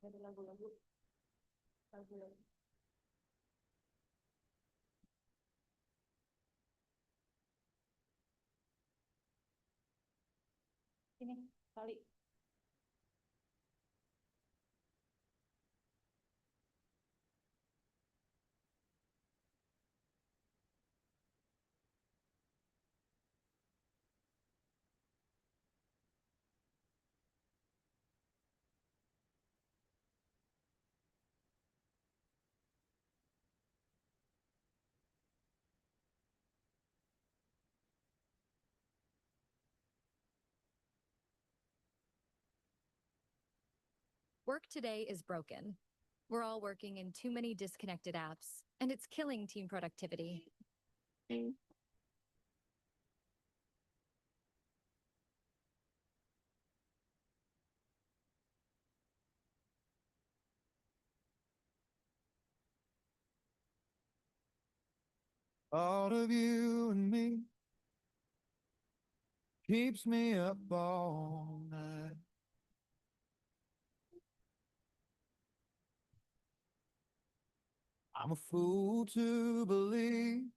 Dari lagu-lagu. Ini kali. Work today is broken. We're all working in too many disconnected apps, and it's killing team productivity. All of you and me keeps me up all night. I'm a fool to believe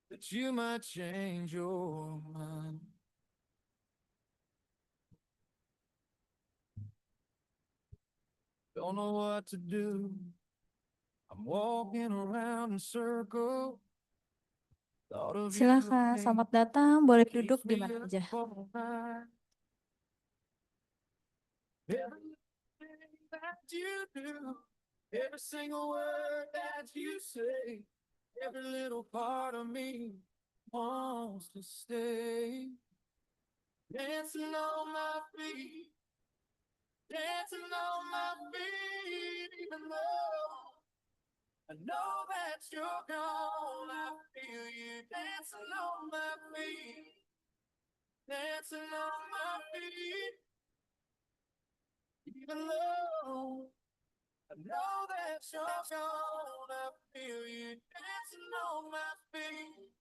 that you might change your mind. Don't know what to do. I'm walking around in circles. Silakan, selamat datang. Boleh duduk di mana aja. Everything that you do, every single word that you say, every little part of me wants to stay. Dancing on my feet, dancing on my feet, even though I know that you're gone. I feel you dancing on my feet, dancing on my feet, even though I know that you're gone. I feel you dancing on my feet.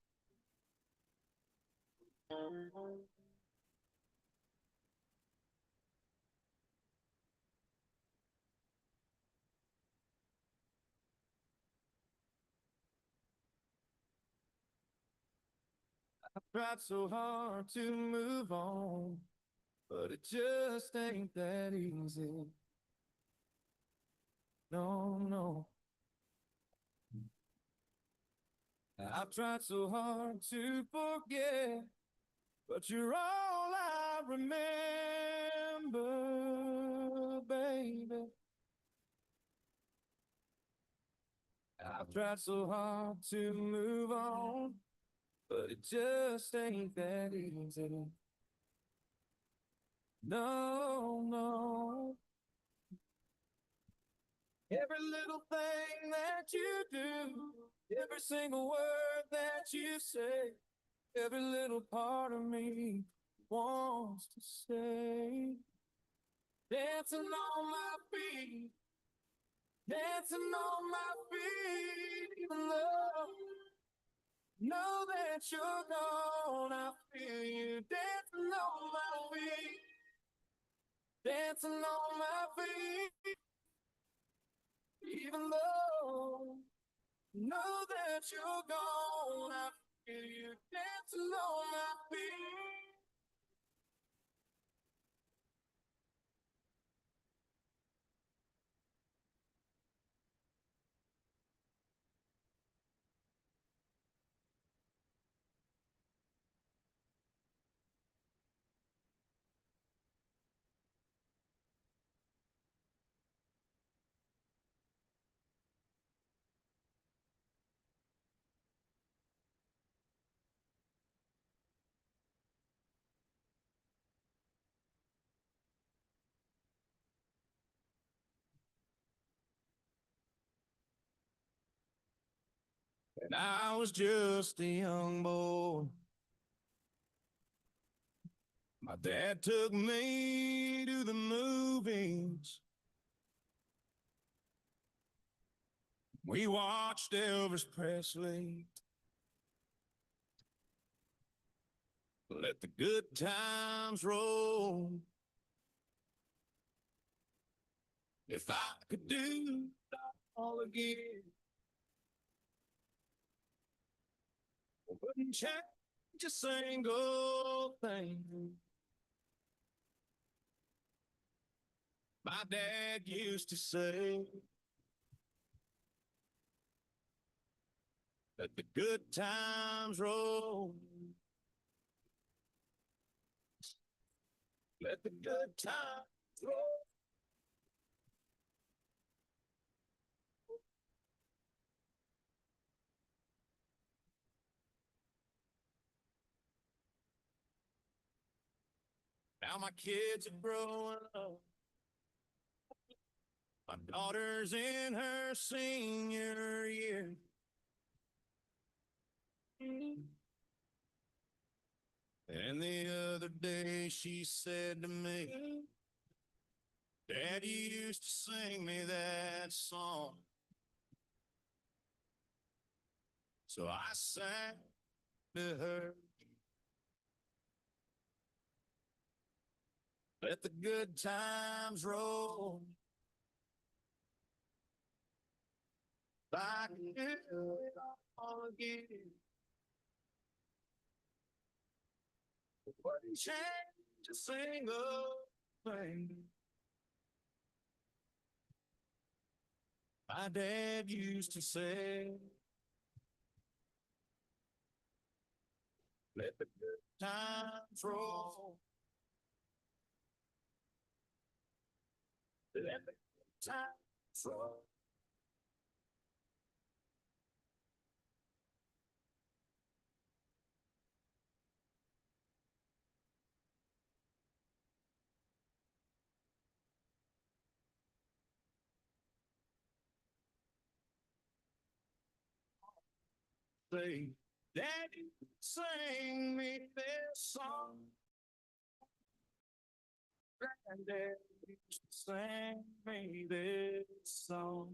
I tried so hard to move on, but it just ain't that easy. No, no. I've tried so hard to forget, but you're all I remember, baby. I've tried so hard to move on, but it just ain't that easy. No, no. Every little thing that you do, every single word that you say, every little part of me wants to stay. Dancing on my feet, dancing on my feet, even though know that you're gone. I feel you dancing on my feet, dancing on my feet, even though know that you're gone. I feel you dancing on my feet. And I was just a young boy. My dad took me to the movies. We watched Elvis Presley. Let the good times roll. If I could do it all again, I wouldn't change a single thing. My dad used to say that the good times roll. Let the good times roll. Now my kids are growing up. My daughter's in her senior year. And the other day she said to me, Daddy used to sing me that song. So I sang to her. Let the good times roll. If I can do it all again, wouldn't change a single thing. My dad used to say, let the good times roll. Let the good times roll. Say, Daddy, sing me this song. Granddad used to sing me this song.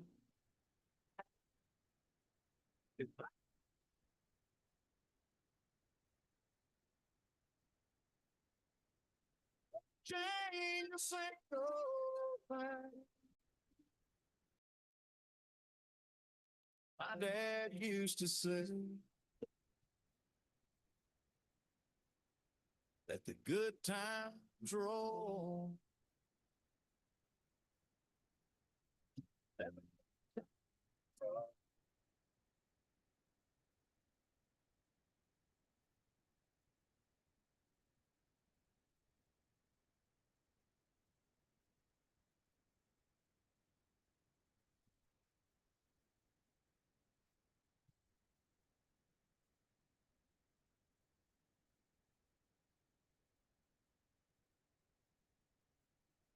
If I change a single thing, my dad used to say, let the good times roll. Let the good times roll.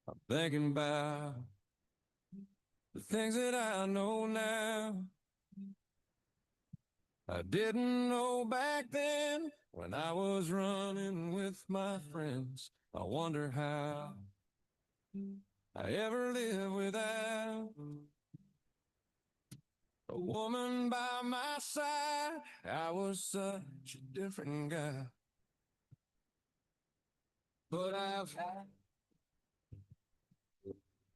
I'm thinking about the things that I know now. I didn't know back then when I was running with my friends. I wonder how I ever lived without a woman by my side. I was such a different guy. But I've had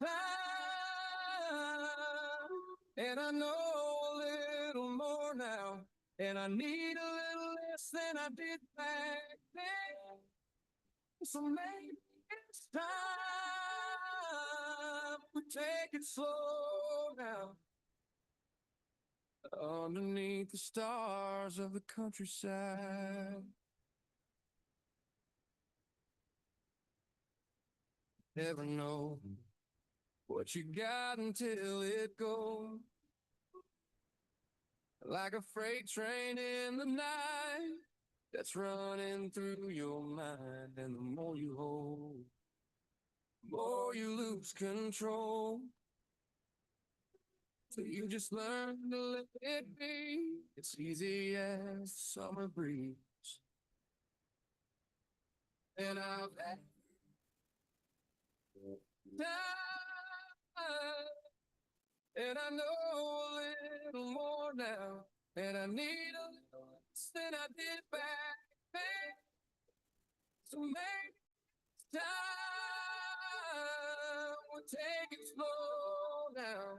time, and I know a little more now, and I need a little less than I did back then. So maybe it's time we take it slow now, underneath the stars of the countryside. Never know what you got until it goes, like a freight train in the night that's running through your mind. And the more you hold, the more you lose control. So you just learn to let it be. It's easy as summer breeze. And I've had time, and I know a little more now, and I need a little less than I did back then. So maybe it's time we take it slow down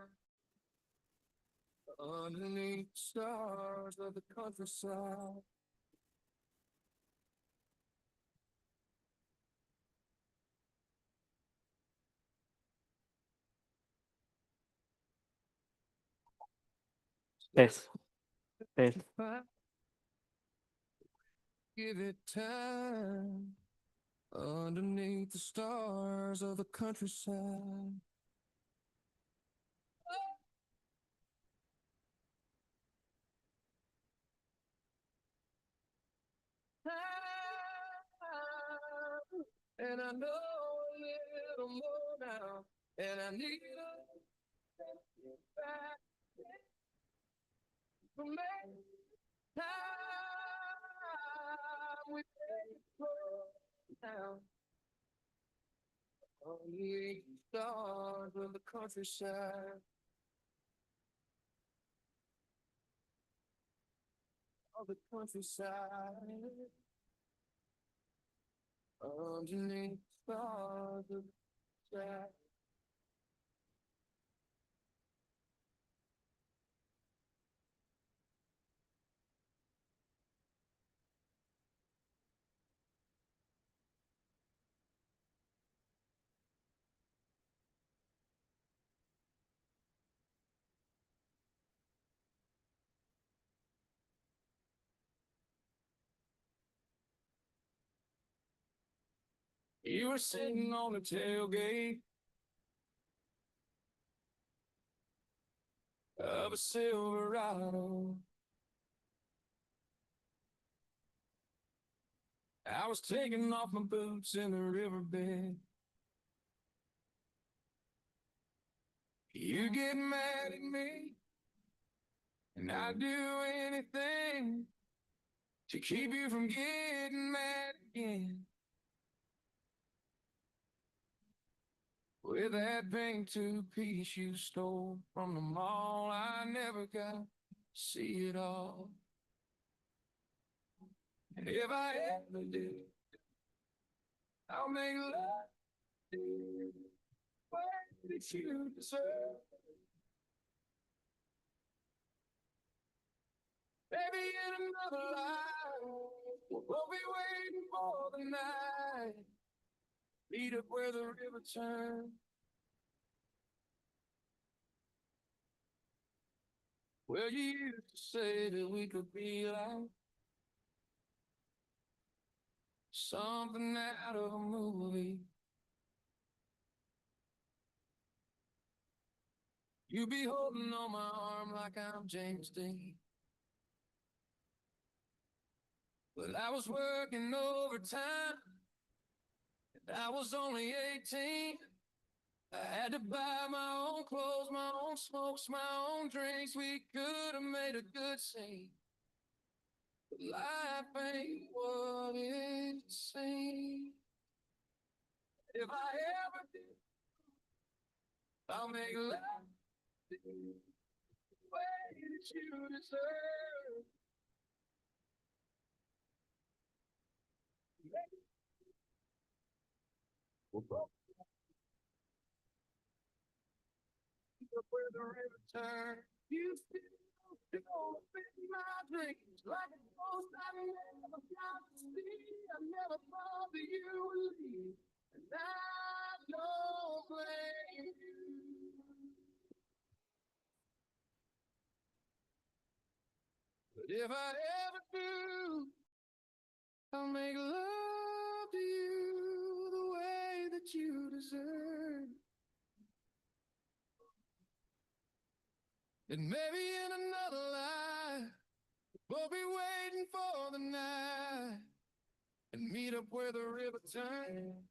underneath the stars of the countryside. Tes, tes. Give it time underneath the stars of the countryside. And I know a little more now, and I need a back for me. Time we take for now. Only stars of the countryside. Of the countryside. Underneath stars of the sky. You were sitting on the tailgate of a Silverado. I was taking off my boots in the riverbed. You get mad at me, and I'd do anything to keep you from getting mad again. With that pink two-piece you stole from the mall, I never got to see it all. And if I ever do, I'll make love to you the way that you deserve. Maybe in another life, we'll both be waiting for the night. Meet up where the river turns. Well, you used to say that we could be like something out of a movie. You be holding on my arm like I'm James Dean. But I was working overtime, and I was only 18. I had to buy my own clothes, my own smokes, my own drinks. We could have made a good scene. But life ain't what it seems. If I ever do, I'll make love to you the way that you deserve. Where the river turns, you still go in my dreams like a ghost I never got to see. I never thought that you would leave, and I don't blame you. But if I ever do, I'll make love to you the way that you deserve. And maybe in another life, we'll be waiting for the night and meet up where the river turns.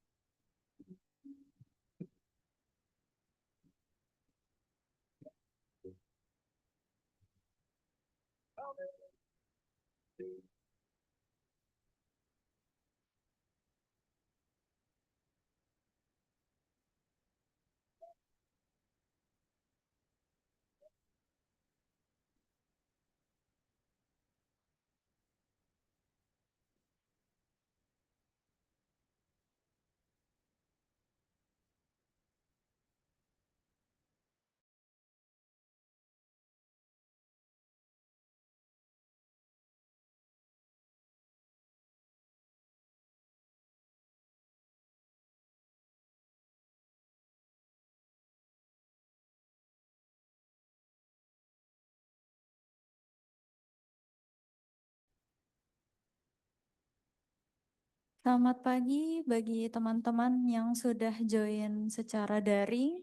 Selamat pagi bagi teman-teman yang sudah join secara daring.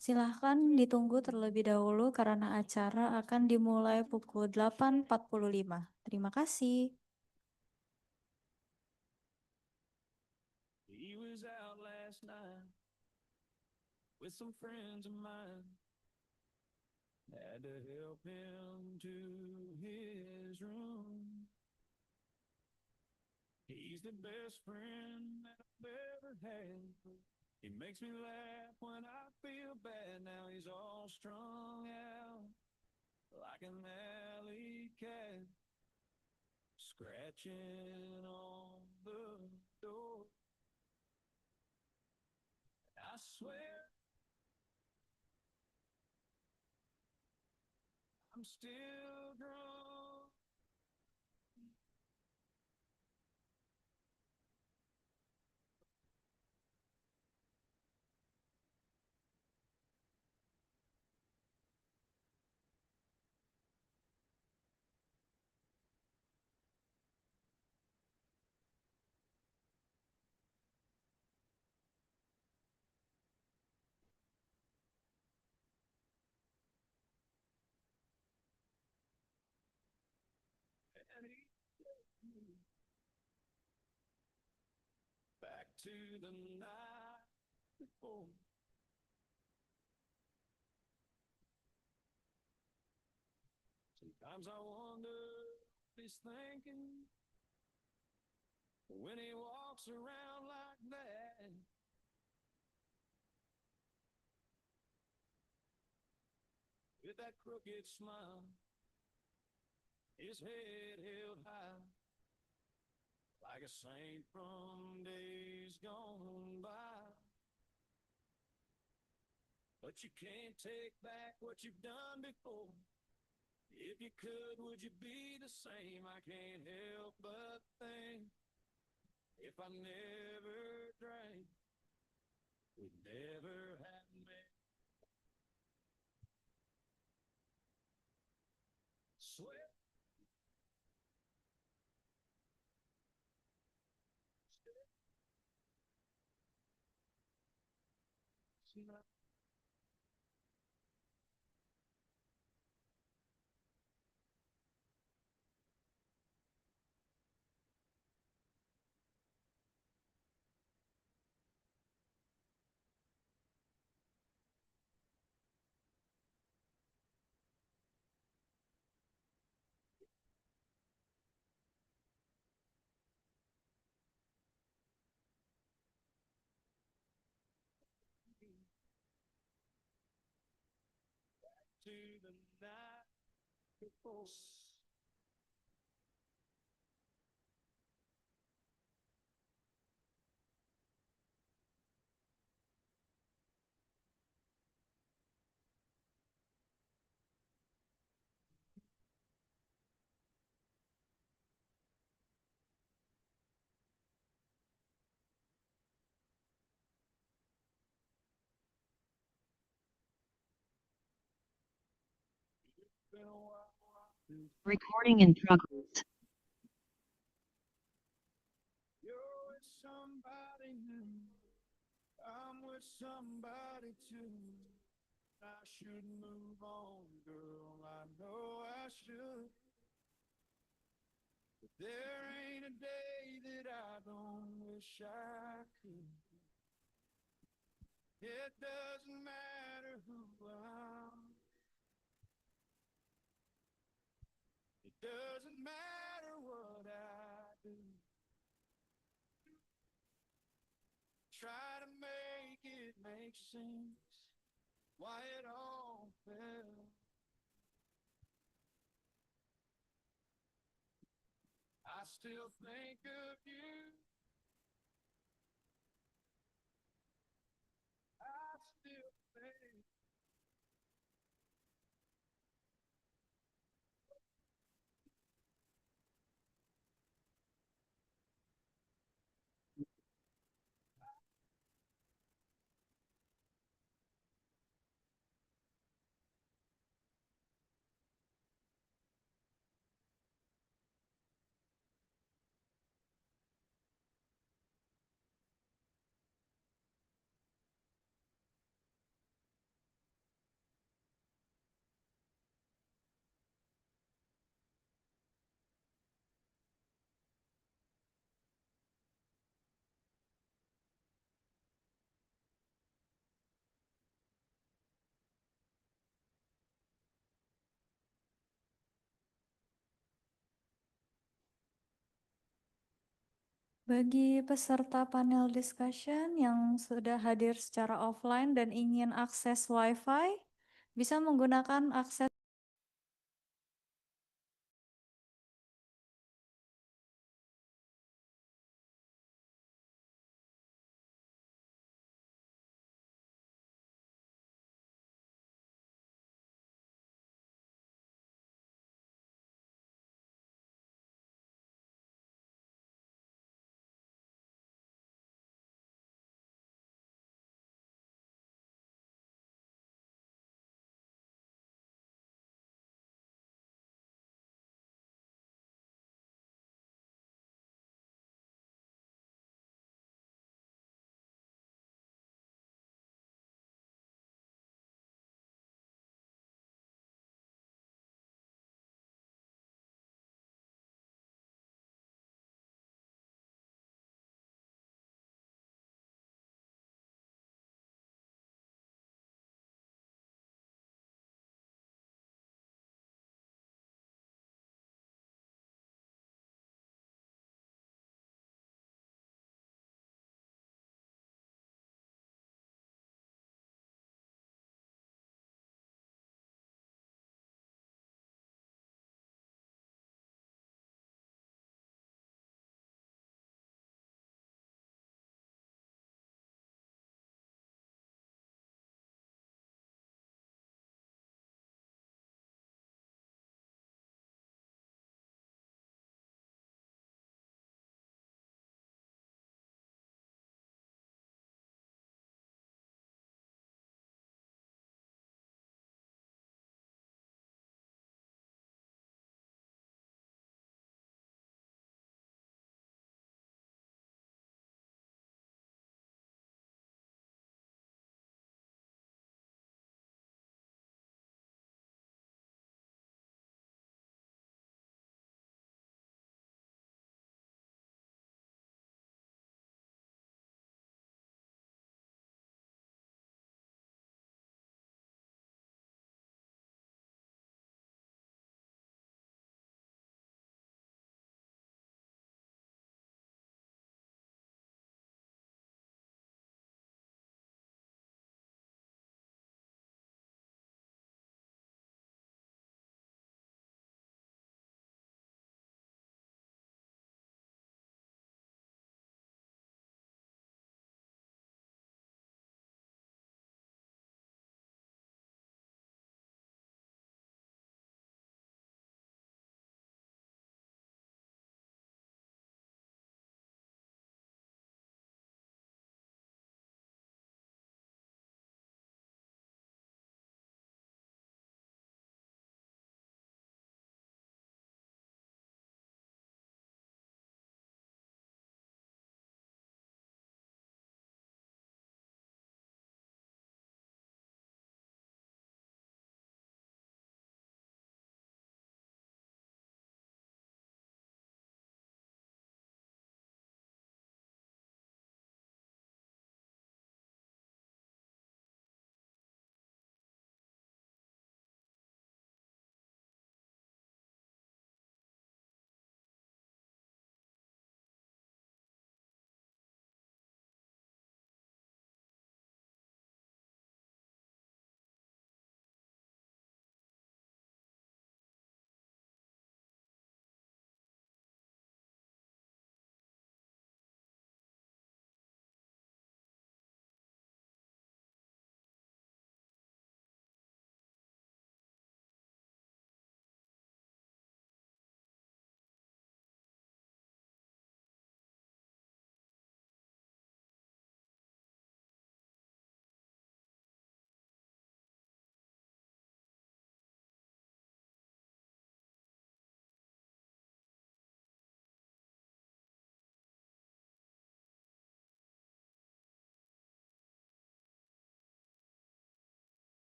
Silahkan ditunggu terlebih dahulu karena acara akan dimulai pukul 8.45. Terima kasih. He was out last night with some friends of mine. Had to help him to his room. He's the best friend that I've ever had. He makes me laugh when I feel bad. Now he's all strung out like an alley cat, scratching on the door. I swear I'm still drunk. And back to the night before. Sometimes I wonder what he's thinking when he walks around like that. With that crooked smile, his head held high, like a saint from days gone by. But you can't take back what you've done before. If you could, would you be the same? I can't help but think, if I never drank, we'd never have met. Swear. To the night before. Been a while. Recording in progress. You're with somebody new. I'm with somebody too. I should move on, girl. I know I should. But there ain't a day that I don't wish I could. It doesn't matter who I'm. It doesn't matter what I do. Try to make it make sense. Why it all fell. I still think of you. I still think. Bagi peserta panel discussion yang sudah hadir secara offline dan ingin akses Wi-Fi, bisa menggunakan akses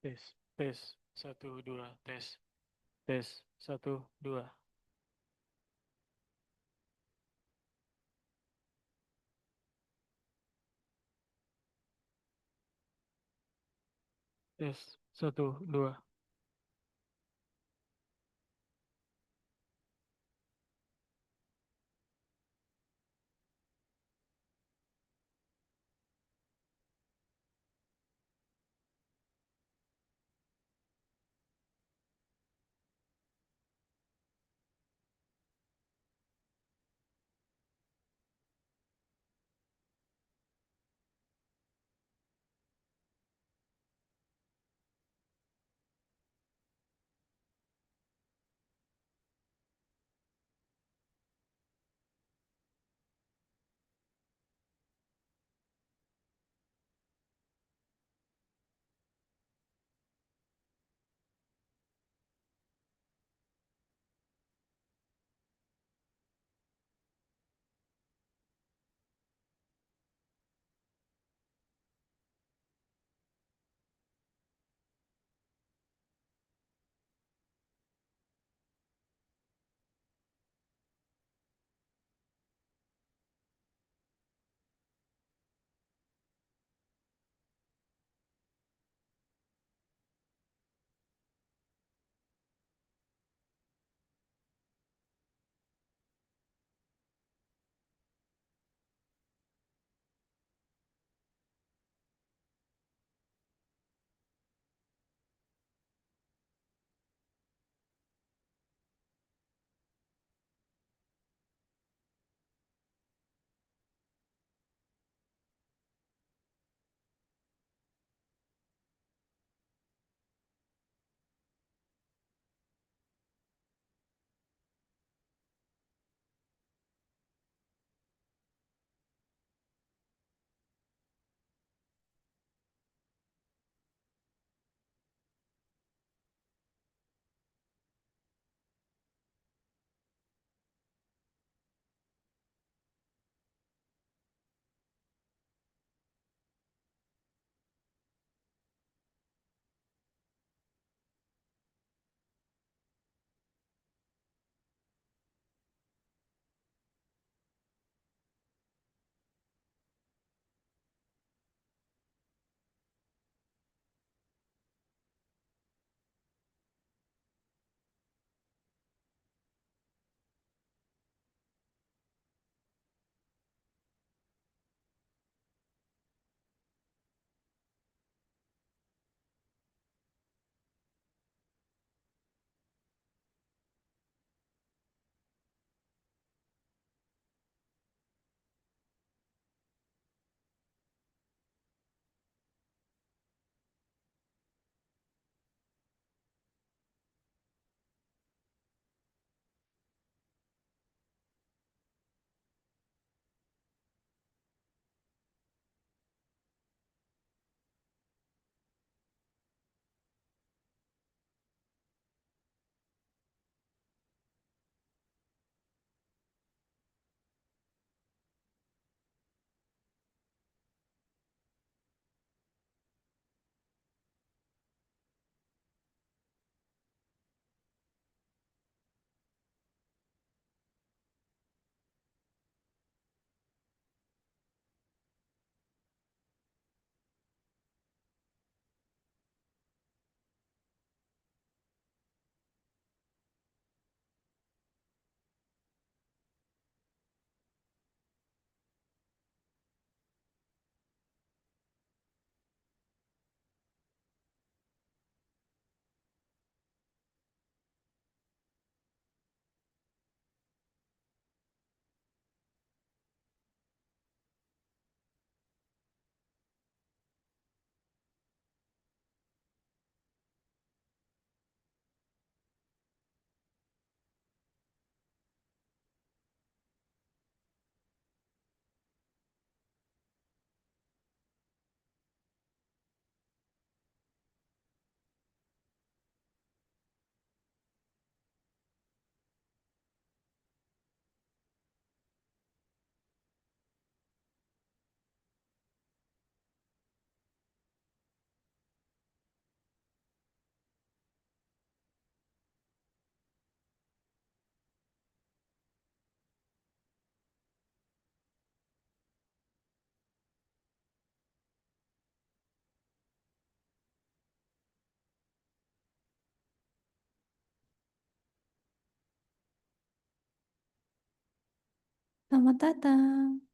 tes, 1, 2, tes, 1, 2, tes, 1, 2. Selamat datang.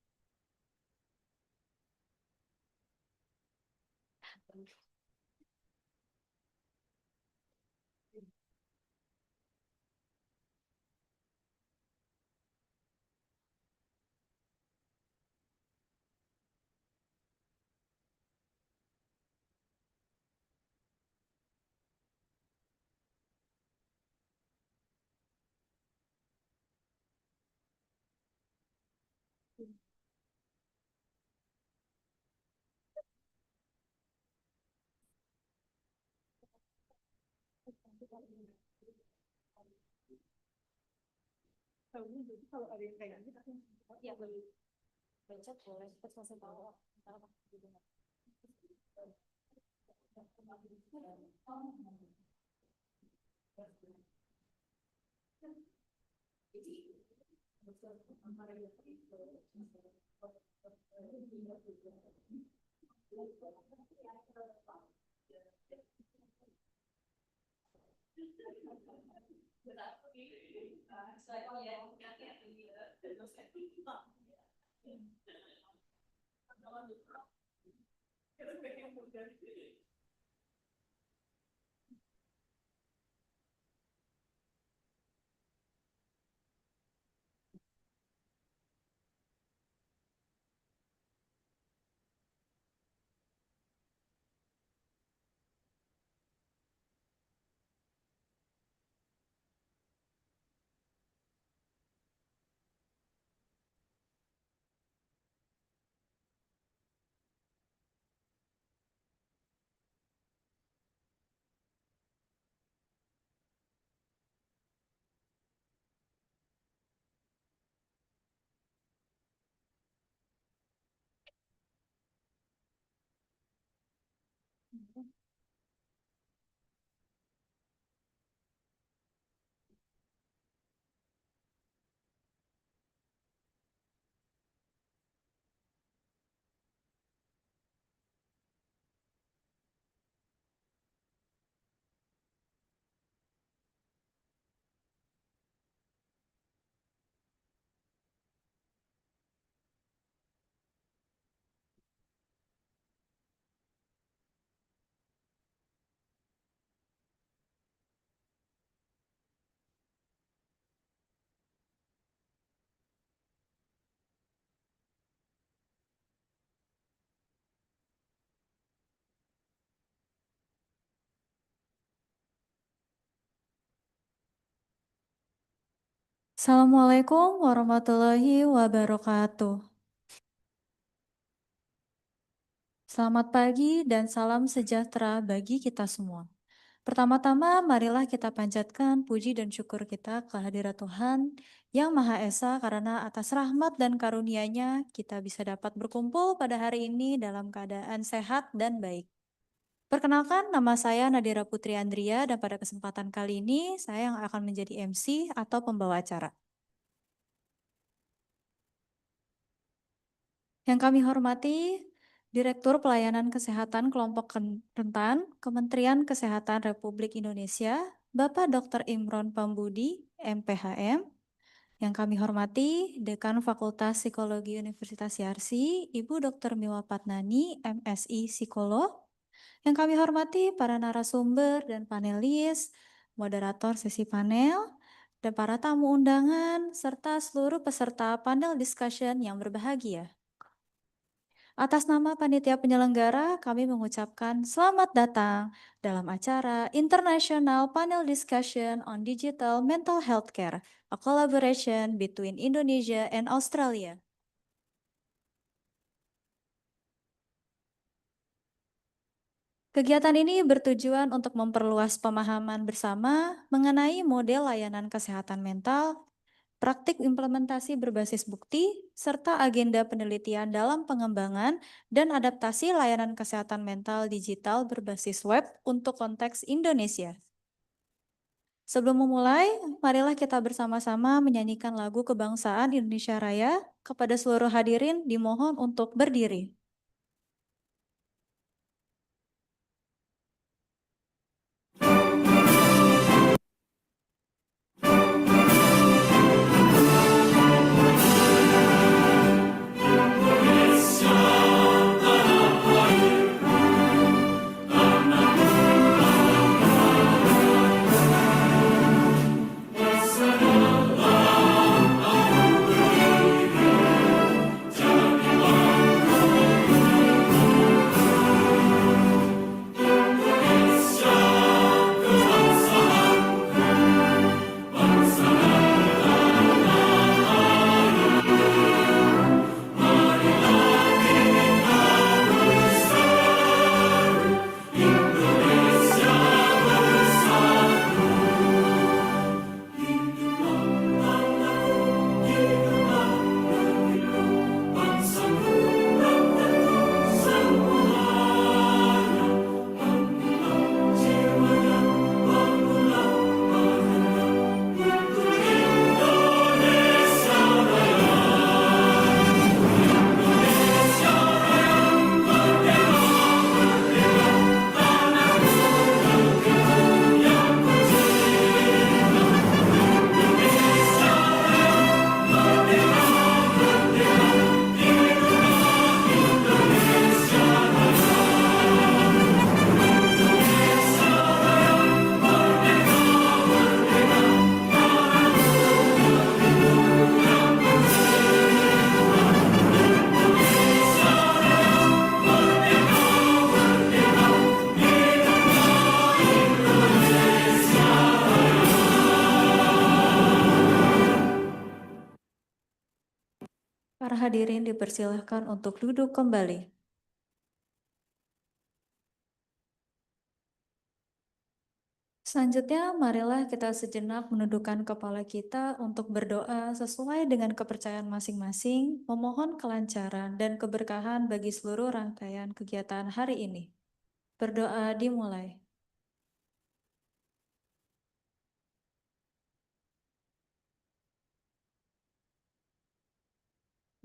Kalau ada yang kayak gitu, ya boleh baca boleh terus kasih tahu. Assalamualaikum warahmatullahi wabarakatuh. Selamat pagi dan salam sejahtera bagi kita semua. Pertama-tama, marilah kita panjatkan puji dan syukur kita kehadirat Tuhan Yang Maha Esa karena atas rahmat dan karunia-Nya kita bisa dapat berkumpul pada hari ini dalam keadaan sehat dan baik. Perkenalkan, nama saya Nadira Putri Andria dan pada kesempatan kali ini saya yang akan menjadi MC atau pembawa acara. Yang kami hormati, Direktur Pelayanan Kesehatan Kelompok Rentan, Kementerian Kesehatan Republik Indonesia, Bapak Dr. Imron Pambudi, MPHM. Yang kami hormati, Dekan Fakultas Psikologi Universitas YARSI, Ibu Dr. Miwa Patnani, MSI Psikolog. Yang kami hormati, para narasumber dan panelis, moderator sesi panel, dan para tamu undangan, serta seluruh peserta panel discussion yang berbahagia. Atas nama panitia penyelenggara, kami mengucapkan selamat datang dalam acara International Panel Discussion on Digital Mental Healthcare, a collaboration between Indonesia and Australia. Kegiatan ini bertujuan untuk memperluas pemahaman bersama mengenai model layanan kesehatan mental, praktik implementasi berbasis bukti, serta agenda penelitian dalam pengembangan dan adaptasi layanan kesehatan mental digital berbasis web untuk konteks Indonesia. Sebelum memulai, marilah kita bersama-sama menyanyikan lagu kebangsaan Indonesia Raya. Kepada seluruh hadirin dimohon untuk berdiri. hadirin dipersilahkan untuk duduk kembali. Selanjutnya, marilah kita sejenak menundukkan kepala kita untuk berdoa sesuai dengan kepercayaan masing-masing, memohon kelancaran dan keberkahan bagi seluruh rangkaian kegiatan hari ini. Berdoa dimulai.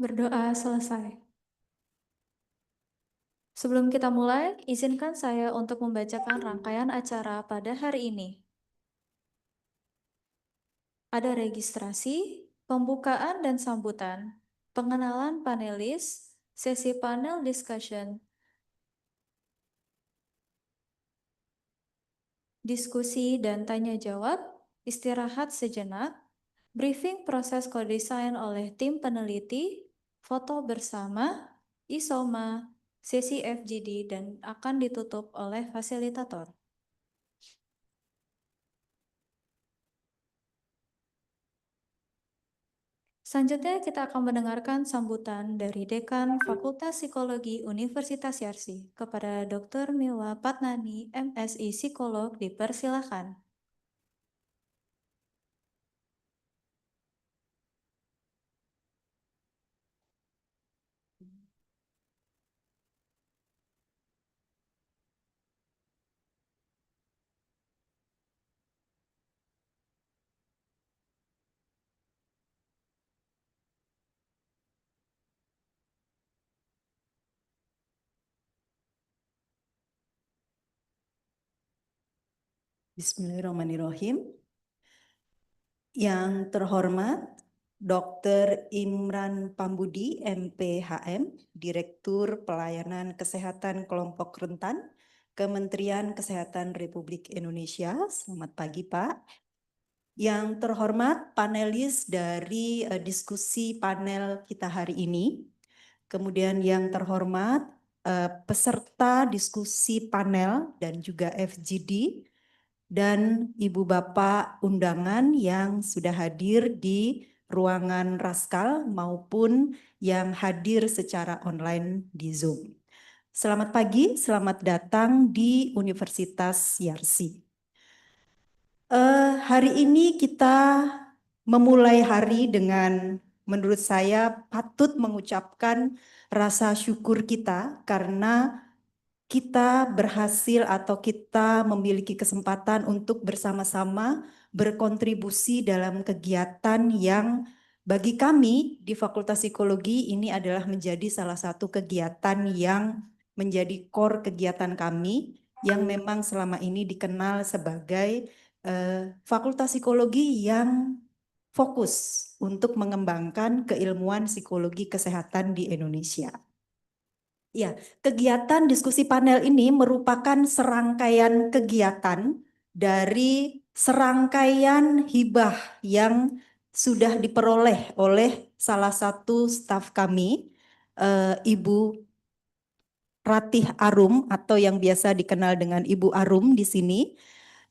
Berdoa selesai. Sebelum kita mulai, izinkan saya untuk membacakan rangkaian acara pada hari ini. Ada registrasi, pembukaan dan sambutan, pengenalan panelis, sesi panel discussion, diskusi dan tanya jawab, istirahat sejenak, briefing proses kodesain oleh tim peneliti, foto bersama, isoma, sesi FGD, dan akan ditutup oleh fasilitator. Selanjutnya kita akan mendengarkan sambutan dari Dekan Fakultas Psikologi Universitas YARSI kepada Dr. Mila Patnani, MSI Psikolog, dipersilakan. Bismillahirrahmanirrahim. Yang terhormat Dr. Imran Pambudi, MPHM, Direktur Pelayanan Kesehatan Kelompok Rentan, Kementerian Kesehatan Republik Indonesia. Selamat pagi, Pak. Yang terhormat panelis dari diskusi panel kita hari ini. Kemudian yang terhormat peserta diskusi panel dan juga FGD, dan Ibu Bapak undangan yang sudah hadir di ruangan Raskal maupun yang hadir secara online di Zoom. Selamat pagi, selamat datang di Universitas YARSI. Hari ini kita memulai hari dengan menurut saya patut mengucapkan rasa syukur kita karena kita berhasil atau kita memiliki kesempatan untuk bersama-sama berkontribusi dalam kegiatan yang bagi kami di Fakultas Psikologi ini adalah menjadi salah satu kegiatan yang menjadi core kegiatan kami yang memang selama ini dikenal sebagai Fakultas Psikologi yang fokus untuk mengembangkan keilmuan psikologi kesehatan di Indonesia. Ya, kegiatan diskusi panel ini merupakan serangkaian kegiatan dari serangkaian hibah yang sudah diperoleh oleh salah satu staf kami, Ibu Ratih Arum atau yang biasa dikenal dengan Ibu Arum di sini.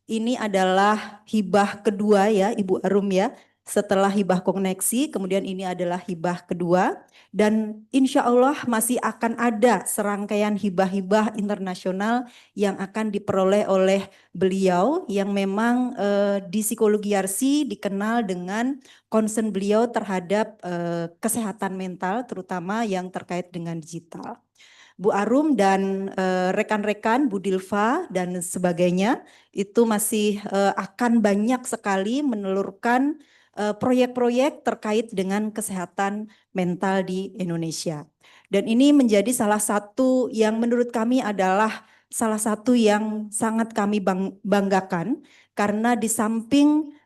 Ini adalah hibah kedua ya Ibu Arum ya. Setelah hibah koneksi, kemudian ini adalah hibah kedua. Dan insya Allah masih akan ada serangkaian hibah-hibah internasional yang akan diperoleh oleh beliau yang memang di Psikologi YARSI dikenal dengan concern beliau terhadap kesehatan mental terutama yang terkait dengan digital. Bu Arum dan rekan-rekan Bu Dilva dan sebagainya itu masih akan banyak sekali menelurkan proyek-proyek terkait dengan kesehatan mental di Indonesia. Dan ini menjadi salah satu yang menurut kami adalah salah satu yang sangat kami banggakan karena di samping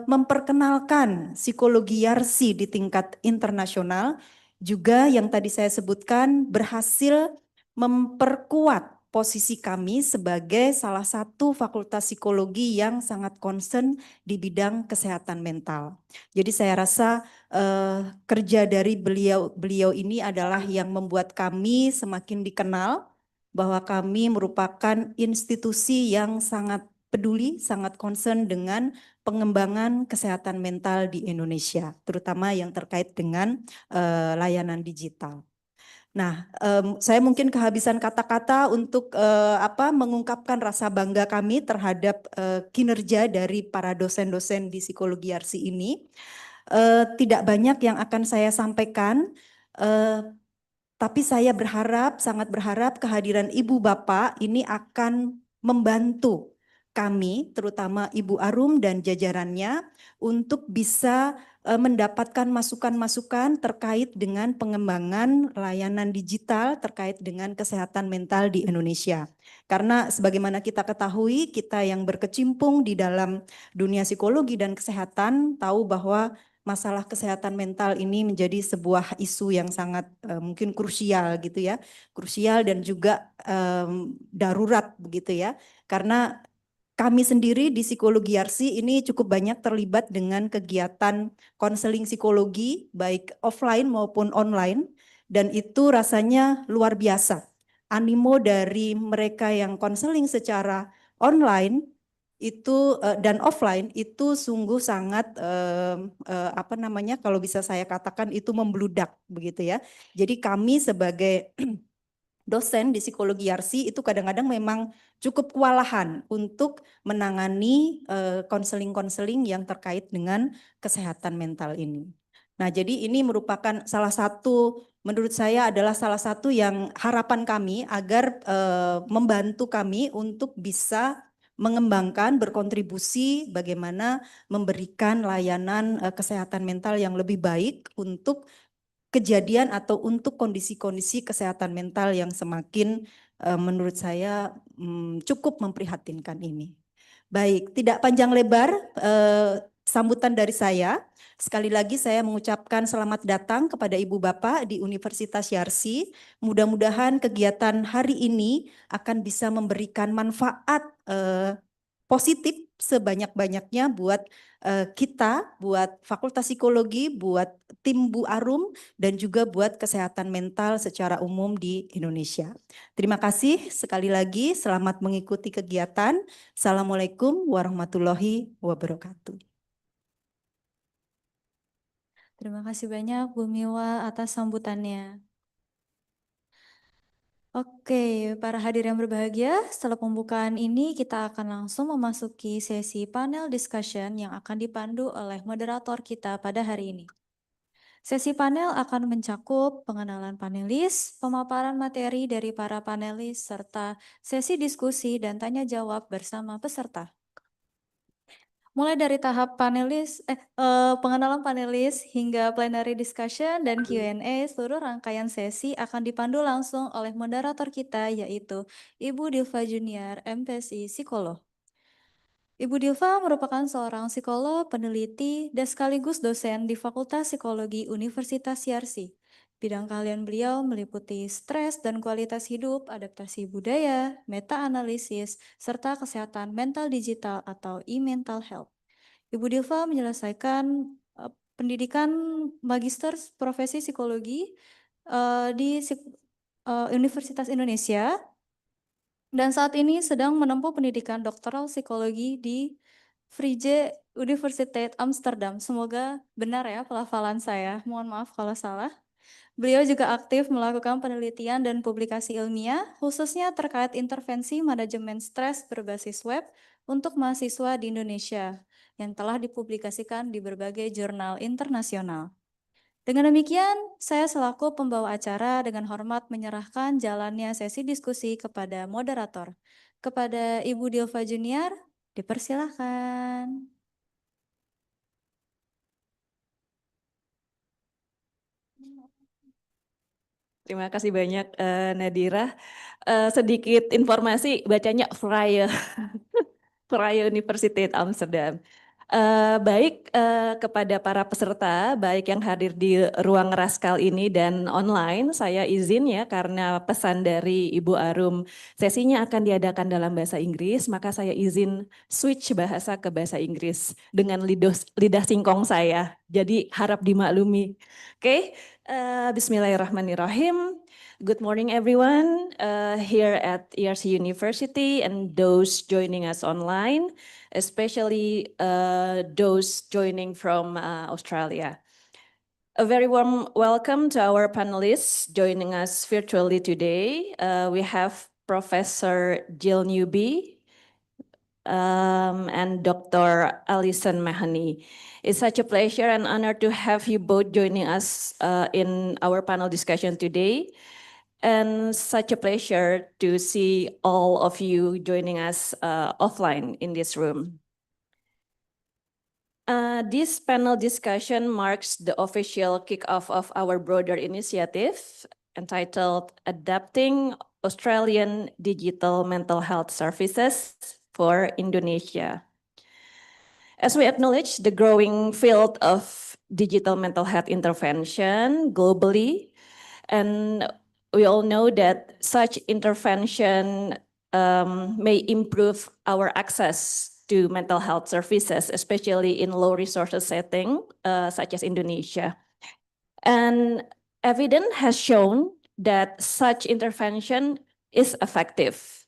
memperkenalkan psikologi YARSI di tingkat internasional, juga yang tadi saya sebutkan berhasil memperkuat posisi kami sebagai salah satu fakultas psikologi yang sangat concern di bidang kesehatan mental. Jadi saya rasa kerja dari beliau ini adalah yang membuat kami semakin dikenal bahwa kami merupakan institusi yang sangat peduli, sangat concern dengan pengembangan kesehatan mental di Indonesia, terutama yang terkait dengan layanan digital. Nah, saya mungkin kehabisan kata-kata untuk mengungkapkan rasa bangga kami terhadap kinerja dari para dosen-dosen di psikologi YARSI ini. Tidak banyak yang akan saya sampaikan, tapi saya berharap, sangat berharap kehadiran Ibu Bapak ini akan membantu kami, terutama Ibu Arum dan jajarannya, untuk bisa mendapatkan masukan-masukan terkait dengan pengembangan layanan digital terkait dengan kesehatan mental di Indonesia. Karena sebagaimana kita ketahui, kita yang berkecimpung di dalam dunia psikologi dan kesehatan tahu bahwa masalah kesehatan mental ini menjadi sebuah isu yang sangat mungkin krusial gitu ya, krusial dan juga darurat begitu ya, karena kami sendiri di Psikologi YARSI ini cukup banyak terlibat dengan kegiatan konseling psikologi baik offline maupun online, dan itu rasanya luar biasa. Animo dari mereka yang konseling secara online itu dan offline itu sungguh sangat kalau bisa saya katakan itu membludak begitu ya. Jadi kami sebagai dosen di psikologi YARSI itu kadang-kadang memang cukup kewalahan untuk menangani konseling-konseling yang terkait dengan kesehatan mental ini. Nah, jadi ini merupakan salah satu, menurut saya adalah salah satu yang harapan kami agar membantu kami untuk bisa mengembangkan, berkontribusi bagaimana memberikan layanan kesehatan mental yang lebih baik untuk kejadian atau untuk kondisi-kondisi kesehatan mental yang semakin menurut saya cukup memprihatinkan ini. Baik, tidak panjang lebar sambutan dari saya. Sekali lagi saya mengucapkan selamat datang kepada Ibu Bapak di Universitas YARSI. Mudah-mudahan kegiatan hari ini akan bisa memberikan manfaat positif sebanyak-banyaknya buat kita, buat Fakultas Psikologi, buat tim Bu Arum, dan juga buat kesehatan mental secara umum di Indonesia. Terima kasih sekali lagi, selamat mengikuti kegiatan. Assalamualaikum warahmatullahi wabarakatuh. Terima kasih banyak Bu Miwa atas sambutannya. Oke, para hadirin yang berbahagia, setelah pembukaan ini kita akan langsung memasuki sesi panel discussion yang akan dipandu oleh moderator kita pada hari ini. Sesi panel akan mencakup pengenalan panelis, pemaparan materi dari para panelis, serta sesi diskusi dan tanya jawab bersama peserta. Mulai dari tahap pengenalan panelis hingga plenary discussion dan Q&A, seluruh rangkaian sesi akan dipandu langsung oleh moderator kita yaitu Ibu Dilva Junior, MPSI Psikolog. Ibu Dilva merupakan seorang psikolog, peneliti, dan sekaligus dosen di Fakultas Psikologi Universitas YARSI. Bidang keahlian beliau meliputi stres dan kualitas hidup, adaptasi budaya, meta-analisis, serta kesehatan mental digital atau e-mental health. Ibu Dilva menyelesaikan pendidikan magister profesi psikologi di Universitas Indonesia, dan saat ini sedang menempuh pendidikan doktoral psikologi di Vrije Universiteit Amsterdam. Semoga benar ya pelafalan saya, mohon maaf kalau salah. Beliau juga aktif melakukan penelitian dan publikasi ilmiah, khususnya terkait intervensi manajemen stres berbasis web untuk mahasiswa di Indonesia, yang telah dipublikasikan di berbagai jurnal internasional. Dengan demikian, saya selaku pembawa acara dengan hormat menyerahkan jalannya sesi diskusi kepada moderator. Kepada Ibu Dilva Junior, dipersilahkan. Terima kasih banyak Nadira. Sedikit informasi, bacanya Vrije Universiteit Amsterdam. Baik kepada para peserta, baik yang hadir di ruang raskal ini dan online, saya izin ya karena pesan dari Ibu Arum sesinya akan diadakan dalam bahasa Inggris, maka saya izin switch bahasa ke bahasa Inggris dengan lidah singkong saya. Jadi harap dimaklumi. Oke, Bismillahirrahmanirrahim. Good morning, everyone, here at YARSI University and those joining us online, especially those joining from Australia. A very warm welcome to our panelists joining us virtually today. We have Professor Jill Newby and Dr. Alison Mahoney. It's such a pleasure and honor to have you both joining us in our panel discussion today. And such a pleasure to see all of you joining us offline in this room. This panel discussion marks the official kickoff of our broader initiative entitled Adapting Australian Digital Mental Health Services for Indonesia. As we acknowledge the growing field of digital mental health intervention globally, and we all know that such intervention may improve our access to mental health services, especially in low resources setting, such as Indonesia. And evidence has shown that such intervention is effective.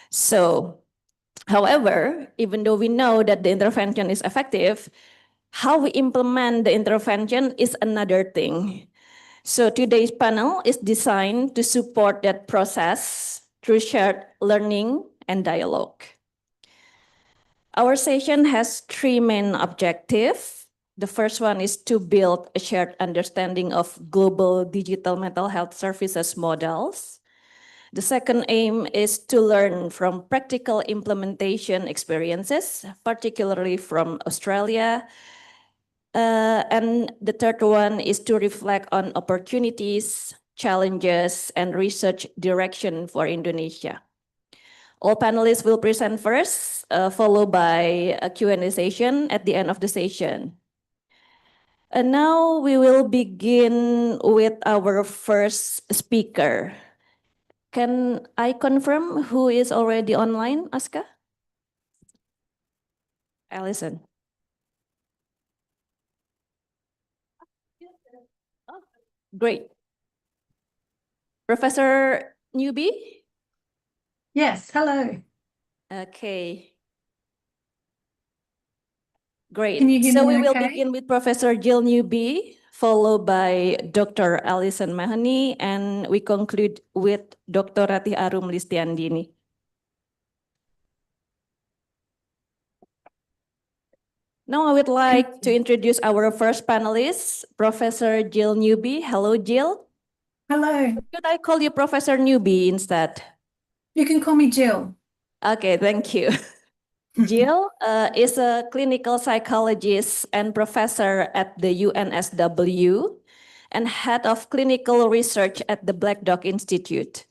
So, however, even though we know that the intervention is effective, how we implement the intervention is another thing. So today's panel is designed to support that process through shared learning and dialogue. Our session has three main objectives. The first one is to build a shared understanding of global digital mental health services models. The second aim is to learn from practical implementation experiences, particularly from Australia. And the third one is to reflect on opportunities, challenges, and research direction for Indonesia. All panelists will present first, followed by a Q&A session at the end of the session. And now we will begin with our first speaker. Can I confirm who is already online, Aska? Alison. Oh, great. Professor Newby? Yes, hello. Okay. Great. Can you hear So me we will okay? begin with Professor Jill Newby, followed by Dr. Alison Mahoney, and we conclude with Dr. Ratih Arum Listiandini. Now I would like to introduce our first panelist, Professor Jill Newby. Hello, Jill. Hello. Should I call you Professor Newby instead? You can call me Jill. Okay, thank you. Jill is a clinical psychologist and professor at the UNSW and head of clinical research at the Black Dog Institute.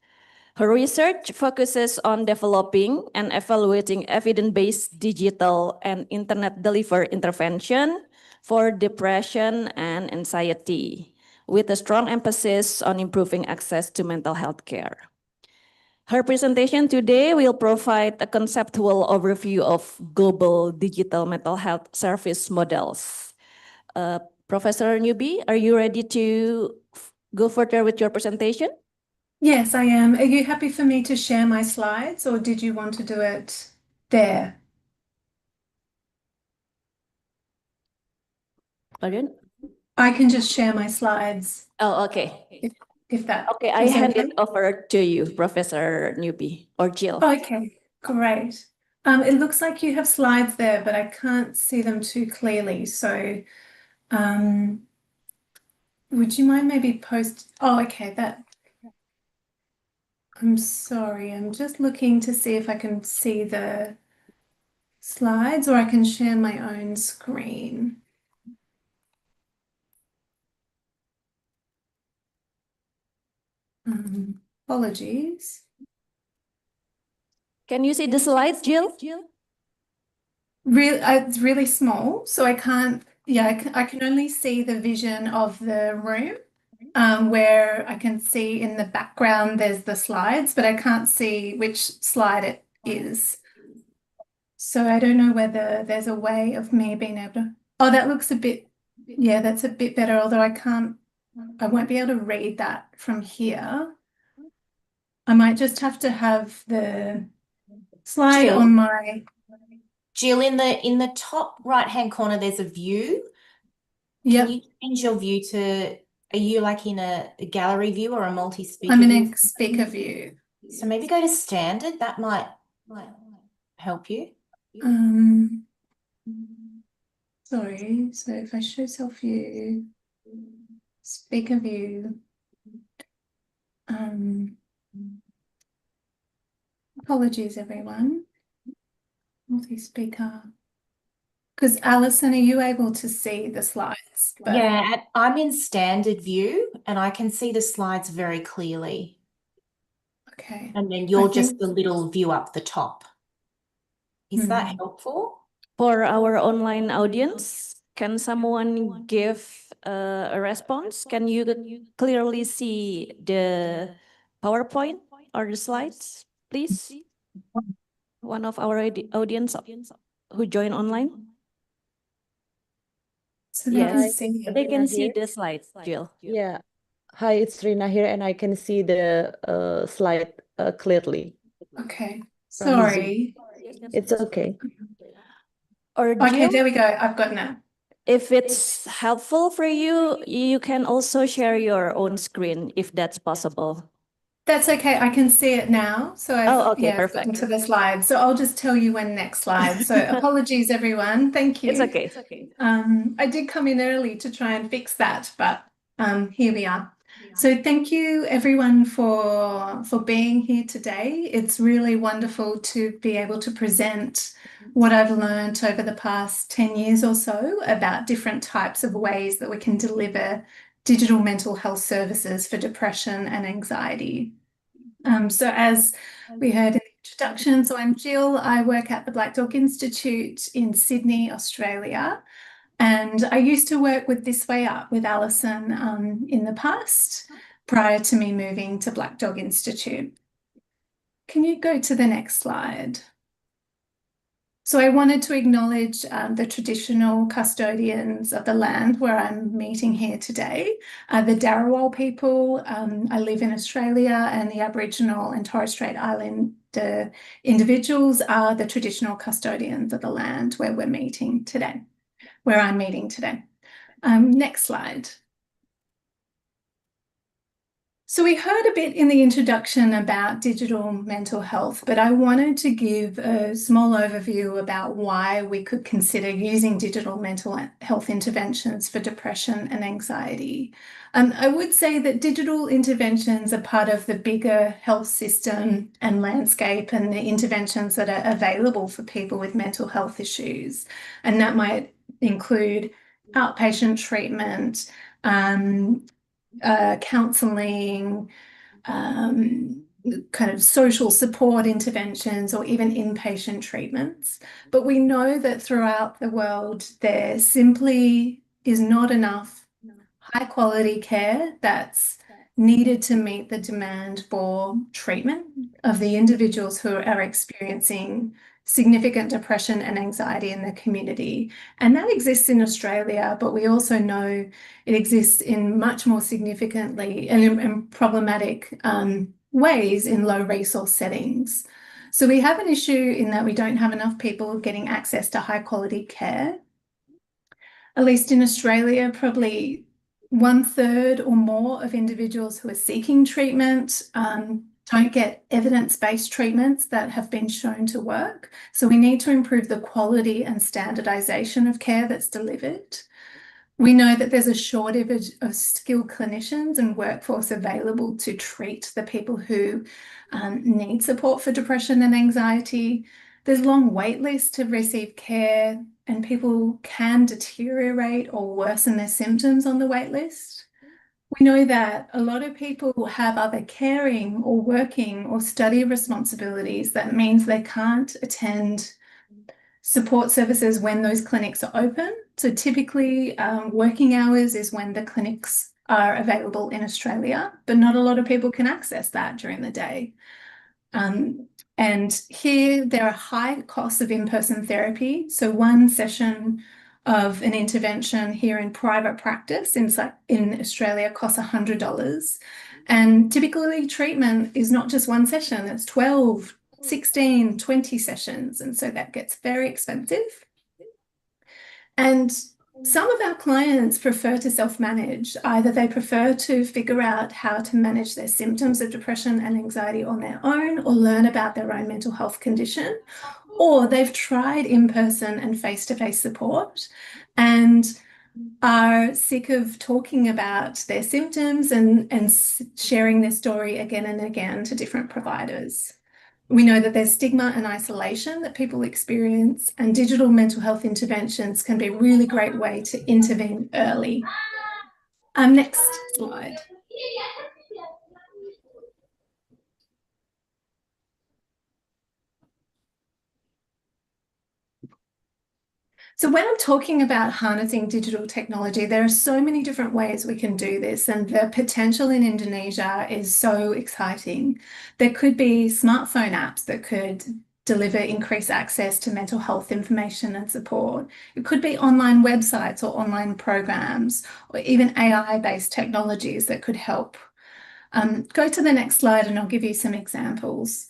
Her research focuses on developing and evaluating evidence-based digital and internet-delivered intervention for depression and anxiety, with a strong emphasis on improving access to mental health care. Her presentation today will provide a conceptual overview of global digital mental health service models. Professor Newby, are you ready to go further with your presentation? Yes, I am. Are you happy for me to share my slides, or did you want to do it there? Pardon? I can just share my slides Oh, okay. if that Okay, I is hand okay. it over to you, Professor Newby or Jill. Okay, great. It looks like you have slides there, but I can't see them too clearly. So, would you mind maybe post? Oh, okay, that. I'm sorry. I'm just looking to see if I can see the slides, or I can share my own screen. Apologies. Can you see the slides, Jill? It's really small, so I can't. Yeah, I can only see the vision of the room, where I can see in the background there's the slides, but I can't see which slide it is. So I don't know whether there's a way of me being able to. Oh, that looks a bit. Yeah, that's a bit better. Although I won't be able to read that from here. I might just have to have the slide Jill? on my, Jill, in the top right-hand corner, there's a view. yep, Can you change your view to, are you like in a gallery view or a multi-speaker I'm in view? a speaker view. So maybe go to standard. That might help you. Sorry, so if I show self view, speaker view, apologies everyone, multi-speaker. Because Alison, are you able to see the slides? Yeah, I'm in standard view and I can see the slides very clearly. Okay. And then you're just think- the little view up the top. Is that helpful? For our online audience, can someone give a response? Can you clearly see the PowerPoint or the slides, please? One of our audience who join online? So Yes, see. they can see the slides, Jill. Yeah. Hi, it's Rina here, and I can see the slide clearly. Okay. From the Zoom. Sorry. It's okay. Or Okay, Jill, there we go. I've got now. if it's helpful for you, you can also share your own screen if that's possible. That's okay. I can see it now. So Oh, okay, I've perfect. gotten to the slide. So I'll just tell you when next slide. So apologies, everyone. Thank you. It's okay. It's okay. I did come in early to try and fix that, but here we are. So thank you everyone for being here today. It's really wonderful to be able to present what I've learned over the past 10 years or so about different types of ways that we can deliver digital mental health services for depression and anxiety. So as we heard in the introduction, so I'm Jill. I work at the Black Dog Institute in Sydney, Australia. And I used to work with This Way Up with Alison in the past, prior to me moving to Black Dog Institute. Can you go to the next slide? So I wanted to acknowledge the traditional custodians of the land where I'm meeting here today, the Darawal people. I live in Australia, and the Aboriginal and Torres Strait Islander individuals are the traditional custodians of the land where we're meeting today. Where I'm meeting today. Next slide. So we heard a bit in the introduction about digital mental health, but I wanted to give a small overview about why we could consider using digital mental health interventions for depression and anxiety. I would say that digital interventions are part of the bigger health system and landscape and the interventions that are available for people with mental health issues. And that might include outpatient treatment, counselling, kind of social support interventions, or even inpatient treatments. But we know that throughout the world, there simply is not enough high quality care that's needed to meet the demand for treatment of the individuals who are experiencing significant depression and anxiety in the community. And that exists in Australia, but we also know it exists in much more significantly and in problematic ways in low resource settings. So we have an issue in that we don't have enough people getting access to high quality care. At least in Australia, probably 1/3 or more of individuals who are seeking treatment don't get evidence-based treatments that have been shown to work. So we need to improve the quality and standardization of care that's delivered. We know that there's a shortage of skilled clinicians and workforce available to treat the people who need support for depression and anxiety. There's long wait lists to receive care, and people can deteriorate or worsen their symptoms on the wait list. We know that a lot of people have other caring or working or study responsibilities. That means they can't attend support services when those clinics are open. So typically working hours is when the clinics are available in Australia, but not a lot of people can access that during the day. And here there are high costs of in-person therapy. So one session of an intervention here in private practice in Australia costs $100. And typically treatment is not just one session, it's 12, 16, 20 sessions. And so that gets very expensive. And some of our clients prefer to self-manage. Either they prefer to figure out how to manage their symptoms of depression and anxiety on their own or learn about their own mental health condition, or they've tried in-person and face-to-face support and are sick of talking about their symptoms and sharing their story again and again to different providers. We know that there's stigma and isolation that people experience, and digital mental health interventions can be a really great way to intervene early. Next slide. So when I'm talking about harnessing digital technology, there are so many different ways we can do this, and the potential in Indonesia is so exciting. There could be smartphone apps that could deliver increased access to mental health information and support. It could be online websites or online programs, or even AI-based technologies that could help. Go to the next slide and I'll give you some examples.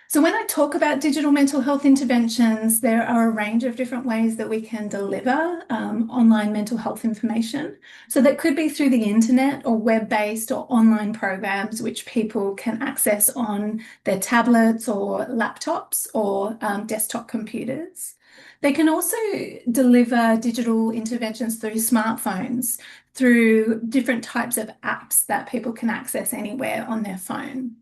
So when I talk about digital mental health interventions, there are a range of different ways that we can deliver online mental health information. So that could be through the internet or web-based or online programs, which people can access on their tablets or laptops or desktop computers. They can also deliver digital interventions through smartphones, through different types of apps that people can access anywhere on their phone.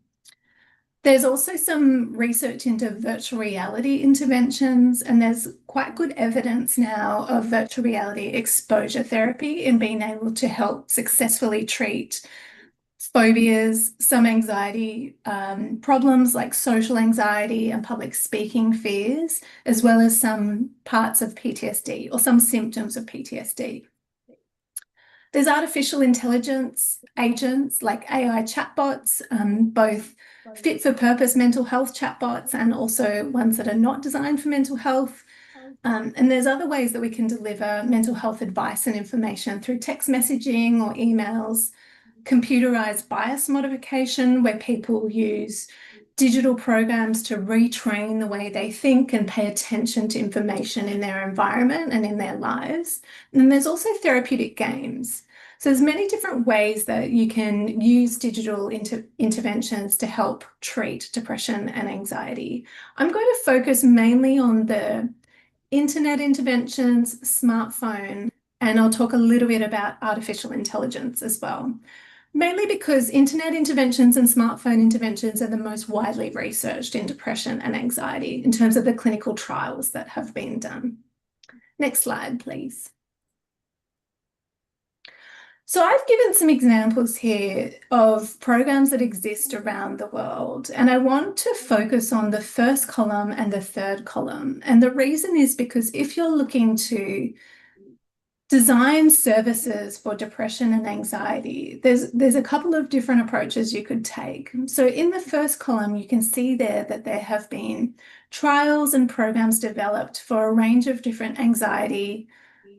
There's also some research into virtual reality interventions, and there's quite good evidence now of virtual reality exposure therapy in being able to help successfully treat phobias, some anxiety problems like social anxiety and public speaking fears, as well as some parts of PTSD or some symptoms of PTSD. There's artificial intelligence agents like AI chatbots, both fit-for-purpose mental health chatbots and also ones that are not designed for mental health. And there's other ways that we can deliver mental health advice and information through text messaging or emails, computerized bias modification, where people use digital programs to retrain the way they think and pay attention to information in their environment and in their lives. And then there's also therapeutic games. So there's many different ways that you can use digital interventions to help treat depression and anxiety. I'm going to focus mainly on the internet interventions, smartphone, and I'll talk a little bit about artificial intelligence as well. Mainly because internet interventions and smartphone interventions are the most widely researched in depression and anxiety in terms of the clinical trials that have been done. Next slide, please. So I've given some examples here of programs that exist around the world, and I want to focus on the first column and the third column. And the reason is because if you're looking to design services for depression and anxiety, there's a couple of different approaches you could take. So in the first column, you can see there that there have been trials and programs developed for a range of different anxiety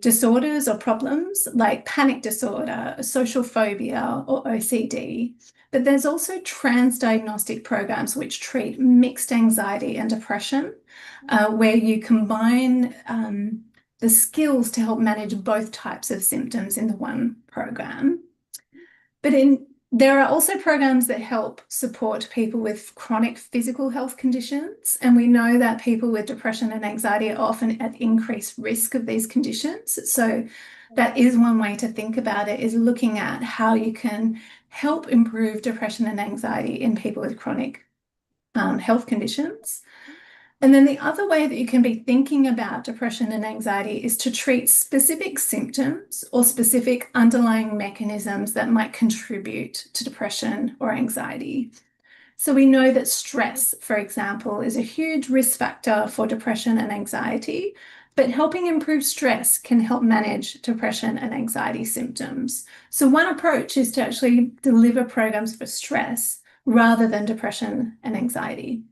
disorders or problems like panic disorder, social phobia, or OCD. But there's also transdiagnostic programs which treat mixed anxiety and depression, where you combine the skills to help manage both types of symptoms in the one program. But there are also programs that help support people with chronic physical health conditions. And we know that people with depression and anxiety are often at increased risk of these conditions. So that is one way to think about it, is looking at how you can help improve depression and anxiety in people with chronic health conditions. And then the other way that you can be thinking about depression and anxiety is to treat specific symptoms or specific underlying mechanisms that might contribute to depression or anxiety. So we know that stress, for example, is a huge risk factor for depression and anxiety, but helping improve stress can help manage depression and anxiety symptoms. So one approach is to actually deliver programs for stress rather than depression and anxiety.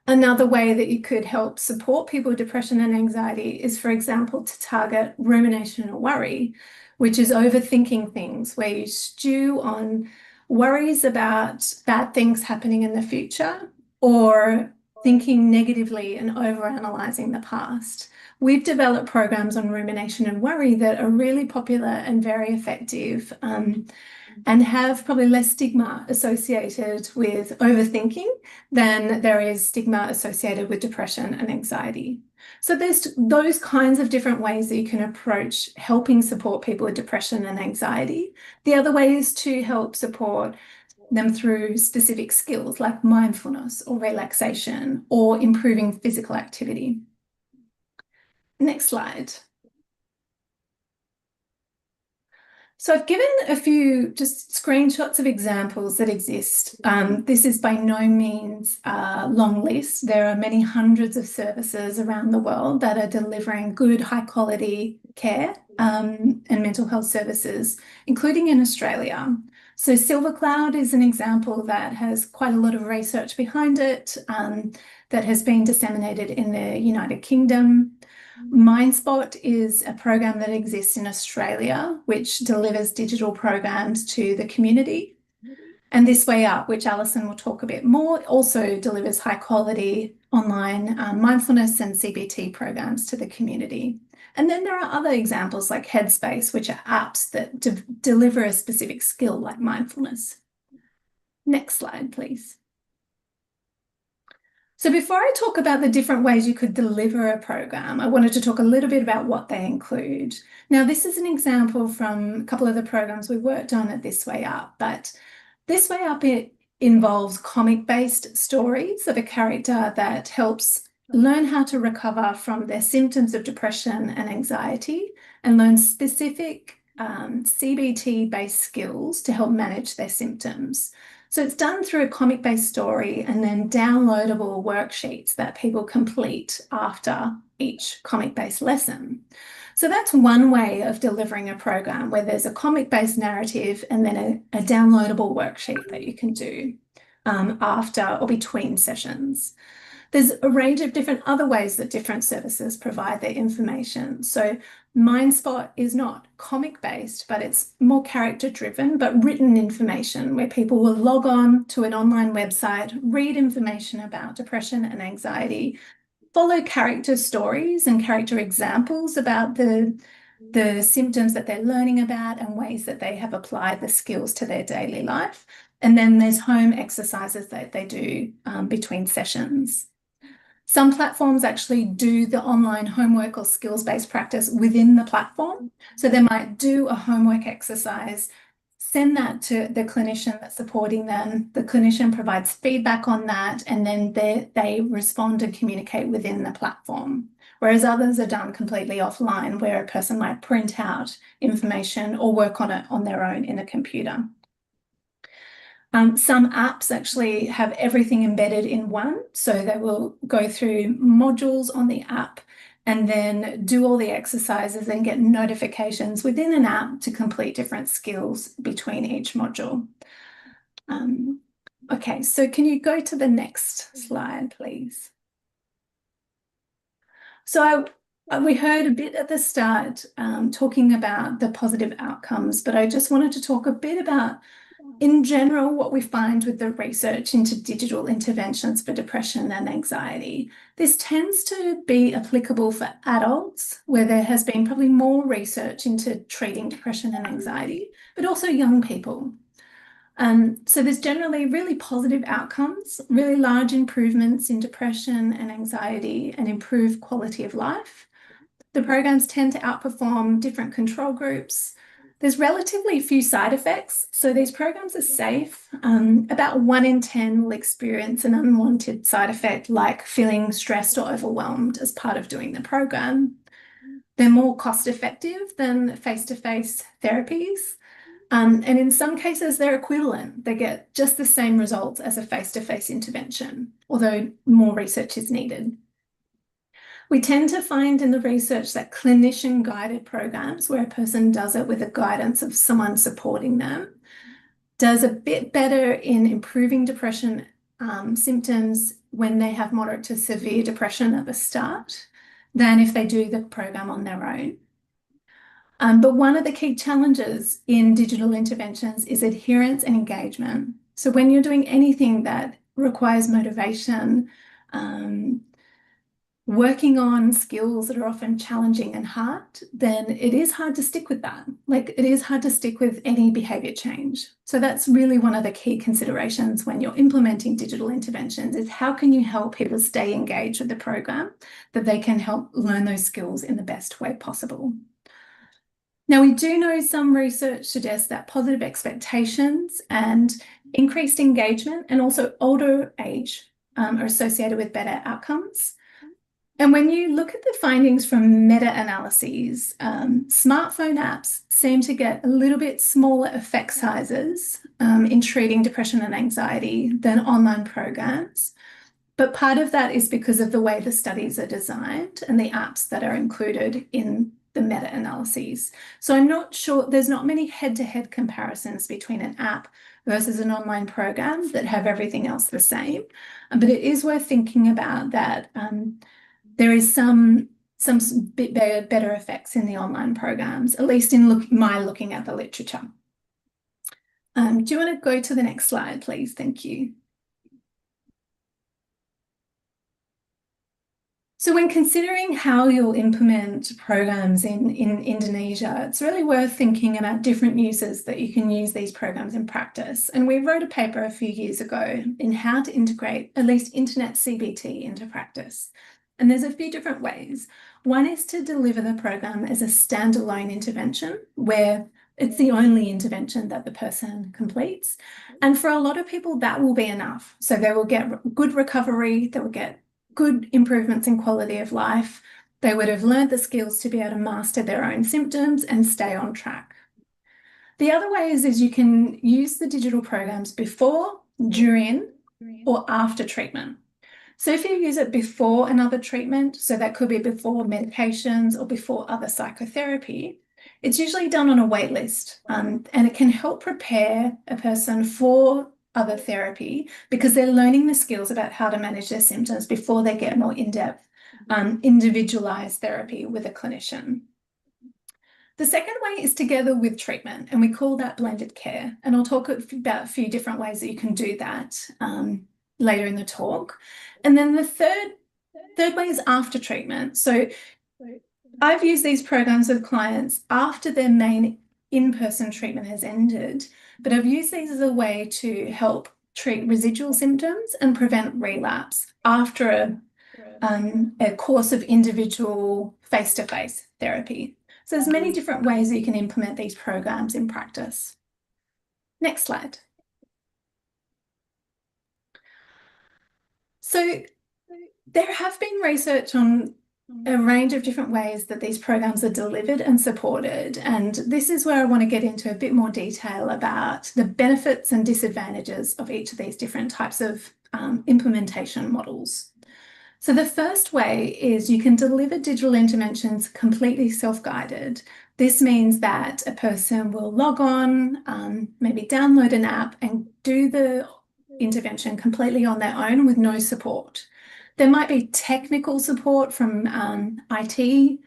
Another way that you could help support people with depression and anxiety is, for example, to target rumination or worry, which is overthinking things, where you stew on worries about bad things happening in the future or thinking negatively and overanalyzing the past. We've developed programs on rumination and worry that are really popular and very effective, and have probably less stigma associated with overthinking than there is stigma associated with depression and anxiety. So there's those kinds of different ways that you can approach helping support people with depression and anxiety. The other way is to help support them through specific skills like mindfulness or relaxation or improving physical activity. Next slide. So I've given a few just screenshots of examples that exist. This is by no means a long list. There are many hundreds of services around the world that are delivering good, high quality care and mental health services, including in Australia. So Silver Cloud is an example that has quite a lot of research behind it, that has been disseminated in the United Kingdom. MindSpot is a program that exists in Australia, which delivers digital programs to the community. And This Way Up, which Alison will talk a bit more, also delivers high quality online mindfulness and CBT programs to the community. And then there are other examples like Headspace, which are apps that deliver a specific skill like mindfulness. Next slide, please. So before I talk about the different ways you could deliver a program, I wanted to talk a little bit about what they include. Now, this is an example from a couple of the programs we worked on at This Way Up, but This Way Up, it involves comic-based stories of a character that helps learn how to recover from their symptoms of depression and anxiety and learn specific CBT-based skills to help manage their symptoms. So it's done through a comic-based story and then downloadable worksheets that people complete after each comic-based lesson. So that's one way of delivering a program, where there's a comic-based narrative and then a downloadable worksheet that you can do after or between sessions. There's a range of different other ways that different services provide their information. So MindSpot is not comic-based, but it's more character-driven, but written information where people will log on to an online website, read information about depression and anxiety, follow character stories and character examples about the symptoms that they're learning about and ways that they have applied the skills to their daily life. And then there's home exercises that they do between sessions. Some platforms actually do the online homework or skills-based practice within the platform. So they might do a homework exercise, send that to the clinician that's supporting them. The clinician provides feedback on that, and then they respond and communicate within the platform. Whereas others are done completely offline, where a person might print out information or work on it on their own in a computer. Some apps actually have everything embedded in one, so they will go through modules on the app and then do all the exercises and get notifications within an app to complete different skills between each module. Okay, so can you go to the next slide, please? So we heard a bit at the start talking about the positive outcomes, but I just wanted to talk a bit about, in general, what we find with the research into digital interventions for depression and anxiety. This tends to be applicable for adults, where there has been probably more research into treating depression and anxiety, but also young people. So there's generally really positive outcomes, really large improvements in depression and anxiety and improved quality of life. The programs tend to outperform different control groups. There's relatively few side effects, so these programs are safe. About 1 in 10 will experience an unwanted side effect, like feeling stressed or overwhelmed as part of doing the program. They're more cost effective than face-to-face therapies. And in some cases, they're equivalent. They get just the same results as a face-to-face intervention, although more research is needed. We tend to find in the research that clinician-guided programs, where a person does it with the guidance of someone supporting them, does a bit better in improving depression symptoms when they have moderate to severe depression at the start than if they do the program on their own. But one of the key challenges in digital interventions is adherence and engagement. So when you're doing anything that requires motivation, working on skills that are often challenging and hard, then it is hard to stick with that. Like, it is hard to stick with any behavior change. So that's really one of the key considerations when you're implementing digital interventions, is how can you help people stay engaged with the program, that they can help learn those skills in the best way possible. Now, we do know some research suggests that positive expectations and increased engagement and also older age are associated with better outcomes. And when you look at the findings from meta-analyses, smartphone apps seem to get a little bit smaller effect sizes in treating depression and anxiety than online programs. But part of that is because of the way the studies are designed and the apps that are included in the meta-analyses. So I'm not sure, there's not many head-to-head comparisons between an app versus an online program that have everything else the same. But it is worth thinking about that. There is some bit better effects in the online programs, at least in my looking at the literature. Do you want to go to the next slide, please? Thank you. So when considering how you'll implement programs in Indonesia, it's really worth thinking about different uses that you can use these programs in practice. And we wrote a paper a few years ago in how to integrate at least internet CBT into practice. And there's a few different ways. One is to deliver the program as a standalone intervention where it's the only intervention that the person completes. And for a lot of people, that will be enough. So they will get good recovery, they will get good improvements in quality of life. They would have learned the skills to be able to master their own symptoms and stay on track. The other way is you can use the digital programs before, during, or after treatment. So if you use it before another treatment, so that could be before medications or before other psychotherapy, it's usually done on a wait list, and it can help prepare a person for other therapy because they're learning the skills about how to manage their symptoms before they get more in-depth, individualized therapy with a clinician. The second way is together with treatment, and we call that blended care. And I'll talk about a few different ways that you can do that later in the talk. And then the third way is after treatment. So I've used these programs with clients after their main in-person treatment has ended, but I've used these as a way to help treat residual symptoms and prevent relapse after a course of individual face-to-face therapy. So there's many different ways that you can implement these programs in practice. Next slide. So there have been research on a range of different ways that these programs are delivered and supported. And this is where I want to get into a bit more detail about the benefits and disadvantages of each of these different types of implementation models. So the first way is you can deliver digital interventions completely self-guided. This means that a person will log on, maybe download an app and do the intervention completely on their own with no support. There might be technical support from IT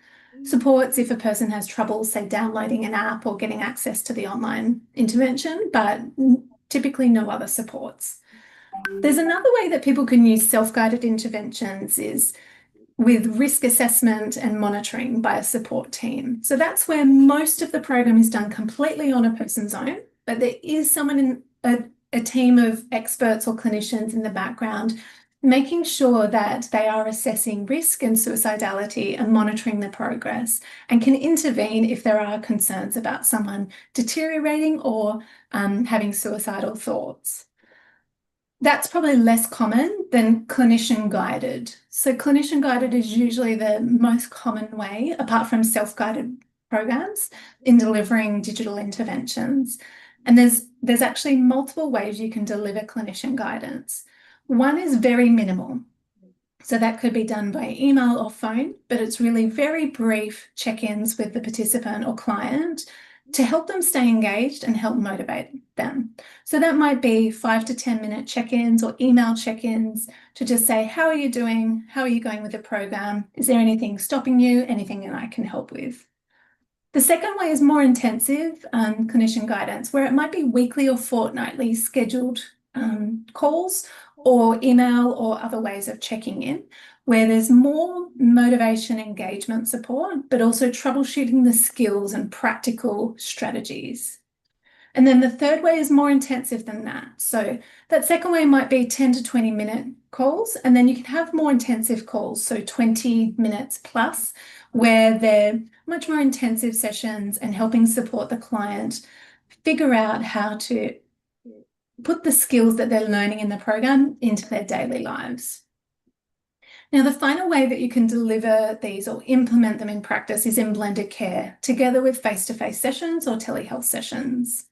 supports if a person has trouble, say, downloading an app or getting access to the online intervention, but typically no other supports. There's another way that people can use self-guided interventions is with risk assessment and monitoring by a support team. So that's where most of the program is done completely on a person's own, but there is someone in a team of experts or clinicians in the background making sure that they are assessing risk and suicidality and monitoring the progress and can intervene if there are concerns about someone deteriorating or having suicidal thoughts. That's probably less common than clinician-guided. So clinician-guided is usually the most common way, apart from self-guided programs, in delivering digital interventions. And there's actually multiple ways you can deliver clinician guidance. One is very minimal. So that could be done by email or phone, but it's really very brief check-ins with the participant or client to help them stay engaged and help motivate them. So that might be 5 to 10 minute check-ins or email check-ins to just say, how are you doing? How are you going with the program? Is there anything stopping you? Anything that I can help with? The second way is more intensive clinician guidance, where it might be weekly or fortnightly scheduled calls or email or other ways of checking in, where there's more motivation, engagement support, but also troubleshooting the skills and practical strategies. And then the third way is more intensive than that. So that second way might be 10 to 20 minute calls, and then you can have more intensive calls, so 20 minutes plus, where they're much more intensive sessions and helping support the client figure out how to put the skills that they're learning in the program into their daily lives. Now, the final way that you can deliver these or implement them in practice is in blended care, together with face-to-face sessions or telehealth sessions.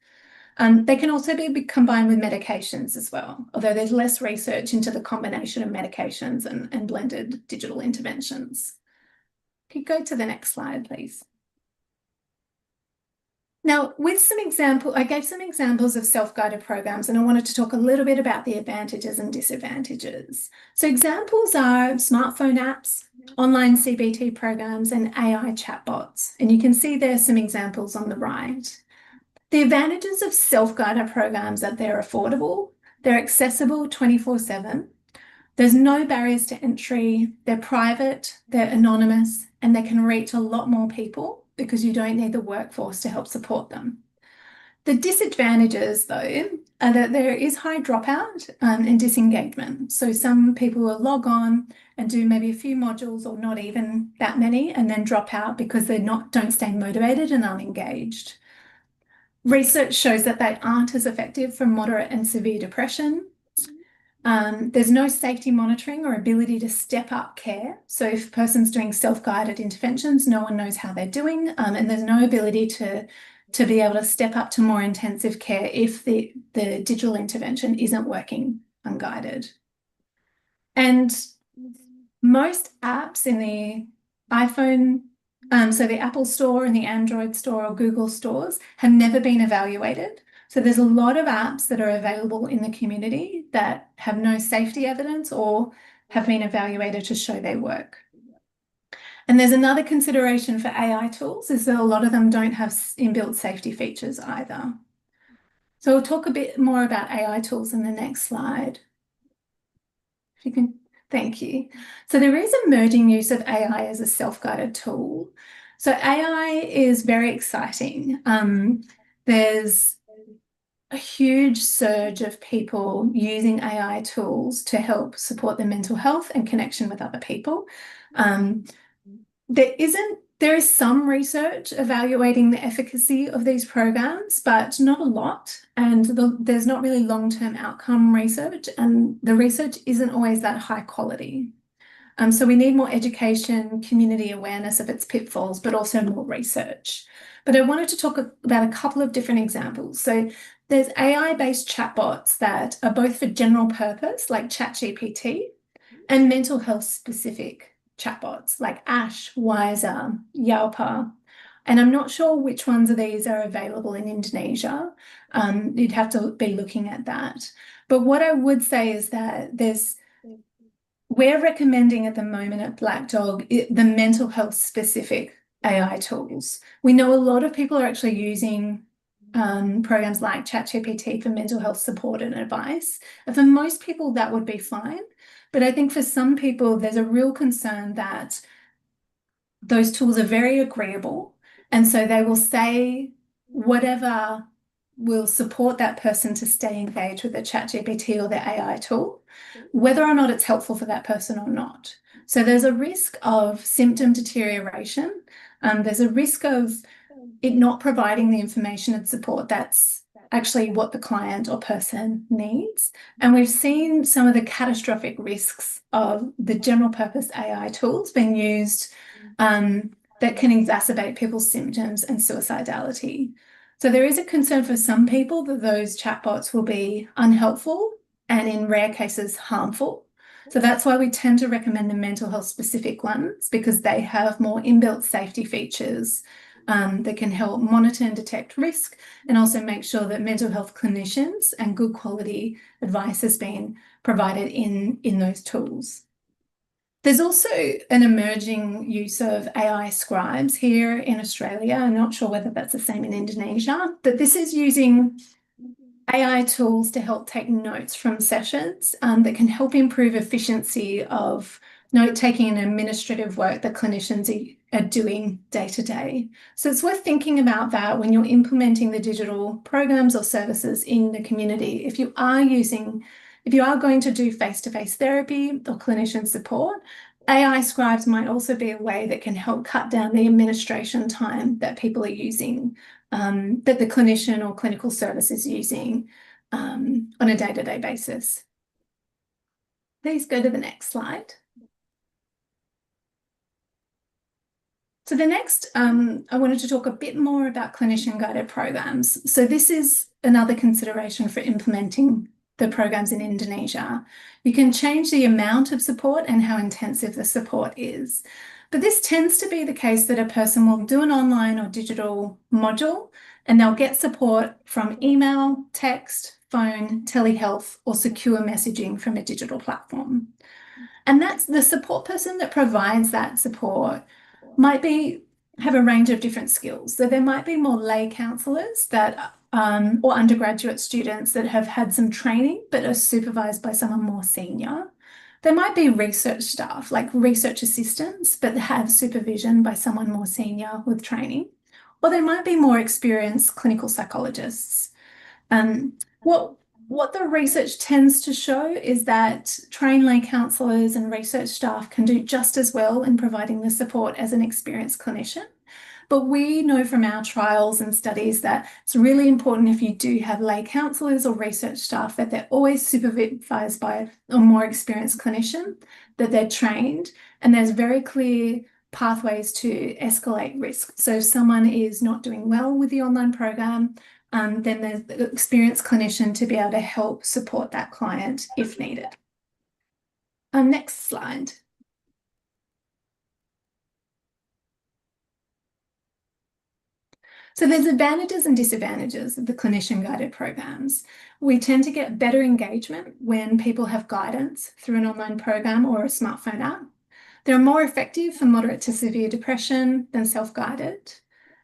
They can also be combined with medications as well, although there's less research into the combination of medications and blended digital interventions. Could you go to the next slide, please? Now, with some I gave some examples of self-guided programs, and I wanted to talk a little bit about the advantages and disadvantages. So examples are smartphone apps, online CBT programs, and AI chatbots. And you can see there's some examples on the right. The advantages of self-guided programs are that they're affordable, they're accessible 24/7, there's no barriers to entry, they're private, they're anonymous, and they can reach a lot more people because you don't need the workforce to help support them. The disadvantages, though, are that there is high dropout and disengagement. So some people will log on and do maybe a few modules or not even that many and then drop out because they don't stay motivated and unengaged. Research shows that they aren't as effective for moderate and severe depression. There's no safety monitoring or ability to step up care. So if a person's doing self-guided interventions, no one knows how they're doing, and there's no ability to be able to step up to more intensive care if the digital intervention isn't working unguided. And most apps in the iPhone, so the Apple Store and the Android Store or Google stores, have never been evaluated. So there's a lot of apps that are available in the community that have no safety evidence or have been evaluated to show they work. And there's another consideration for AI tools is that a lot of them don't have inbuilt safety features either. So we'll talk a bit more about AI tools in the next slide. If you can, thank you. So there is emerging use of AI as a self-guided tool. So AI is very exciting. There's a huge surge of people using AI tools to help support their mental health and connection with other people. There is some research evaluating the efficacy of these programs, but not a lot. And there's not really long-term outcome research, and the research isn't always that high quality. So we need more education, community awareness of its pitfalls, but also more research. But I wanted to talk about a couple of different examples. So there's AI-based chatbots that are both for general purpose, like ChatGPT, and mental health specific chatbots like Ash, Wiser, Yalpa. And I'm not sure which ones of these are available in Indonesia. You'd have to be looking at that. But what I would say is that we're recommending at the moment at Black Dog the mental health specific AI tools. We know a lot of people are actually using programs like ChatGPT for mental health support and advice. And for most people, that would be fine. But I think for some people, there's a real concern that those tools are very agreeable. And so they will say whatever will support that person to stay engaged with the ChatGPT or the AI tool, whether or not it's helpful for that person or not. So there's a risk of symptom deterioration. There's a risk of it not providing the information and support that's actually what the client or person needs. And we've seen some of the catastrophic risks of the general purpose AI tools being used that can exacerbate people's symptoms and suicidality. So there is a concern for some people that those chatbots will be unhelpful and in rare cases harmful. So that's why we tend to recommend the mental health specific ones, because they have more inbuilt safety features that can help monitor and detect risk and also make sure that mental health clinicians and good quality advice has been provided in those tools. There's also an emerging use of AI scribes here in Australia. I'm not sure whether that's the same in Indonesia, but this is using AI tools to help take notes from sessions that can help improve efficiency of note-taking and administrative work that clinicians are doing day to day. So it's worth thinking about that when you're implementing the digital programs or services in the community. If you are going to do face-to-face therapy or clinician support, AI scribes might also be a way that can help cut down the administration time that people are using, that the clinician or clinical service is using on a day-to-day basis. Please go to the next slide. So the next, I wanted to talk a bit more about clinician-guided programs. So this is another consideration for implementing the programs in Indonesia. You can change the amount of support and how intensive the support is. But this tends to be the case that a person will do an online or digital module and they'll get support from email, text, phone, telehealth, or secure messaging from a digital platform. And that's the support person that provides that support might have a range of different skills. So there might be more lay counsellors that or undergraduate students that have had some training but are supervised by someone more senior. There might be research staff, like research assistants, but have supervision by someone more senior with training. Or there might be more experienced clinical psychologists. What the research tends to show is that trained lay counsellors and research staff can do just as well in providing the support as an experienced clinician. But we know from our trials and studies that it's really important if you do have lay counsellors or research staff that they're always supervised by a more experienced clinician, that they're trained, and there's very clear pathways to escalate risk. So if someone is not doing well with the online program, then there's the experienced clinician to be able to help support that client if needed. Next slide. So there's advantages and disadvantages of the clinician-guided programs. We tend to get better engagement when people have guidance through an online program or a smartphone app. They're more effective for moderate to severe depression than self-guided.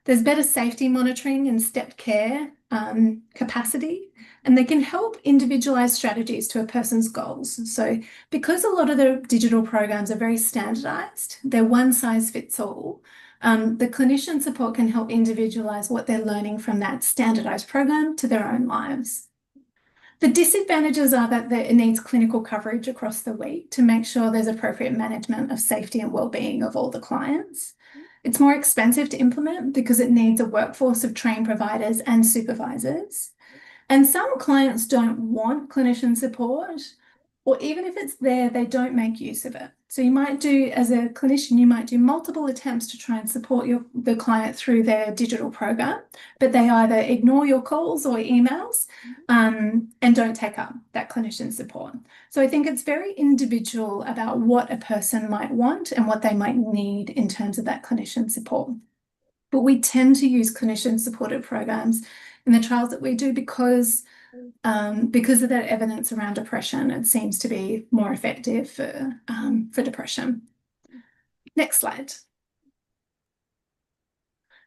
There's better safety monitoring and stepped care capacity, and they can help individualize strategies to a person's goals. So because a lot of the digital programs are very standardized, they're one size fits all, the clinician support can help individualize what they're learning from that standardized program to their own lives. The disadvantages are that it needs clinical coverage across the week to make sure there's appropriate management of safety and well-being of all the clients. It's more expensive to implement because it needs a workforce of trained providers and supervisors. And some clients don't want clinician support, or even if it's there, they don't make use of it. So you might do, as a clinician, you might do multiple attempts to try and support the client through their digital program, but they either ignore your calls or emails and don't take up that clinician support. So I think it's very individual about what a person might want and what they might need in terms of that clinician support. But we tend to use clinician-supported programs in the trials that we do because of that evidence around depression. It seems to be more effective for depression. Next slide.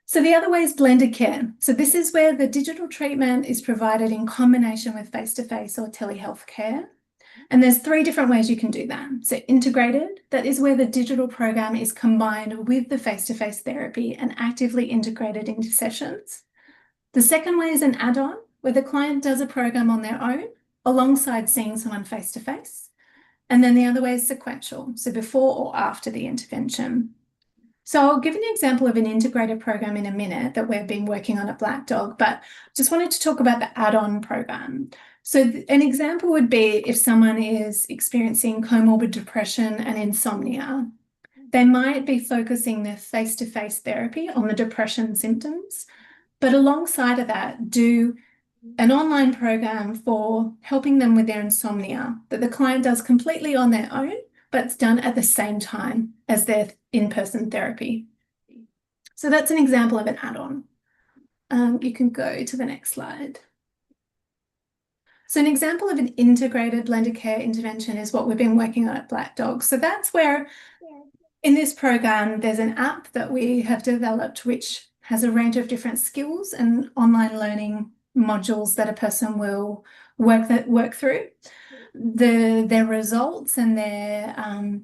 So the other way is blended care. So this is where the digital treatment is provided in combination with face-to-face or telehealth care. And there's 3 different ways you can do that. So integrated, that is where the digital program is combined with the face-to-face therapy and actively integrated into sessions. The second way is an add-on, where the client does a program on their own alongside seeing someone face-to-face. And then the other way is sequential, so before or after the intervention. So I'll give an example of an integrated program in a minute that we've been working on at Black Dog, but just wanted to talk about the add-on program. So an example would be if someone is experiencing comorbid depression and insomnia, they might be focusing their face-to-face therapy on the depression symptoms, but alongside of that, do an online program for helping them with their insomnia that the client does completely on their own, but it's done at the same time as their in-person therapy. So that's an example of an add-on. You can go to the next slide. So an example of an integrated blended care intervention is what we've been working on at Black Dog. So that's where in this program, there's an app that we have developed which has a range of different skills and online learning modules that a person will work through. Their results and their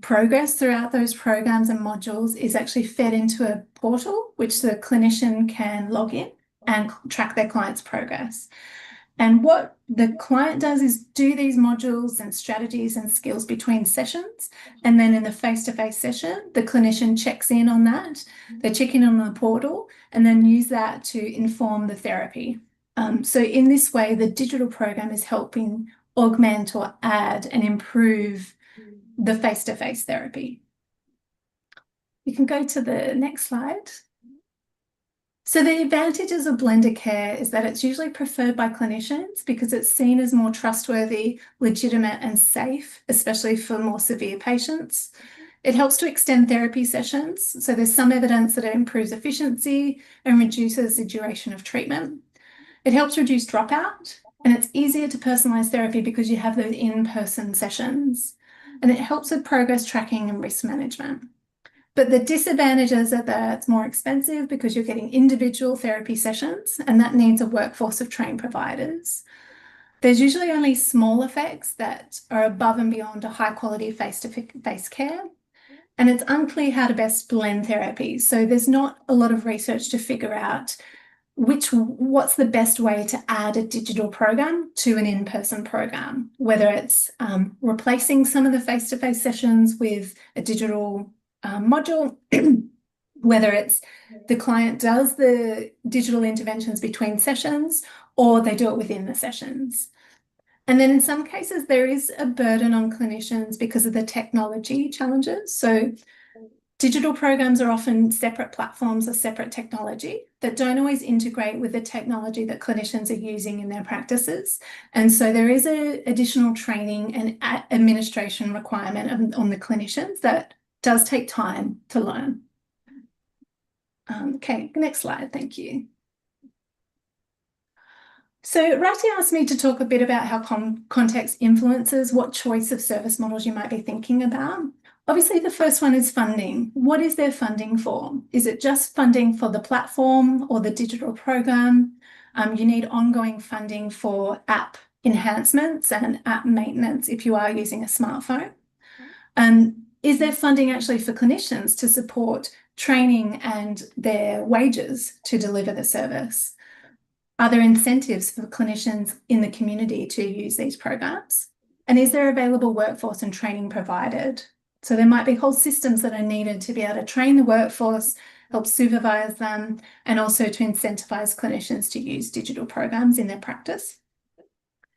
progress throughout those programs and modules is actually fed into a portal which the clinician can log in and track their client's progress. And what the client does is do these modules and strategies and skills between sessions. And then in the face-to-face session, the clinician checks in on that. They check in on the portal and then use that to inform the therapy. So in this way, the digital program is helping augment or add and improve the face-to-face therapy. You can go to the next slide. So the advantages of blended care is that it's usually preferred by clinicians because it's seen as more trustworthy, legitimate and safe, especially for more severe patients. It helps to extend therapy sessions. So there's some evidence that it improves efficiency and reduces the duration of treatment. It helps reduce dropout, and it's easier to personalize therapy because you have those in-person sessions. And it helps with progress tracking and risk management. But the disadvantages are that it's more expensive because you're getting individual therapy sessions, and that needs a workforce of trained providers. There's usually only small effects that are above and beyond a high quality face-to-face care. And it's unclear how to best blend therapy. So there's not a lot of research to figure out what's the best way to add a digital program to an in-person program, whether it's replacing some of the face-to-face sessions with a digital module, whether it's the client does the digital interventions between sessions or they do it within the sessions. And then in some cases, there is a burden on clinicians because of the technology challenges. So digital programs are often separate platforms or separate technology that don't always integrate with the technology that clinicians are using in their practices. And so there is an additional training and administration requirement on the clinicians that does take time to learn. Okay, next slide, thank you. So Rati asked me to talk a bit about how context influences what choice of service models you might be thinking about. Obviously, the first one is funding. What is their funding for? Is it just funding for the platform or the digital program? You need ongoing funding for app enhancements and app maintenance if you are using a smartphone. Is there funding actually for clinicians to support training and their wages to deliver the service? Are there incentives for clinicians in the community to use these programs? And is there available workforce and training provided? So there might be whole systems that are needed to be able to train the workforce, help supervise them, and also to incentivize clinicians to use digital programs in their practice.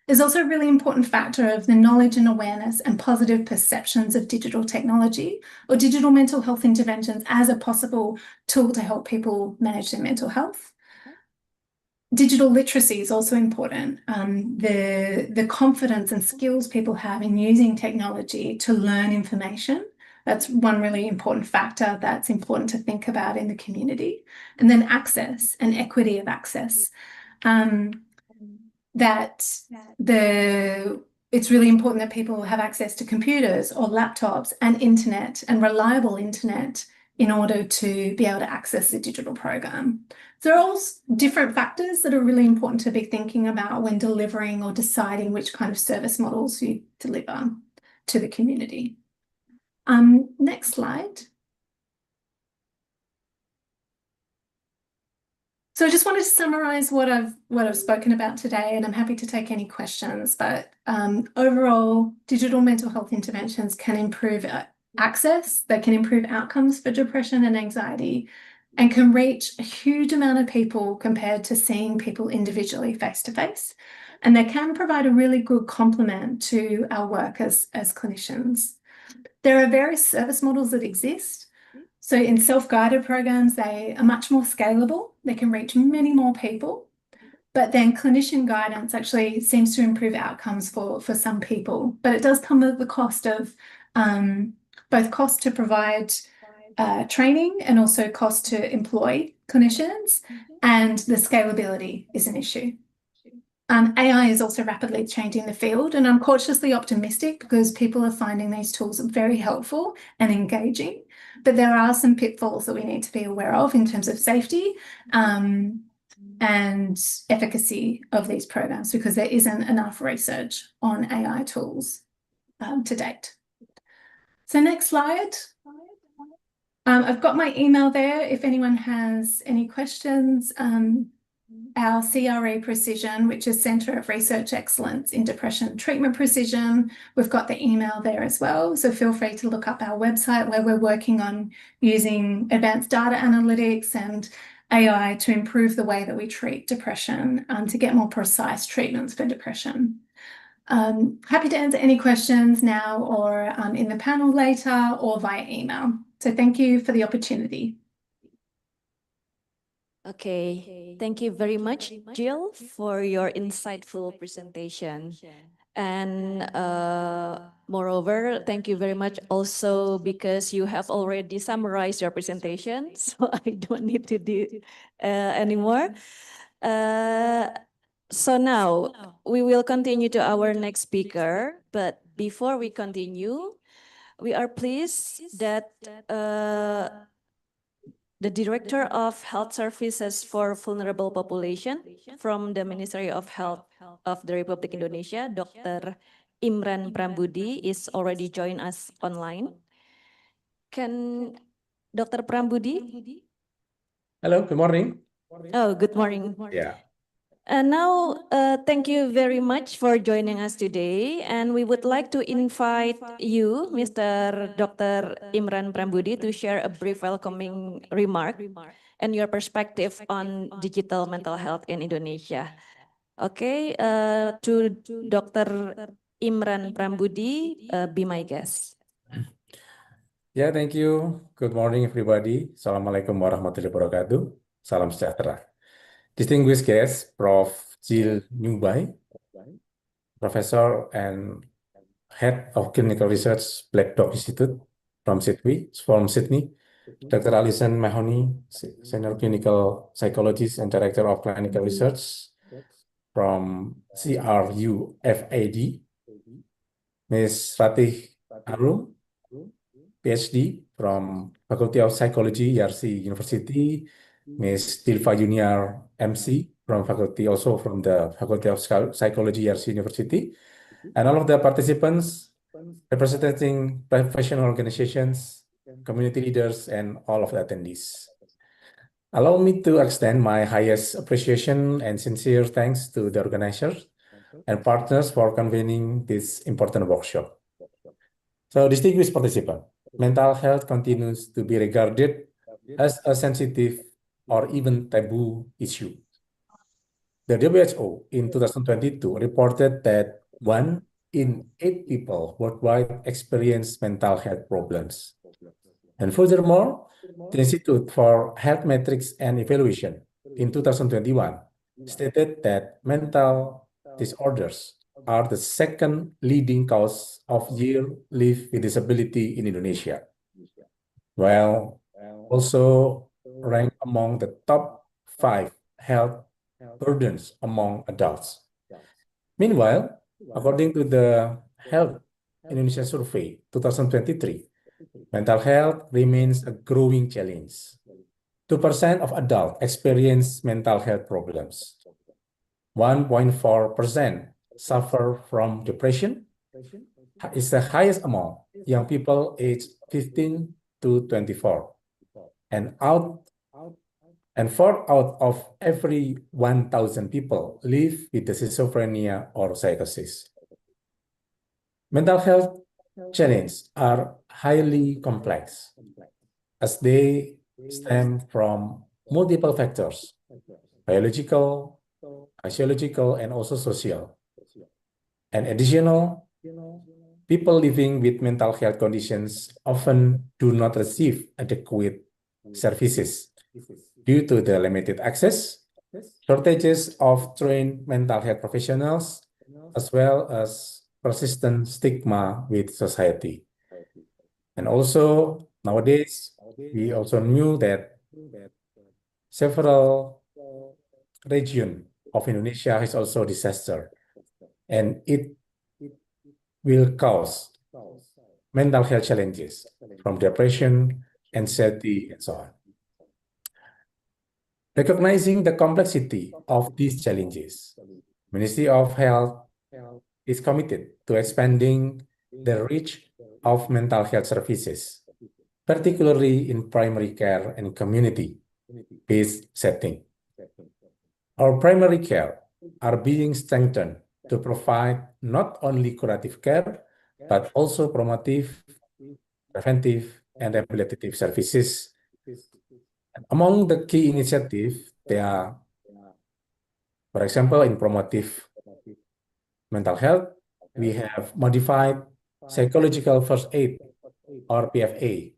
There's also a really important factor of the knowledge and awareness and positive perceptions of digital technology or digital mental health interventions as a possible tool to help people manage their mental health. Digital literacy is also important. The confidence and skills people have in using technology to learn information, that's one really important factor that's important to think about in the community. And then access and equity of access. It's really important that people have access to computers or laptops and internet and reliable internet in order to be able to access the digital program. There are all different factors that are really important to be thinking about when delivering or deciding which kind of service models you deliver to the community. Next slide. So I just wanted to summarize what I've spoken about today, and I'm happy to take any questions. But overall, digital mental health interventions can improve access, they can improve outcomes for depression and anxiety, and can reach a huge amount of people compared to seeing people individually face to face. And they can provide a really good complement to our work as clinicians. There are various service models that exist. So in self-guided programs, they are much more scalable. They can reach many more people. But then clinician guidance actually seems to improve outcomes for some people. But it does come at the cost of both cost to provide training and also cost to employ clinicians, and the scalability is an issue. AI is also rapidly changing the field, and I'm cautiously optimistic because people are finding these tools very helpful and engaging. But there are some pitfalls that we need to be aware of in terms of safety and efficacy of these programs, because there isn't enough research on AI tools to date. So next slide. I've got my email there if anyone has any questions. Our CRE Precision, which is Centre of Research Excellence in Depression Treatment Precision, we've got the email there as well. So feel free to look up our website where we're working on using advanced data analytics and AI to improve the way that we treat depression to get more precise treatments for depression. Happy to answer any questions now or in the panel later or via email. So thank you for the opportunity. Okay, thank you very much, Jill, for your insightful presentation. And moreover, thank you very much also because you have already summarized your presentation, so I don't need to do anymore. So now we will continue to our next speaker, but before we continue, we are pleased that the Director of Health Services for Vulnerable Population from the Ministry of Health of the Republic Indonesia, Dr. Imran Prambudi, is already joined us online. Can Dr. Prambudi? Hello, good morning. Oh, good morning. Yeah. And now, thank you very much for joining us today. And we would like to invite you, Mr. Dr. Imran Prambudi, to share a brief welcoming remark and your perspective on digital mental health in Indonesia. Okay, to Dr. Imran Prambudi, be my guest. Yeah, thank you. Good morning, everybody. Assalamualaikum warahmatullahi wabarakatuh. Salam sejahtera. Distinguished guests, Prof. Jill Newby, Professor and Head of Clinical Research, Black Dog Institute from Sydney, Dr. Alison Mahoney, Senior Clinical Psychologist and Director of Clinical Research from CRU FAD, Ms. Ratih Arum, PhD from Faculty of Psychology, YARSI University, Ms. Dilfa Junior, MC from the Faculty of Psychology, YARSI University, and all of the participants representing professional organizations, community leaders, and all of the attendees. Allow me to extend my highest appreciation and sincere thanks to the organizers and partners for convening this important workshop. So, distinguished participants, mental health continues to be regarded as a sensitive or even taboo issue. The WHO in 2022 reported that 1 in 8 people worldwide experience mental health problems. And furthermore, the Institute for Health Metrics and Evaluation in 2021 stated that mental disorders are the second leading cause of year-lived with disability in Indonesia, while also ranked among the top 5 health burdens among adults. Meanwhile, according to the Health Indonesia Survey 2023, mental health remains a growing challenge. 2% of adults experience mental health problems. 1.4% suffer from depression. It's the highest among young people aged 15 to 24. And 4 out of every 1,000 people live with the schizophrenia or psychosis. Mental health challenges are highly complex as they stem from multiple factors, biological, physiological, and also social. And additional, people living with mental health conditions often do not receive adequate services due to the limited access, shortages of trained mental health professionals, as well as persistent stigma with society. And also, nowadays, we also knew that several regions of Indonesia is also disaster, and it will cause mental health challenges from depression, anxiety, and so on. Recognizing the complexity of these challenges, Ministry of Health is committed to expanding the reach of mental health services, particularly in primary care and community-based setting. Our primary care are being strengthened to provide not only curative care, but also promotive, preventive, and rehabilitative services. And among the key initiatives, there are, for example, in promotive mental health, we have modified psychological first aid or PFA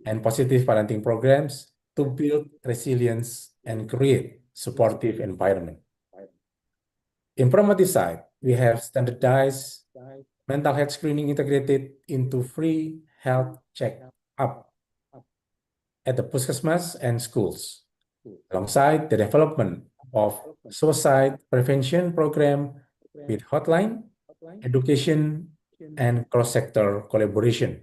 and positive parenting programs to build resilience and create supportive environment. In promotive side, we have standardized mental health screening integrated into free health check-up at the puskesmas and schools, alongside the development of suicide prevention program with hotline, education, and cross-sector collaboration.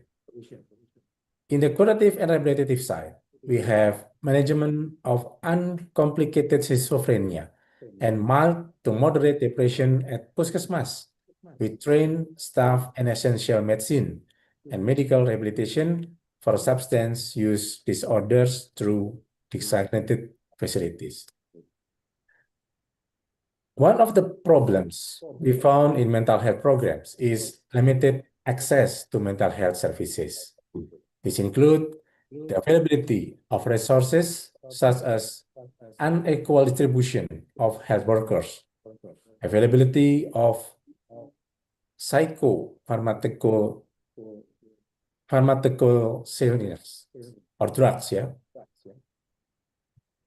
In the curative and rehabilitative side, we have management of uncomplicated schizophrenia and mild to moderate depression at puskesmas with trained staff and essential medicine and medical rehabilitation for substance use disorders through designated facilities. One of the problems we found in mental health programs is limited access to mental health services. This includes the availability of resources such as unequal distribution of health workers, availability of pharmaceutical or drugs,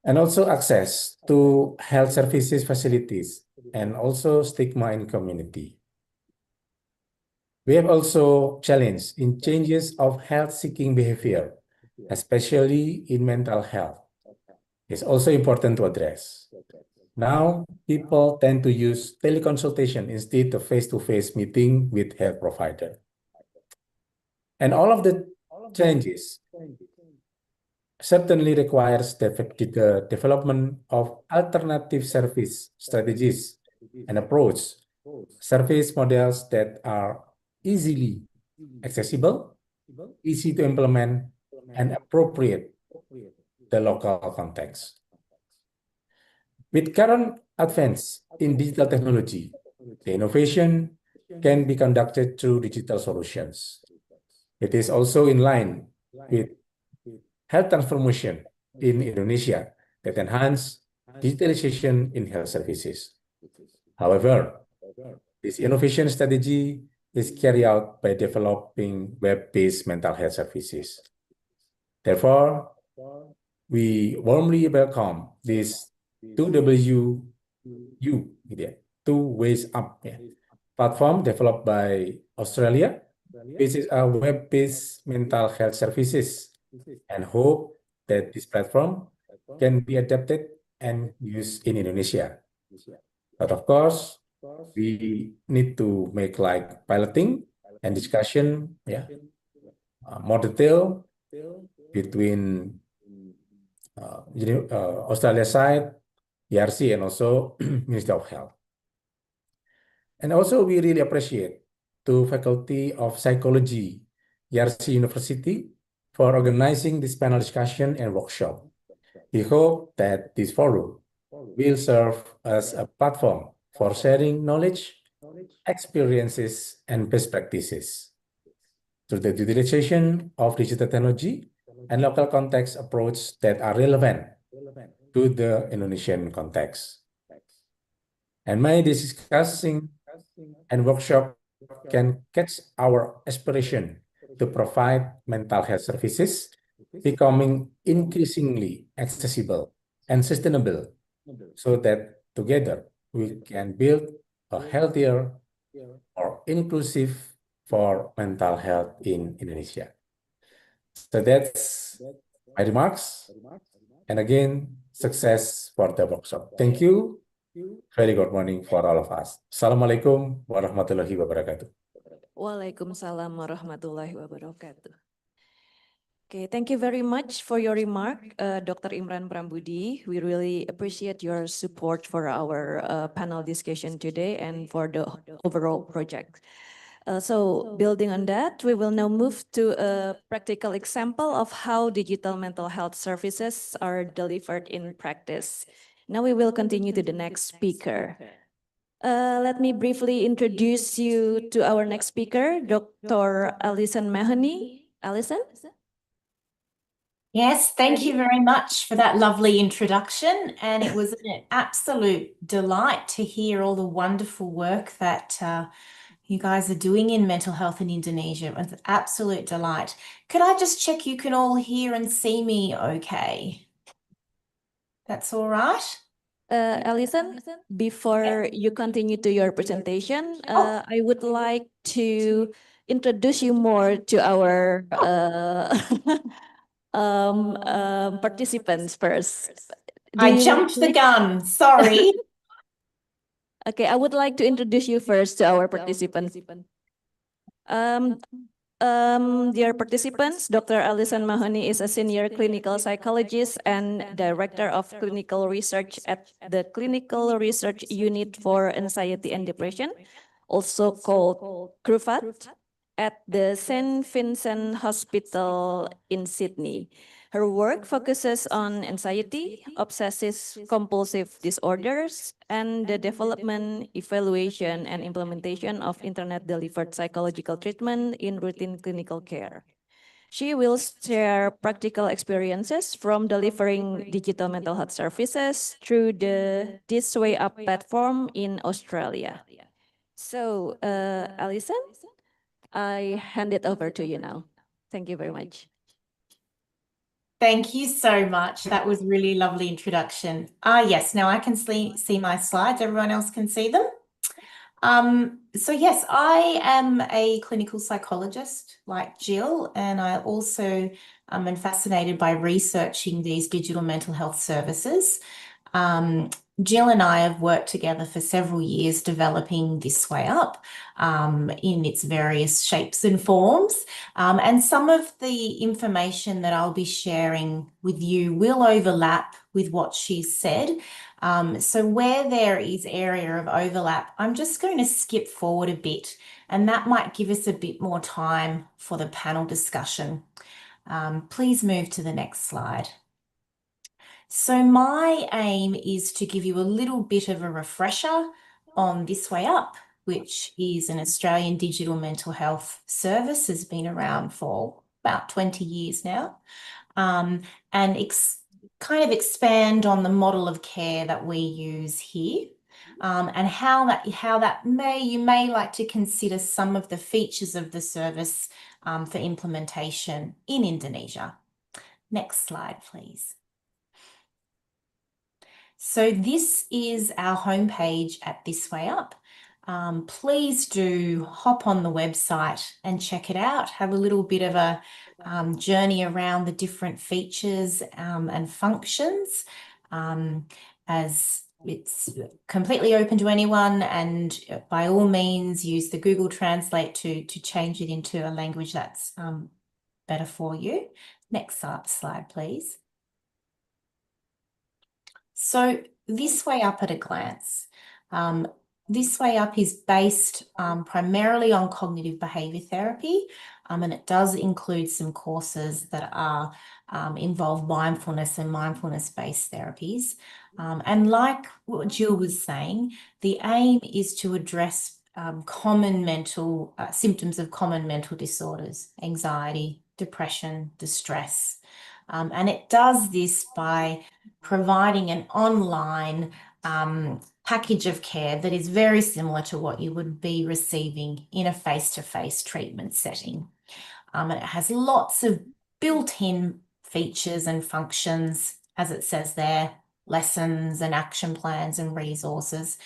and also access to health services facilities, and also stigma in community. We have also challenged in changes of health-seeking behavior, especially in mental health. It's also important to address. Now, people tend to use teleconsultation instead of face-to-face meeting with health provider. And all of the changes certainly requires the development of alternative service strategies and approach service models that are easily accessible, easy to implement, and appropriate the local context. With current advance in digital technology, the innovation can be conducted through digital solutions. It is also in line with health transformation in Indonesia that enhance digitalization in health services. However, this innovation strategy is carried out by developing web-based mental health services. Therefore, we warmly welcome this 2WU, Two Ways Up platform developed by Australia, which is a web-based mental health services, and hope that this platform can be adapted and used in Indonesia. But of course, we need to make like piloting and discussion, more detail between Australia side, YARSI, and also Ministry of Health. And also, we really appreciate the Faculty of Psychology, YARSI University, for organizing this panel discussion and workshop. We hope that this forum will serve as a platform for sharing knowledge, experiences, and best practices through the utilization of digital technology and local context approach that are relevant to the Indonesian context. And my discussing and workshop can catch our aspiration to provide mental health services, becoming increasingly accessible and sustainable, so that together we can build a healthier or inclusive for mental health in Indonesia. So that's my remarks. And again, success for the workshop. Thank you. Very good morning for all of us. Assalamualaikum warahmatullahi wabarakatuh. Waalaikumsalam warahmatullahi wabarakatuh. Okay, thank you very much for your remark, Dr. Imran Prambudi. We really appreciate your support for our panel discussion today and for the overall project. So building on that, we will now move to a practical example of how digital mental health services are delivered in practice. Now we will continue to the next speaker. Let me briefly introduce you to our next speaker, Dr. Alison Mahoney. Alison? Yes, thank you very much for that lovely introduction. And it was an absolute delight to hear all the wonderful work that you guys are doing in mental health in Indonesia. It was an absolute delight. Could I just check you can all hear and see me okay? That's all right? Alison, before you continue to your presentation, I would like to introduce you more to our participants first. I jumped the gun, sorry. Okay, I would like to introduce you first to our participants. Dear participants, Dr. Alison Mahoney is a senior clinical psychologist and director of clinical research at the Clinical Research Unit for Anxiety and Depression, also called CRUFAT, at the St. Vincent Hospital in Sydney. Her work focuses on anxiety, obsessive-compulsive disorders, and the development, evaluation, and implementation of internet-delivered psychological treatment in routine clinical care. She will share practical experiences from delivering digital mental health services through the This Way Up platform in Australia. So, Alison, I hand it over to you now. Thank you very much. Thank you so much. That was really lovely introduction. Yes, now I can see my slides. Everyone else can see them. So yes, I am a clinical psychologist like Jill, and I also am fascinated by researching these digital mental health services. Jill and I have worked together for several years developing This Way Up in its various shapes and forms. And some of the information that I'll be sharing with you will overlap with what she said. So where there is area of overlap, I'm just going to skip forward a bit, and that might give us a bit more time for the panel discussion. Please move to the next slide. So my aim is to give you a little bit of a refresher on This Way Up, which is an Australian digital mental health service, has been around for about 20 years now, and kind of expand on the model of care that we use here, and how you may like to consider some of the features of the service for implementation in Indonesia. Next slide, please. So this is our homepage at This Way Up. Please do hop on the website and check it out. Have a little bit of a journey around the different features and functions, as it's completely open to anyone, and by all means use the Google Translate to change it into a language that's better for you. Next slide, please. So This Way Up at a glance. This Way Up is based primarily on cognitive behaviour therapy, and it does include some courses that are involve mindfulness and mindfulness-based therapies. And like what Jill was saying, the aim is to address common mental symptoms of common mental disorders, anxiety, depression, distress. And it does this by providing an online package of care that is very similar to what you would be receiving in a face-to-face treatment setting. And it has lots of built-in features and functions, as it says there, lessons and action plans and resources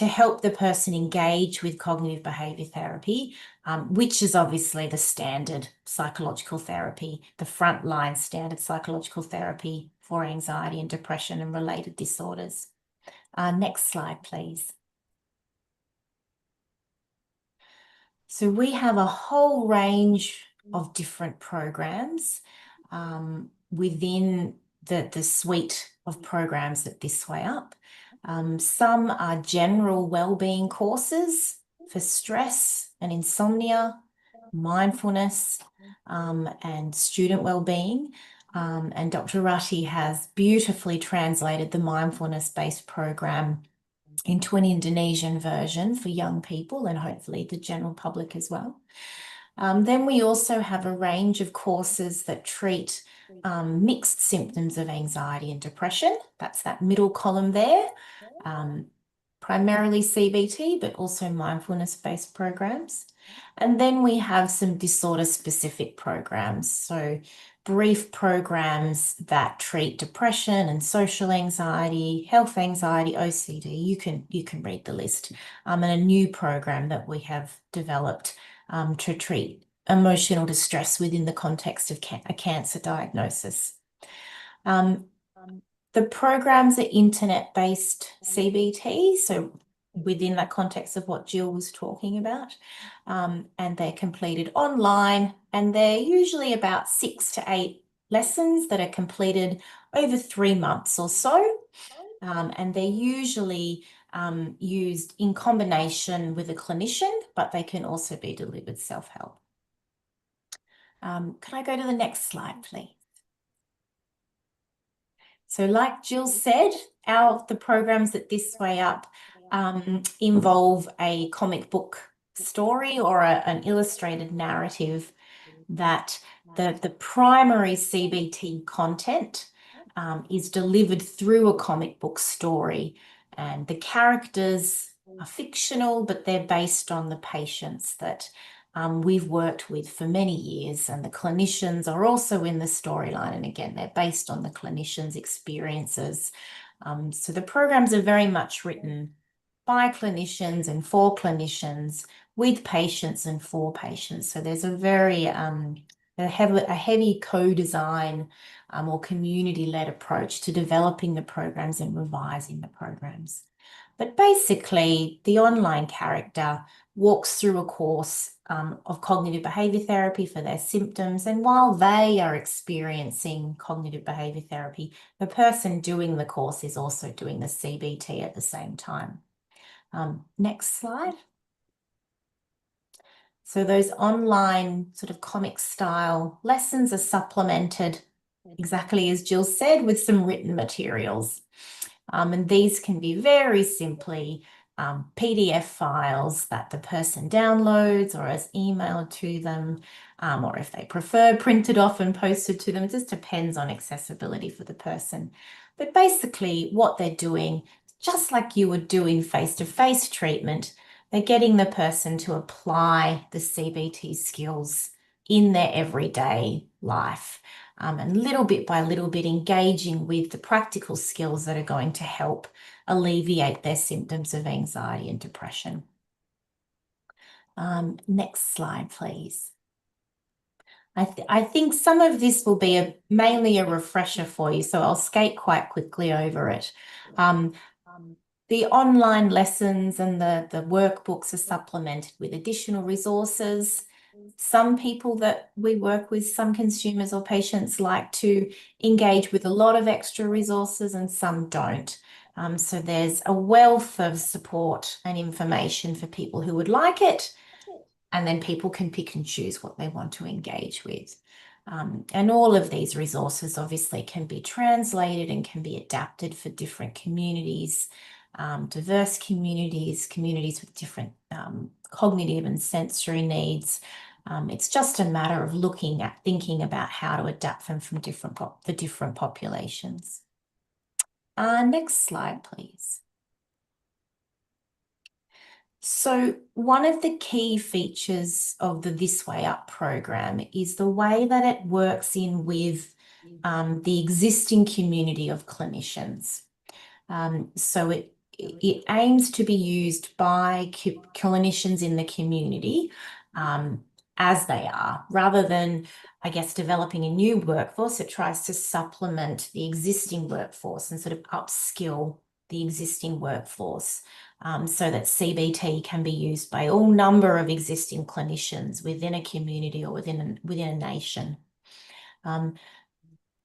to help the person engage with cognitive behavior therapy, which is obviously the standard psychological therapy, the frontline standard psychological therapy for anxiety and depression and related disorders. Next slide, please. So we have a whole range of different programs within the suite of programs at This Way Up. Some are general wellbeing courses for stress and insomnia, mindfulness, and student wellbeing. And Dr. Ratti has beautifully translated the mindfulness-based program into an Indonesian version for young people and hopefully the general public as well. Then we also have a range of courses that treat mixed symptoms of anxiety and depression. That's that middle column there. Primarily CBT, but also mindfulness-based programs. And then we have some disorder-specific programs. So brief programs that treat depression and social anxiety, health anxiety, OCD. You can read the list. And a new program that we have developed to treat emotional distress within the context of a cancer diagnosis. The programs are internet-based CBT, so within that context of what Jill was talking about, and they're completed online, and they're usually about 6 to 8 lessons that are completed over 3 months or so, and they're usually used in combination with a clinician, but they can also be delivered self-help. Can I go to the next slide, please? So like Jill said, the programs at This Way Up involve a comic book story or an illustrated narrative that the primary CBT content is delivered through a comic book story, and the characters are fictional, but they're based on the patients that we've worked with for many years, and the clinicians are also in the storyline, and again they're based on the clinicians' experiences. So the programs are very much written by clinicians and for clinicians, with patients and for patients. So there's a very a heavy co-design or community-led approach to developing the programs and revising the programs. But basically, the online character walks through a course of cognitive behavior therapy for their symptoms, and while they are experiencing cognitive behavior therapy, the person doing the course is also doing the CBT at the same time. Next slide. So those online sort of comic style lessons are supplemented, exactly as Jill said, with some written materials. And these can be very simply PDF files that the person downloads or is emailed to them, or if they prefer, printed off and posted to them. It just depends on accessibility for the person. But basically what they're doing, just like you would do in face-to-face treatment, they're getting the person to apply the CBT skills in their everyday life, and little bit by little bit engaging with the practical skills that are going to help alleviate their symptoms of anxiety and depression. Next slide, please. I think some of this will be mainly a refresher for you, so I'll skate quite quickly over it. The online lessons and the workbooks are supplemented with additional resources. Some people that we work with, some consumers or patients, like to engage with a lot of extra resources and some don't. So there's a wealth of support and information for people who would like it, and then people can pick and choose what they want to engage with. And all of these resources obviously can be translated and can be adapted for different communities, diverse communities, communities with different cognitive and sensory needs. It's just a matter of thinking about how to adapt them from the different populations. Next slide, please. So one of the key features of the This Way Up program is the way that it works in with the existing community of clinicians. So it aims to be used by clinicians in the community as they are, rather than, I guess, developing a new workforce. It tries to supplement the existing workforce and sort of upskill the existing workforce so that CBT can be used by all number of existing clinicians within a community or within a nation.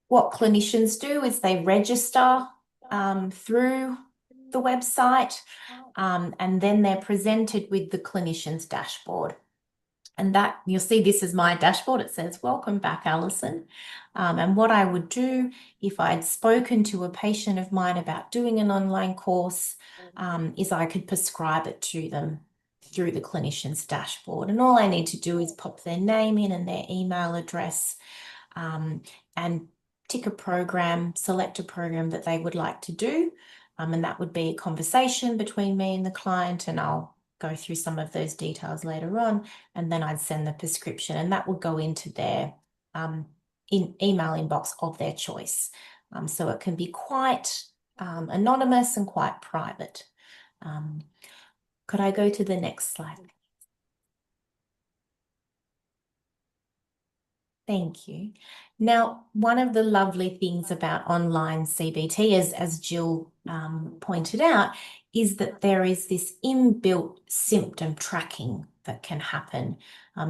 What clinicians do is they register through the website and then they're presented with the clinician's dashboard. And that, you'll see this is my dashboard. It says, "Welcome back, Alison." And what I would do if I'd spoken to a patient of mine about doing an online course is I could prescribe it to them through the clinician's dashboard. And all I need to do is pop their name in and their email address and tick a program, select a program that they would like to do. And that would be a conversation between me and the client, and I'll go through some of those details later on, and then I'd send the prescription, and that would go into their email inbox of their choice. So it can be quite anonymous and quite private. Could I go to the next slide? Thank you. Now, one of the lovely things about online CBT, as Jill pointed out, is that there is this inbuilt symptom tracking that can happen.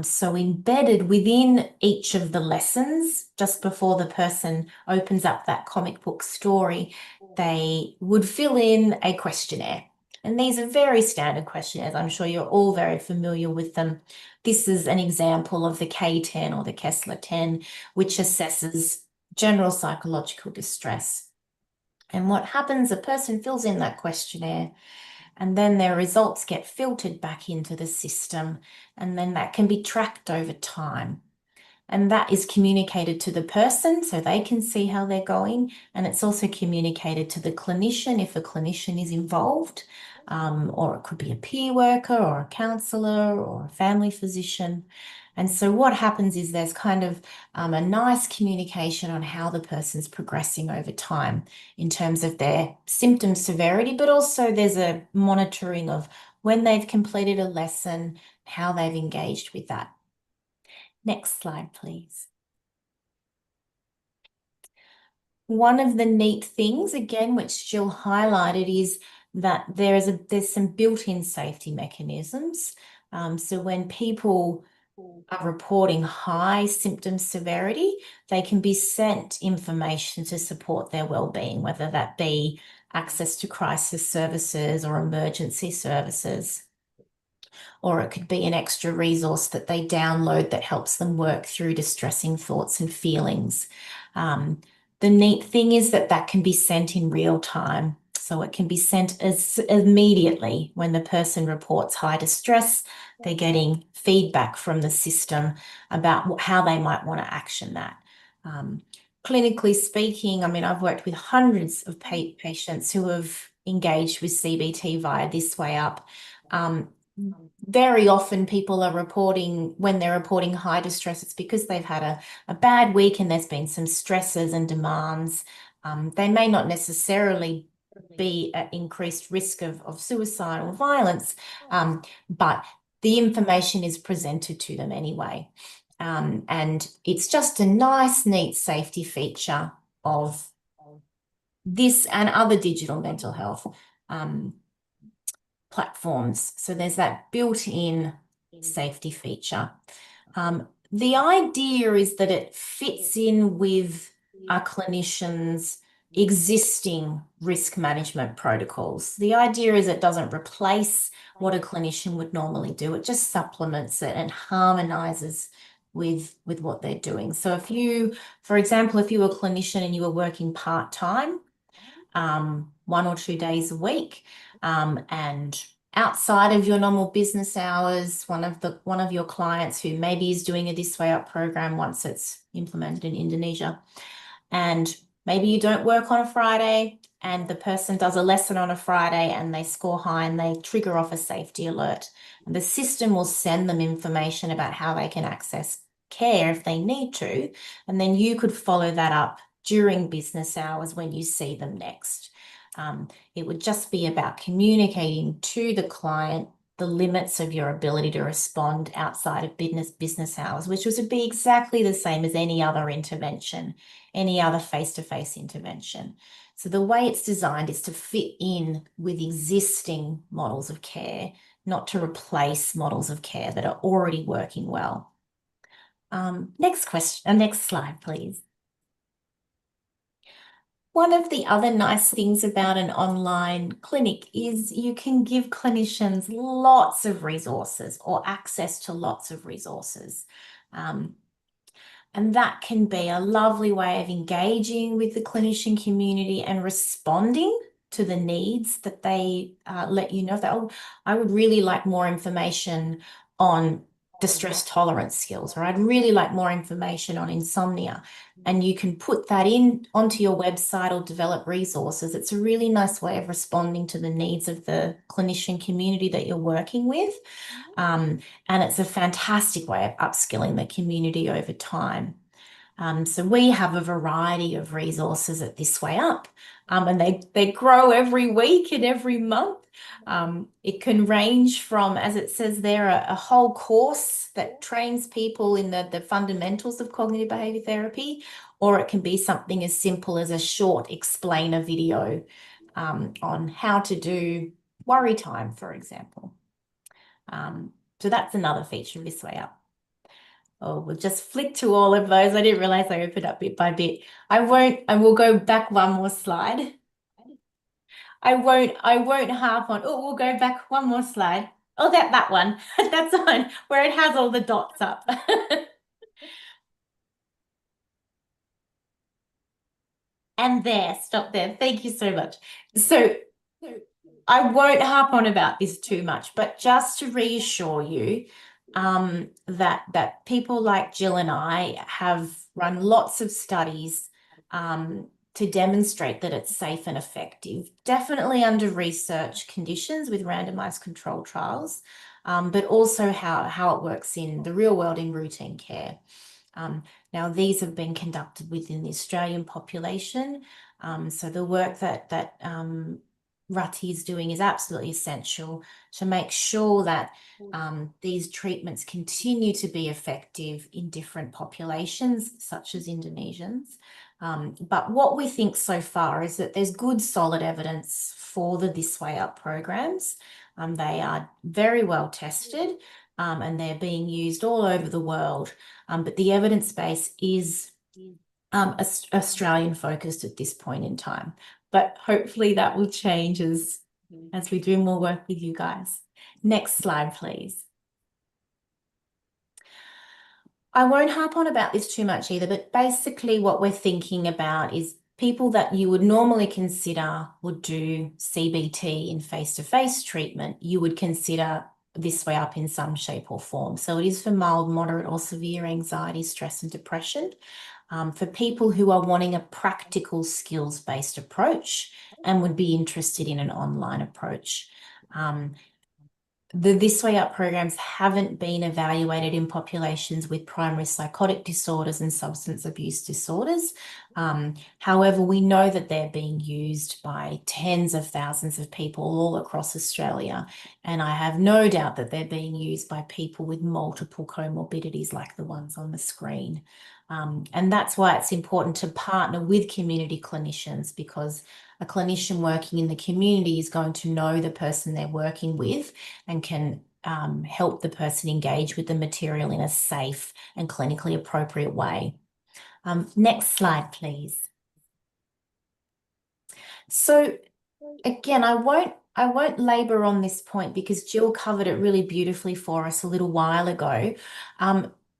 So embedded within each of the lessons, just before the person opens up that comic book story, they would fill in a questionnaire. And these are very standard questionnaires. I'm sure you're all very familiar with them. This is an example of the K10 or the Kessler 10, which assesses general psychological distress. And what happens, a person fills in that questionnaire, and then their results get filtered back into the system, and then that can be tracked over time. And that is communicated to the person so they can see how they're going. And it's also communicated to the clinician if a clinician is involved, or it could be a peer worker or a counsellor or a family physician. And so what happens is there's kind of a nice communication on how the person's progressing over time in terms of their symptom severity, but also there's a monitoring of when they've completed a lesson, how they've engaged with that. Next slide, please. One of the neat things, again, which Jill highlighted, is that there's some built-in safety mechanisms. So when people are reporting high symptom severity, they can be sent information to support their well-being, whether that be access to crisis services or emergency services. Or it could be an extra resource that they download that helps them work through distressing thoughts and feelings. The neat thing is that that can be sent in real time. So it can be sent immediately when the person reports high distress. They're getting feedback from the system about how they might want to action that. Clinically speaking, I mean, I've worked with hundreds of patients who have engaged with CBT via This Way Up. Very often people are reporting, when they're reporting high distress, it's because they've had a bad week and there's been some stresses and demands. They may not necessarily be at increased risk of suicide or violence, but the information is presented to them anyway. And it's just a nice, neat safety feature of this and other digital mental health platforms. So there's that built-in safety feature. The idea is that it fits in with a clinician's existing risk management protocols. The idea is it doesn't replace what a clinician would normally do. It just supplements it and harmonizes with what they're doing. So if you, for example, if you were a clinician and you were working part-time, 1 or 2 days a week, and outside of your normal business hours, one of your clients who maybe is doing a This Way Up program once it's implemented in Indonesia, and maybe you don't work on a Friday and the person does a lesson on a Friday and they score high and they trigger off a safety alert. And the system will send them information about how they can access care if they need to, and then you could follow that up during business hours when you see them next. It would just be about communicating to the client the limits of your ability to respond outside of business hours, which would be exactly the same as any other intervention, any other face-to-face intervention. So the way it's designed is to fit in with existing models of care, not to replace models of care that are already working well. Next slide, please. One of the other nice things about an online clinic is you can give clinicians lots of resources or access to lots of resources. And that can be a lovely way of engaging with the clinician community and responding to the needs that they let you know that, oh, I would really like more information on distress tolerance skills, or I'd really like more information on insomnia. And you can put that in onto your website or develop resources. It's a really nice way of responding to the needs of the clinician community that you're working with. And it's a fantastic way of upskilling the community over time. So we have a variety of resources at This Way Up, and they grow every week and every month. It can range from, as it says there, a whole course that trains people in the fundamentals of cognitive behavior therapy, or it can be something as simple as a short explainer video on how to do worry time, for example. So that's another feature of This Way Up. Oh, we'll just flick to all of those. I didn't realize I opened up bit by bit. I will go back one more slide. I won't harp on. Oh, we'll go back one more slide. Oh, that one. That's the one where it has all the dots up. And there, stop there. Thank you so much. So I won't harp on about this too much, but just to reassure you that people like Jill and I have run lots of studies to demonstrate that it's safe and effective, definitely under research conditions with randomized controlled trials, but also how it works in the real world in routine care. Now, these have been conducted within the Australian population. So the work that Rati is doing is absolutely essential to make sure that these treatments continue to be effective in different populations, such as Indonesians. But what we think so far is that there's good, solid evidence for the This Way Up programs. They are very well tested and they're being used all over the world. But the evidence base is Australian focused at this point in time. But hopefully that will change as we do more work with you guys. Next slide, please. I won't harp on about this too much either, but basically what we're thinking about is people that you would normally consider would do CBT in face-to-face treatment, you would consider This Way Up in some shape or form. So it is for mild, moderate or severe anxiety, stress and depression. For people who are wanting a practical skills-based approach and would be interested in an online approach. The This Way Up programs haven't been evaluated in populations with primary psychotic disorders and substance abuse disorders. However, we know that they're being used by tens of thousands of people all across Australia, and I have no doubt that they're being used by people with multiple comorbidities like the ones on the screen. And that's why it's important to partner with community clinicians, because a clinician working in the community is going to know the person they're working with and can help the person engage with the material in a safe and clinically appropriate way. Next slide, please. So again, I won't labor on this point because Jill covered it really beautifully for us a little while ago.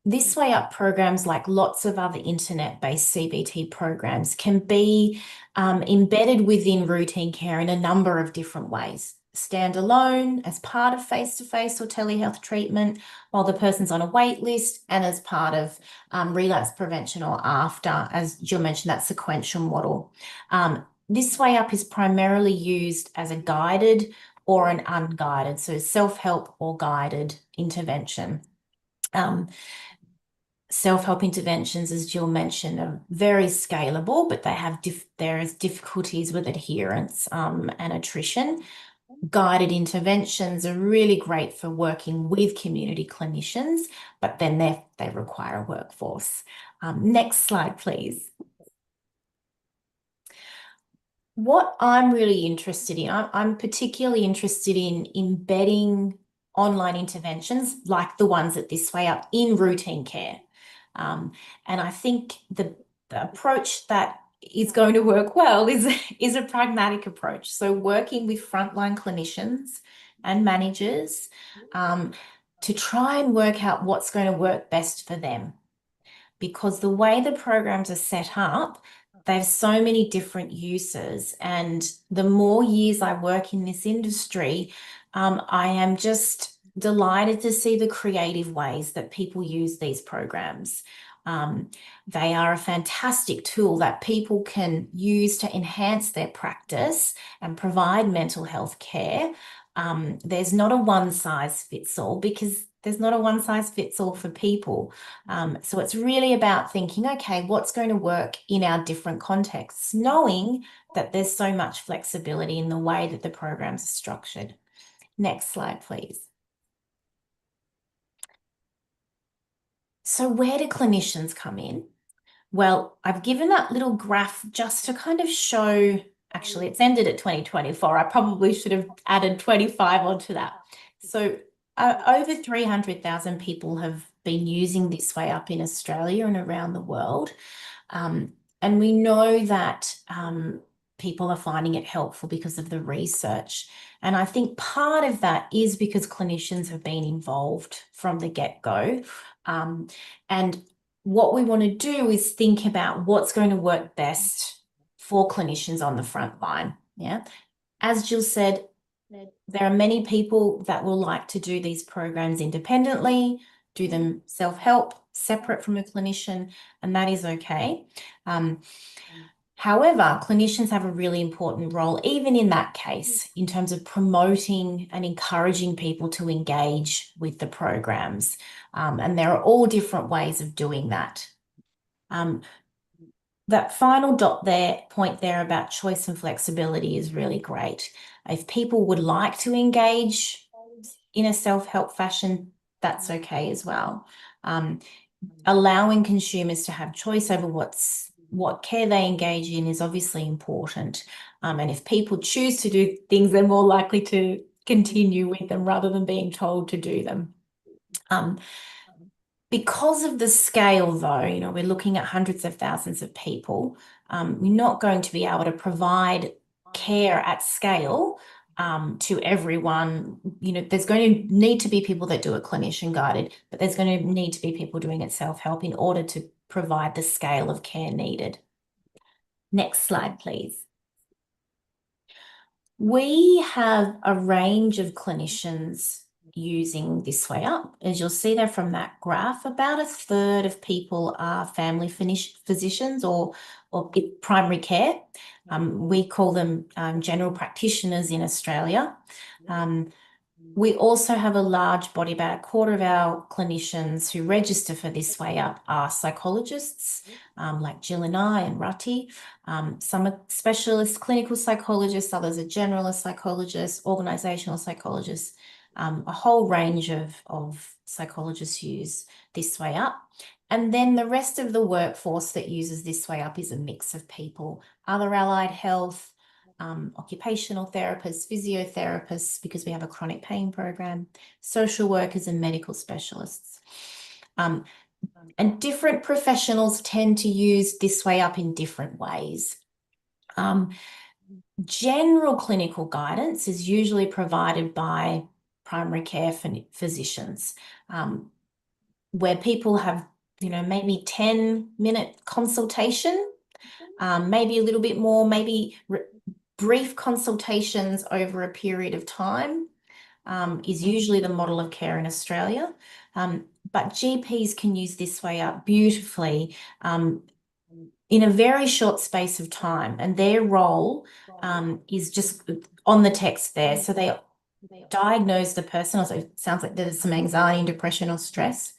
This Way Up programs, like lots of other internet-based CBT programs, can be embedded within routine care in a number of different ways. Standalone, as part of face-to-face or telehealth treatment, while the person's on a wait list, and as part of relapse prevention or after, as Jill mentioned, that sequential model. This Way Up is primarily used as a guided or an unguided, so self-help or guided intervention. self-help interventions, as Jill mentioned, are very scalable, but they have there is difficulties with adherence and attrition. Guided interventions are really great for working with community clinicians, but then they require a workforce. Next slide, please. What I'm really interested in, I'm particularly interested in embedding online interventions like the ones at This Way Up in routine care. And I think the approach that is going to work well is a pragmatic approach. So working with frontline clinicians and managers to try and work out what's going to work best for them. Because the way the programs are set up, they have so many different uses. And the more years I work in this industry, I am just delighted to see the creative ways that people use these programs. They are a fantastic tool that people can use to enhance their practice and provide mental health care. There's not a one size fits all because there's not a one size fits all for people. So it's really about thinking, okay, what's going to work in our different contexts, knowing that there's so much flexibility in the way that the programs are structured. Next slide, please. So where do clinicians come in? Well, I've given that little graph just to kind of show, actually it's ended at 2024. I probably should have added 25 onto that. So over 300,000 people have been using This Way Up in Australia and around the world. And we know that people are finding it helpful because of the research. And I think part of that is because clinicians have been involved from the get-go. And what we want to do is think about what's going to work best for clinicians on the front line. Yeah. As Jill said, there are many people that will like to do these programs independently, do them self-help, separate from a clinician, and that is okay. However, clinicians have a really important role, even in that case, in terms of promoting and encouraging people to engage with the programs. And there are all different ways of doing that. That final point there about choice and flexibility is really great. If people would like to engage in a self-help fashion, that's okay as well. Allowing consumers to have choice over what care they engage in is obviously important. And if people choose to do things, they're more likely to continue with them rather than being told to do them. Because of the scale, though, we're looking at hundreds of thousands of people, we're not going to be able to provide care at scale to everyone. There's going to need to be people that do it clinician guided, but there's going to need to be people doing it self-help in order to provide the scale of care needed. Next slide, please. We have a range of clinicians using This Way Up. As you'll see there from that graph, about a third of people are family physicians or primary care. We call them general practitioners in Australia. We also have a large body, about a quarter of our clinicians who register for This Way Up are psychologists, like Jill and I and Rati. Some are specialist clinical psychologists, others are generalist psychologists, organisational psychologists. A whole range of psychologists use This Way Up. And then the rest of the workforce that uses This Way Up is a mix of people, other allied health, occupational therapists, physiotherapists, because we have a chronic pain program, social workers and medical specialists. And different professionals tend to use This Way Up in different ways. General clinical guidance is usually provided by primary care physicians, where people have, maybe 10-minute consultation, maybe a little bit more, maybe brief consultations over a period of time is usually the model of care in Australia. But GPs can use This Way Up beautifully in a very short space of time. And their role is just on the text there. So they diagnose the person. Also, it sounds like there's some anxiety and depression or stress.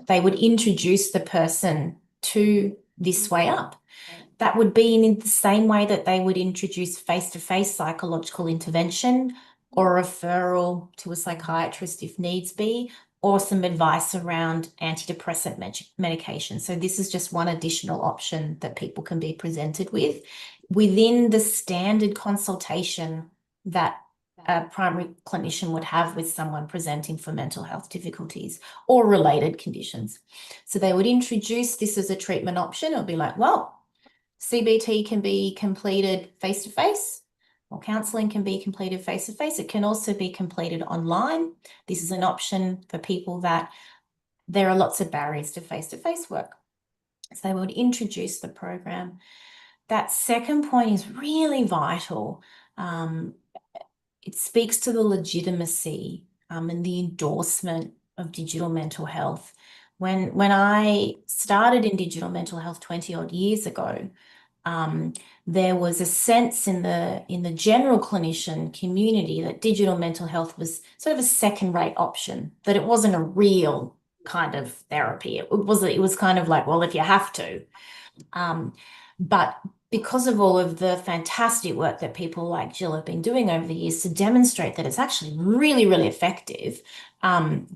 they would introduce the person to This Way Up. That would be in the same way that they would introduce face-to-face psychological intervention or a referral to a psychiatrist if needs be, or some advice around antidepressant medication. So this is just one additional option that people can be presented with within the standard consultation that a primary clinician would have with someone presenting for mental health difficulties or related conditions. So they would introduce this as a treatment option. It'll be like, well, CBT can be completed face-to-face, or counselling can be completed face-to-face. It can also be completed online. This is an option for people that there are lots of barriers to face-to-face work. So they would introduce the program. That second point is really vital. It speaks to the legitimacy and the endorsement of digital mental health. When I started in digital mental health 20 odd years ago, there was a sense in the general clinician community that digital mental health was sort of a second-rate option, that it wasn't a real kind of therapy. It was kind of like, well, if you have to. But because of all of the fantastic work that people like Jill have been doing over the years to demonstrate that it's actually really, really effective,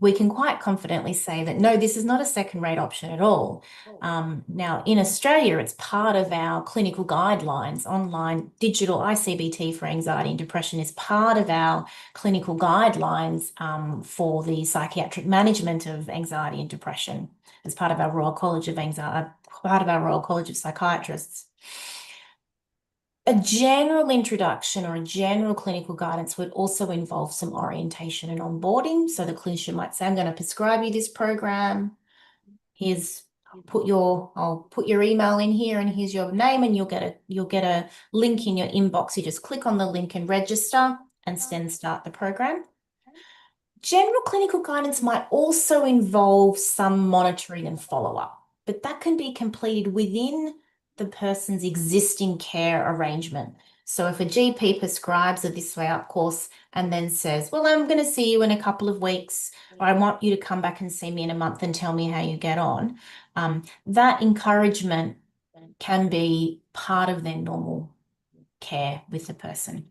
we can quite confidently say that, no, this is not a second-rate option at all. Now, in Australia, it's part of our clinical guidelines. Online digital ICBT for anxiety and depression is part of our clinical guidelines for the psychiatric management of anxiety and depression as part of our Royal College of Psychiatrists. A general introduction or a general clinical guidance would also involve some orientation and onboarding. So the clinician might say, I'm going to prescribe you this program. I'll put your email in here and here's your name, and you'll get a link in your inbox. You just click on the link and register and then start the program. General clinical guidance might also involve some monitoring and follow-up, but that can be completed within the person's existing care arrangement. So if a GP prescribes a This Way Up course and then says, well, I'm going to see you in a couple of weeks, or I want you to come back and see me in a month and tell me how you get on, that encouragement can be part of their normal care with the person.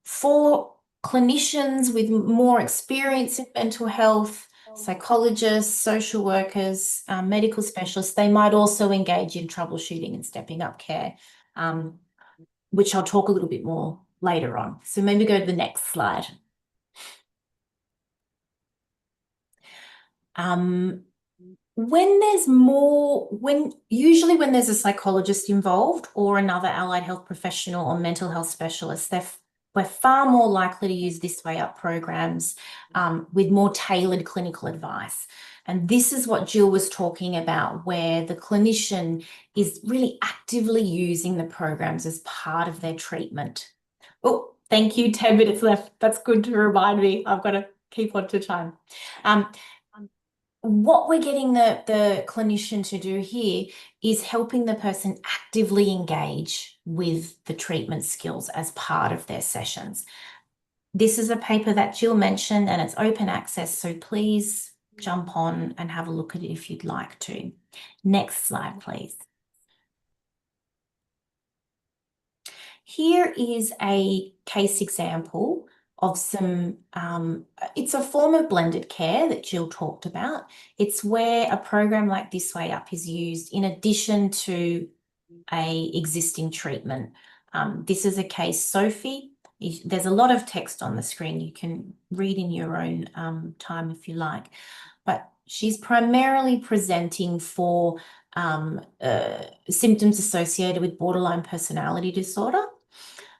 For clinicians with more experience in mental health, psychologists, social workers, medical specialists, they might also engage in troubleshooting and stepping up care, which I'll talk a little bit more later on. So maybe go to the next slide. Usually when there's a psychologist involved or another allied health professional or mental health specialist, we're far more likely to use This Way Up programs with more tailored clinical advice. And this is what Jill was talking about, where the clinician is really actively using the programs as part of their treatment. Oh, thank you. 10 minutes left. That's good to remind me. I've got to keep on to time. What we're getting the clinician to do here is helping the person actively engage with the treatment skills as part of their sessions. This is a paper that Jill mentioned, and it's open access, so please jump on and have a look at it if you'd like to. Next slide, please. Here is a case example of some, it's a form of blended care that Jill talked about. It's where a program like This Way Up is used in addition to a existing treatment. This is a case, Sophie. There's a lot of text on the screen. You can read in your own time if you like. But she's primarily presenting for symptoms associated with borderline personality disorder.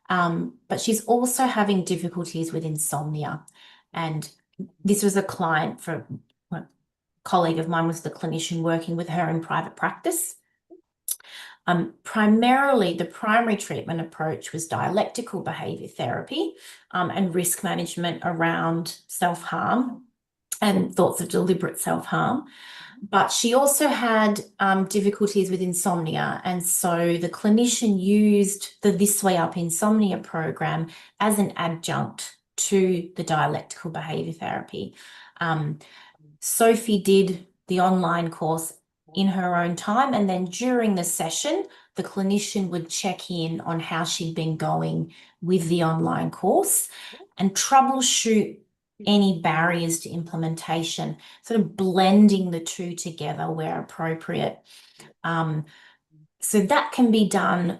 But she's also having difficulties with insomnia. And this was a client a colleague of mine was the clinician working with her in private practice. Primarily, the primary treatment approach was dialectical behaviour therapy and risk management around self-harm and thoughts of deliberate self-harm. But she also had difficulties with insomnia, and so the clinician used the This Way Up insomnia program as an adjunct to the dialectical behaviour therapy. Sophie did the online course in her own time, and then during the session, the clinician would check in on how she'd been going with the online course and troubleshoot any barriers to implementation, sort of blending the two together where appropriate. So that can be done.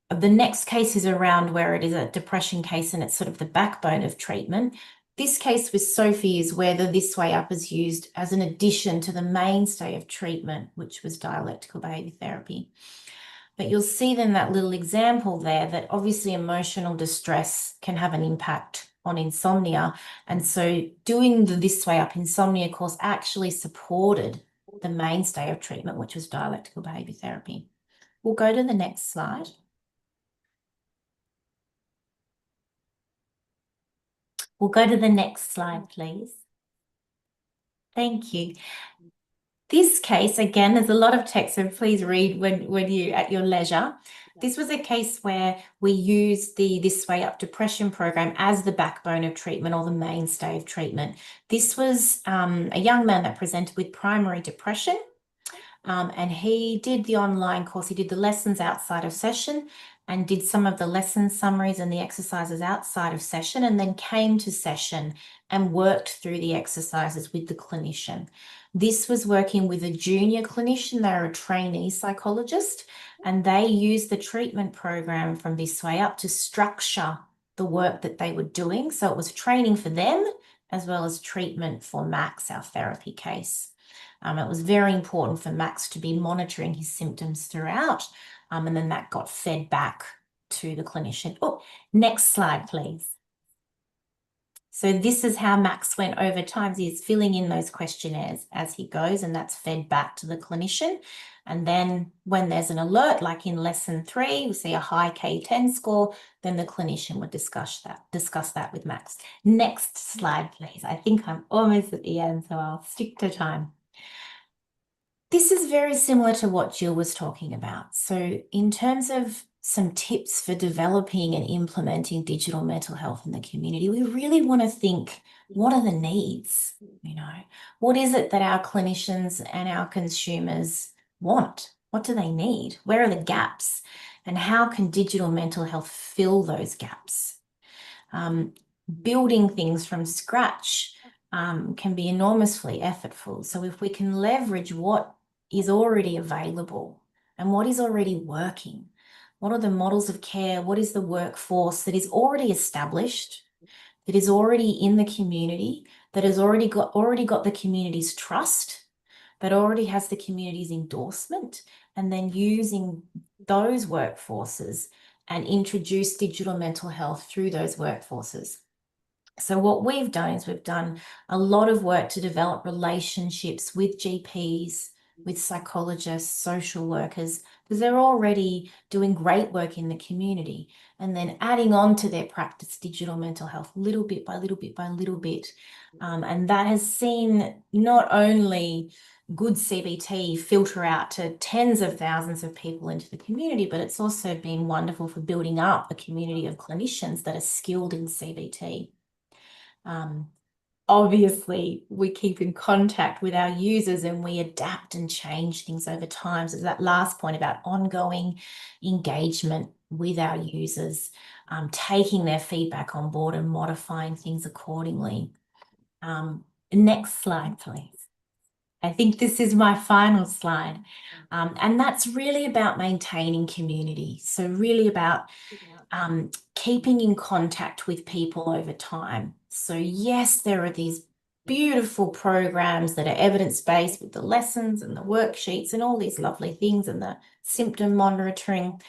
The next case is around where it is a depression case and it's sort of the backbone of treatment. This case with Sophie is where the This Way Up is used as an addition to the mainstay of treatment, which was dialectical behaviour therapy. But you'll see then that little example there that obviously emotional distress can have an impact on insomnia. And so doing the This Way Up insomnia course actually supported the mainstay of treatment, which was dialectical behaviour therapy. We'll go to the next slide. We'll go to the next slide, please. Thank you. This case, again, there's a lot of text, so please read when you at your leisure. This was a case where we used the This Way Up depression program as the backbone of treatment or the mainstay of treatment. This was a young man that presented with primary depression. And he did the online course. He did the lessons outside of session and did some of the lesson summaries and the exercises outside of session, and then came to session and worked through the exercises with the clinician. This was working with a junior clinician. They're a trainee psychologist, and they used the treatment program from This Way Up to structure the work that they were doing. So it was training for them as well as treatment for Max, our therapy case. It was very important for Max to be monitoring his symptoms throughout, and then that got fed back to the clinician. Oh, next slide, please. So this is how Max went over time. He's filling in those questionnaires as he goes, and that's fed back to the clinician. And then when there's an alert, like in lesson 3, we see a high K10 score, then the clinician would discuss that with Max. Next slide, please. I think I'm almost at the end, so I'll stick to time. This is very similar to what Jill was talking about. So in terms of some tips for developing and implementing digital mental health in the community, we really want to think, what are the needs? You know, what is it that our clinicians and our consumers want? What do they need? Where are the gaps? And how can digital mental health fill those gaps? Building things from scratch can be enormously effortful. So if we can leverage what is already available and what is already working, what are the models of care, what is the workforce that is already established, that is already in the community, that has already got the community's trust, that already has the community's endorsement, and then using those workforces and introduce digital mental health through those workforces. So what we've done is we've done a lot of work to develop relationships with GPs, with psychologists, social workers, because they're already doing great work in the community, and then adding on to their practice digital mental health little bit by little bit by little bit. And that has seen not only good CBT filter out to tens of thousands of people into the community, but it's also been wonderful for building up a community of clinicians that are skilled in CBT. Obviously, we keep in contact with our users and we adapt and change things over time. So that last point about ongoing engagement with our users, taking their feedback on board and modifying things accordingly. Next slide, please. I think this is my final slide. And that's really about maintaining community. So really about keeping in contact with people over time. So yes, there are these beautiful programs that are evidence-based with the lessons and the worksheets and all these lovely things and the symptom monitoring.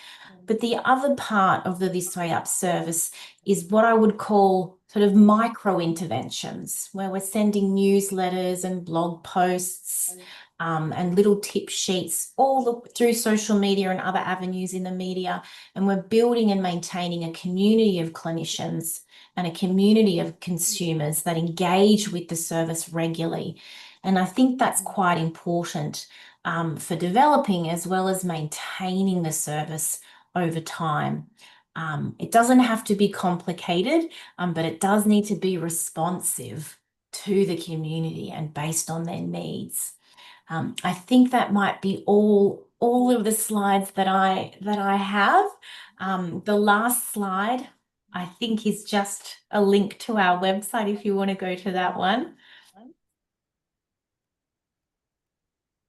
But the other part of the This Way Up service is what I would call sort of micro interventions, where we're sending newsletters and blog posts and little tip sheets all through social media and other avenues in the media. And we're building and maintaining a community of clinicians and a community of consumers that engage with the service regularly. And I think that's quite important for developing as well as maintaining the service over time. It doesn't have to be complicated, but it does need to be responsive to the community and based on their needs. I think that might be all of the slides that I have. The last slide, I think, is just a link to our website if you want to go to that one.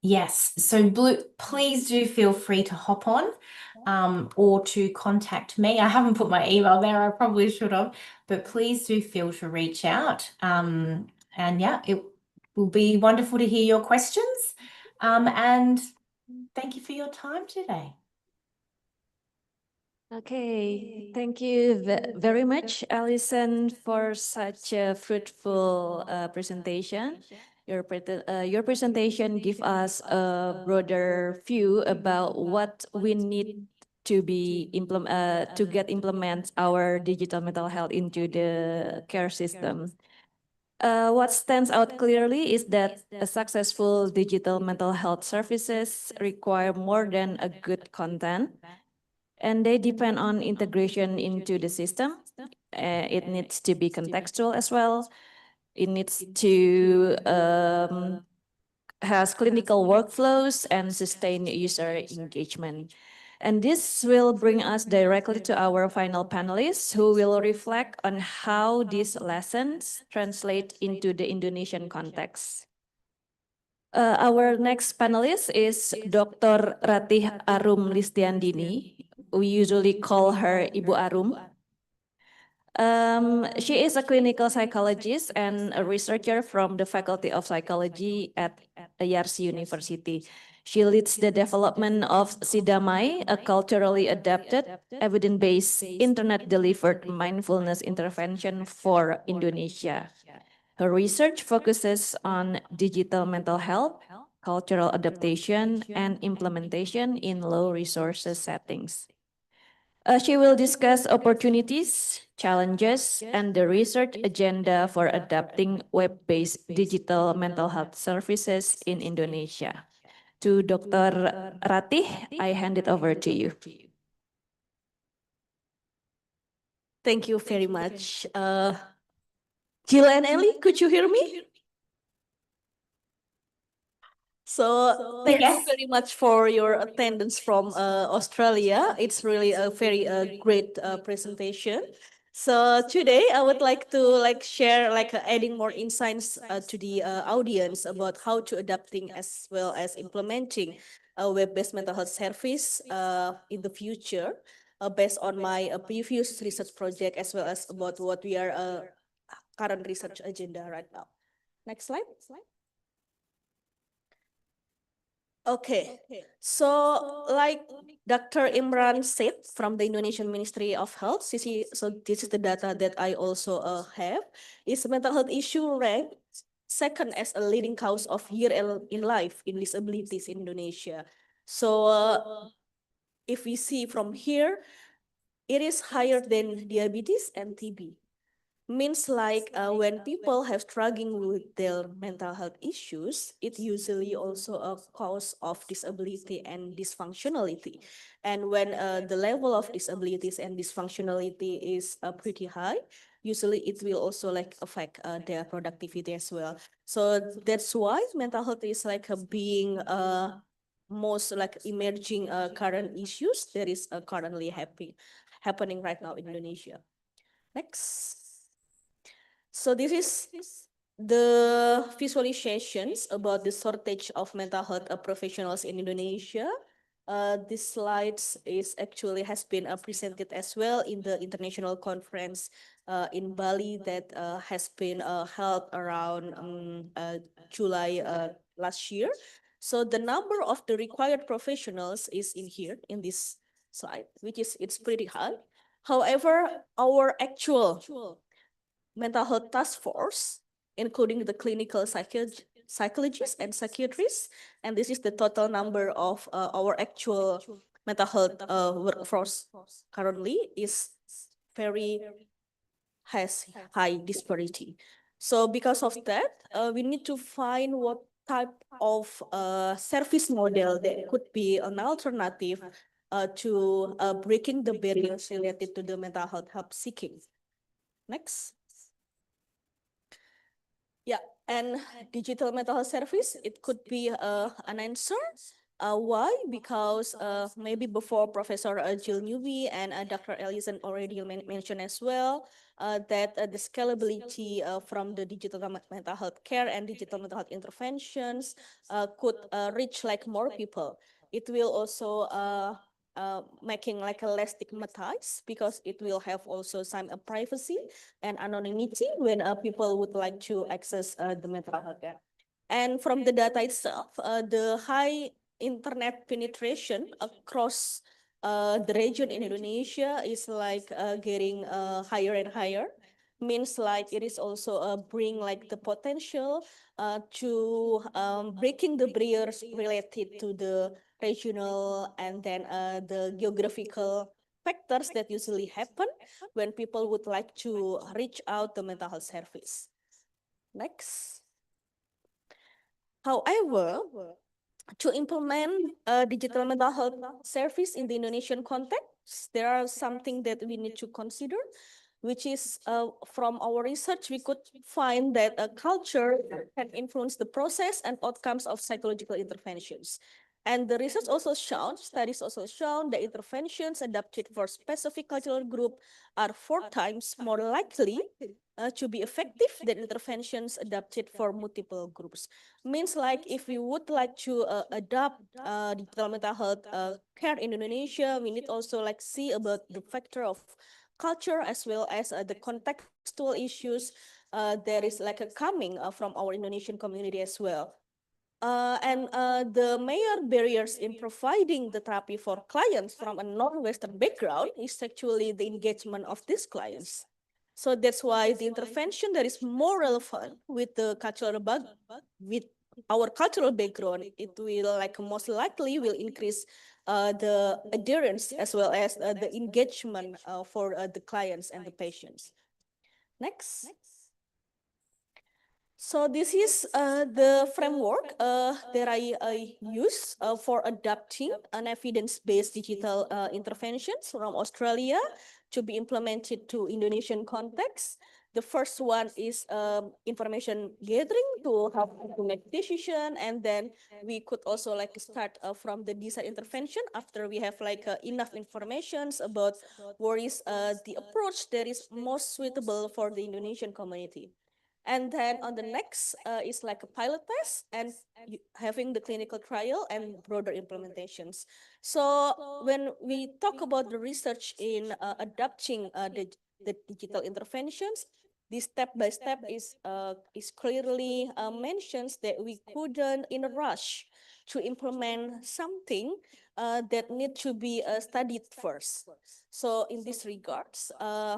Yes, so please do feel free to hop on or to contact me. I haven't put my email there, I probably should have, but please do feel to reach out. And yeah, it will be wonderful to hear your questions. And thank you for your time today. Okay, thank you very much, Alison, for such a fruitful presentation. Your presentation gives us a broader view about what we need to be implement our digital mental health into the care system. What stands out clearly is that a successful digital mental health services require more than a good content, and they depend on integration into the system. It needs to be contextual as well. It needs to has clinical workflows and sustain user engagement. And this will bring us directly to our final panelists who will reflect on how these lessons translate into the Indonesian context. Our next panelist is Dr. Ratih Arum Listiandini. We usually call her Ibu Arum. She is a clinical psychologist and a researcher from the Faculty of Psychology at YARSI University. She leads the development of PSIDAMAI, a culturally adapted, evidence-based, internet-delivered mindfulness intervention for Indonesia. Her research focuses on digital mental health, cultural adaptation, and implementation in low resources settings. She will discuss opportunities, challenges, and the research agenda for adapting web-based digital mental health services in Indonesia. To Dr. Ratih, I hand it over to you. Thank you very much. Jill and Ellie, could you hear me? So thank you very much for your attendance from Australia. It's really a very great presentation. So today I would like to share adding more insights to the audience about how to adapting as well as implementing a web-based mental health service in the future based on my previous research project as well as about what we are current research agenda right now. Next slide. Okay, so like Dr. Imran said from the Indonesian Ministry of Health, so this is the data that I also have, is mental health issue ranked second as a leading cause of year in life in disabilities in Indonesia. So if we see from here, it is higher than diabetes and TB. Means when people have struggling with their mental health issues, it usually also a cause of disability and dysfunctionality. And when the level of disabilities and dysfunctionality is pretty high, usually it will also affect their productivity as well. So that's why mental health is being most emerging current issues that is currently happening right now in Indonesia. Next. So this is the visualizations about the shortage of mental health professionals in Indonesia. This slides has been presented as well in the international conference in Bali that has been held around July last year. So the number of the required professionals is in here in this slide, it's pretty high. However, our actual mental health task force, including the clinical psychologists and psychiatrists, and this is the total number of our actual mental health workforce currently has high disparity. So because of that, we need to find what type of service model that could be an alternative to breaking the barriers related to the mental health help seeking. Next. Yeah, and digital mental health service, it could be an answer. Why? Because maybe before Professor Jill Newby and Dr. Ellison already mentioned as well that the scalability from the digital mental health care and digital mental health interventions could reach like more people. It will also making like a less stigmatized because it will have also some privacy and anonymity when people would like to access the mental health care. And from the data itself, the high internet penetration across the region in Indonesia is like getting higher and higher. Means like it is also bring like the potential to breaking the barriers related to the regional and then the geographical factors that usually happen when people would like to reach out the mental health service. Next. However, to implement digital mental health service in the Indonesian context, there are something that we need to consider, which is from our research, we could find that a culture can influence the process and outcomes of psychological interventions. And the research also shown, studies also shown that interventions adapted for specific cultural group are 4 times more likely to be effective than interventions adapted for multiple groups. Means like if we would like to adopt digital mental health care in Indonesia, we need also like see about the factor of culture as well as the contextual issues that is like a coming from our Indonesian community as well. And the major barriers in providing the therapy for clients from a non-Western background is actually the engagement of these clients. So that's why the intervention that is more relevant with the cultural with our cultural background, it will like most likely will increase the adherence as well as the engagement for the clients and the patients. Next. So this is the framework that I use for adapting an evidence-based digital interventions from Australia to be implemented to Indonesian context. The first one is information gathering to help to make decision, and then we could also like start from the design intervention after we have like enough informations about what is the approach that is most suitable for the Indonesian community. And then on the next is like a pilot test and having the clinical trial and broader implementations. So when we talk about the research in adapting the digital interventions, this step by step is clearly mentions that we couldn't in a rush to implement something that need to be studied first. So in this regards,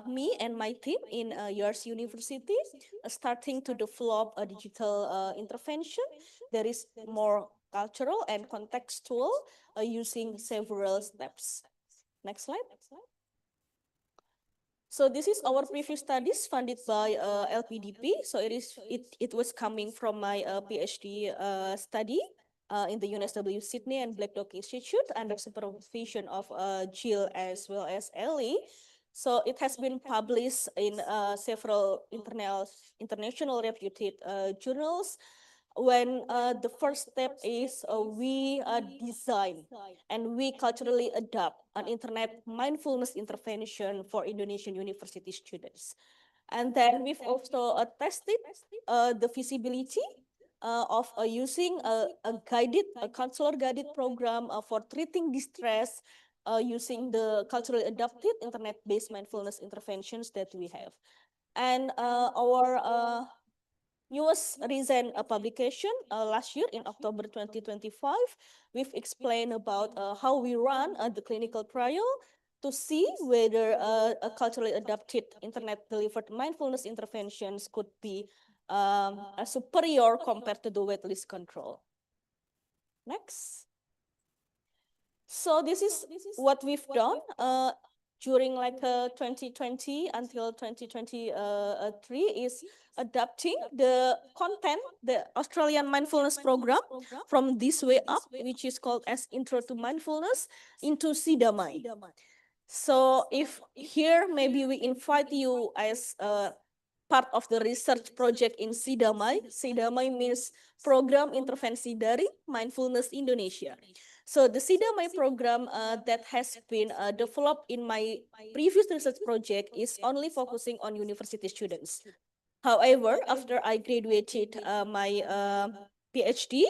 me and my team in YARSI University starting to develop a digital intervention that is more cultural and contextual using several steps. Next slide. So this is our previous studies funded by LPDP. So it was coming from my PhD study in the UNSW Sydney and Black Dog Institute under supervision of Jill as well as Ellie. So it has been published in several international reputed journals. When the first step is we design and we culturally adopt an internet mindfulness intervention for Indonesian university students. And then we've also tested the feasibility of using a counselor guided program for treating distress using the culturally adapted internet-based mindfulness interventions that we have. And our newest recent publication last year in October 2025, we've explained about how we run the clinical trial to see whether a culturally adapted internet-delivered mindfulness interventions could be superior compared to the waitlist control. Next. So this is what we've done during like 2020 until 2023 is adapting the content, the Australian mindfulness program from This Way Up, which is called as Intro to Mindfulness, into PSIDAMAI. So if here maybe we invite you as part of the research project in PSIDAMAI. PSIDAMAI means Program Intervensi Daring Mindfulness Indonesia. So the PSIDAMAI program that has been developed in my previous research project is only focusing on university students. However, after I graduated my PhD,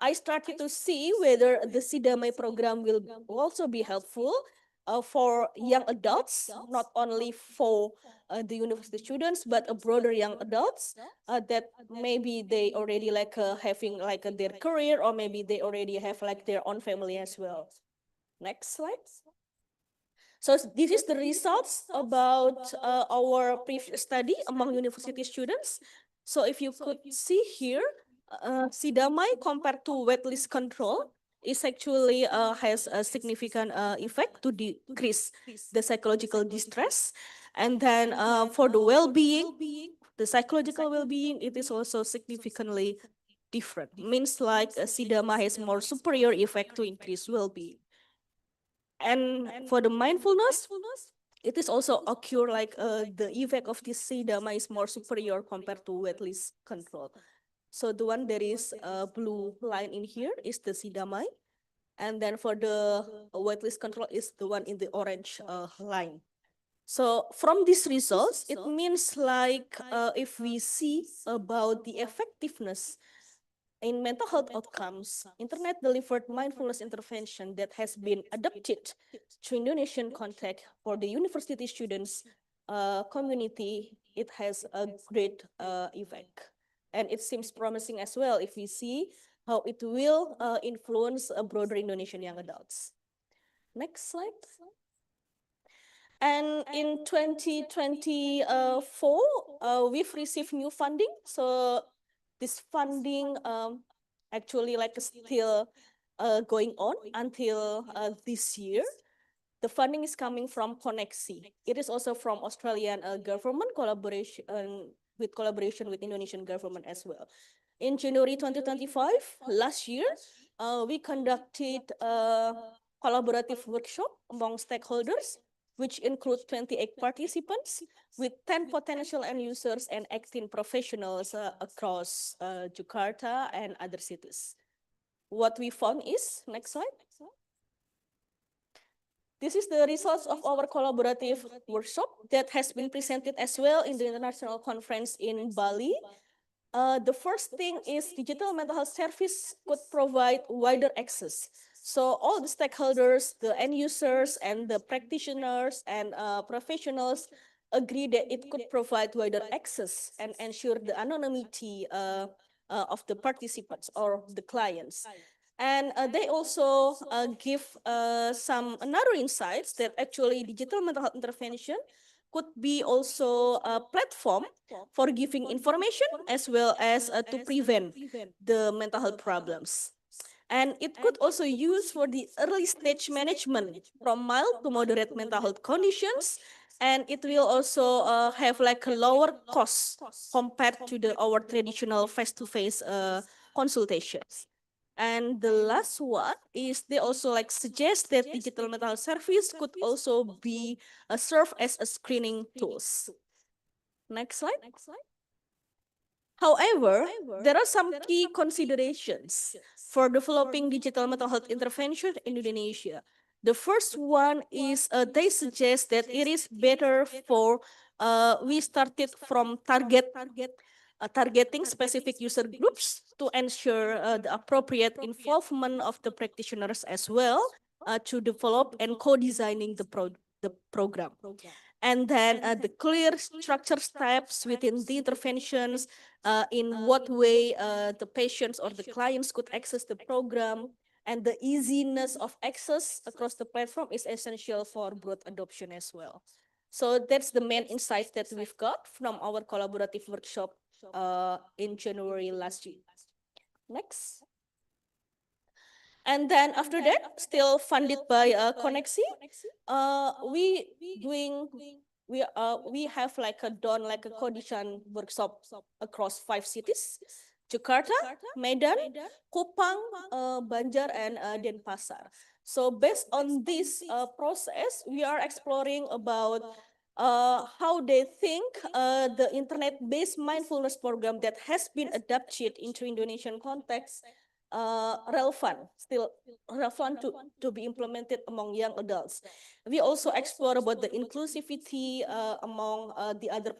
I started to see whether the PSIDAMAI program will also be helpful for young adults, not only for the university students, but a broader young adults that maybe they already like having like their career, or maybe they already have like their own family as well. Next slide. So this is the results about our previous study among university students. So if you could see here, PSIDAMAI compared to waitlist control is actually has a significant effect to decrease the psychological distress. And then for the well-being, the psychological well-being, it is also significantly different. Means like PSIDAMAI has more superior effect to increase well-being. And for the mindfulness, it is also occur like the effect of this PSIDAMAI is more superior compared to waitlist control. So the one that is blue line in here is the PSIDAMAI. And then for the waitlist control is the one in the orange line. So from these results, it means like if we see about the effectiveness in mental health outcomes, internet-delivered mindfulness intervention that has been adapted to Indonesian context for the university students community, it has a great effect. And it seems promising as well if we see how it will influence a broader Indonesian young adults. Next slide. And in 2024, we've received new funding. So this funding actually like still going on until this year. The funding is coming from Koneksi. It is also from Australian government collaboration with Indonesian government as well. In January 2025, last year, we conducted a collaborative workshop among stakeholders, which include 28 participants with 10 potential end users and 18 professionals across Jakarta and other cities. What we found is, next slide. This is the results of our collaborative workshop that has been presented as well in the international conference in Bali. The first thing is digital mental health service could provide wider access. So all the stakeholders, the end users, and the practitioners and professionals agree that it could provide wider access and ensure the anonymity of the participants or the clients. And they also give some another insights that actually digital mental health intervention could be also a platform for giving information as well as to prevent the mental health problems. And it could also use for the early stage management from mild to moderate mental health conditions. And it will also have like a lower cost compared to our traditional face-to-face consultations. And the last one is they also like suggest that digital mental health service could also be serve as a screening tools. Next slide. However, there are some key considerations for developing digital mental health intervention in Indonesia. The first one is they suggest that it is better for we started from targeting specific user groups to ensure the appropriate involvement of the practitioners as well to develop and co-designing the program. And then the clear structure steps within the interventions, in what way the patients or the clients could access the program, and the easiness of access across the platform is essential for broad adoption as well. So that's the main insights that we've got from our collaborative workshop in January last year. Next. And then after that, still funded by Koneksi, we have like done like a co-design workshop across 5 cities: Jakarta, Medan, Kupang, Banjar, and Denpasar. So based on this process, we are exploring about how they think the internet-based mindfulness program that has been adapted into Indonesian context still relevant to be implemented among young adults. We also explore about the inclusivity among the other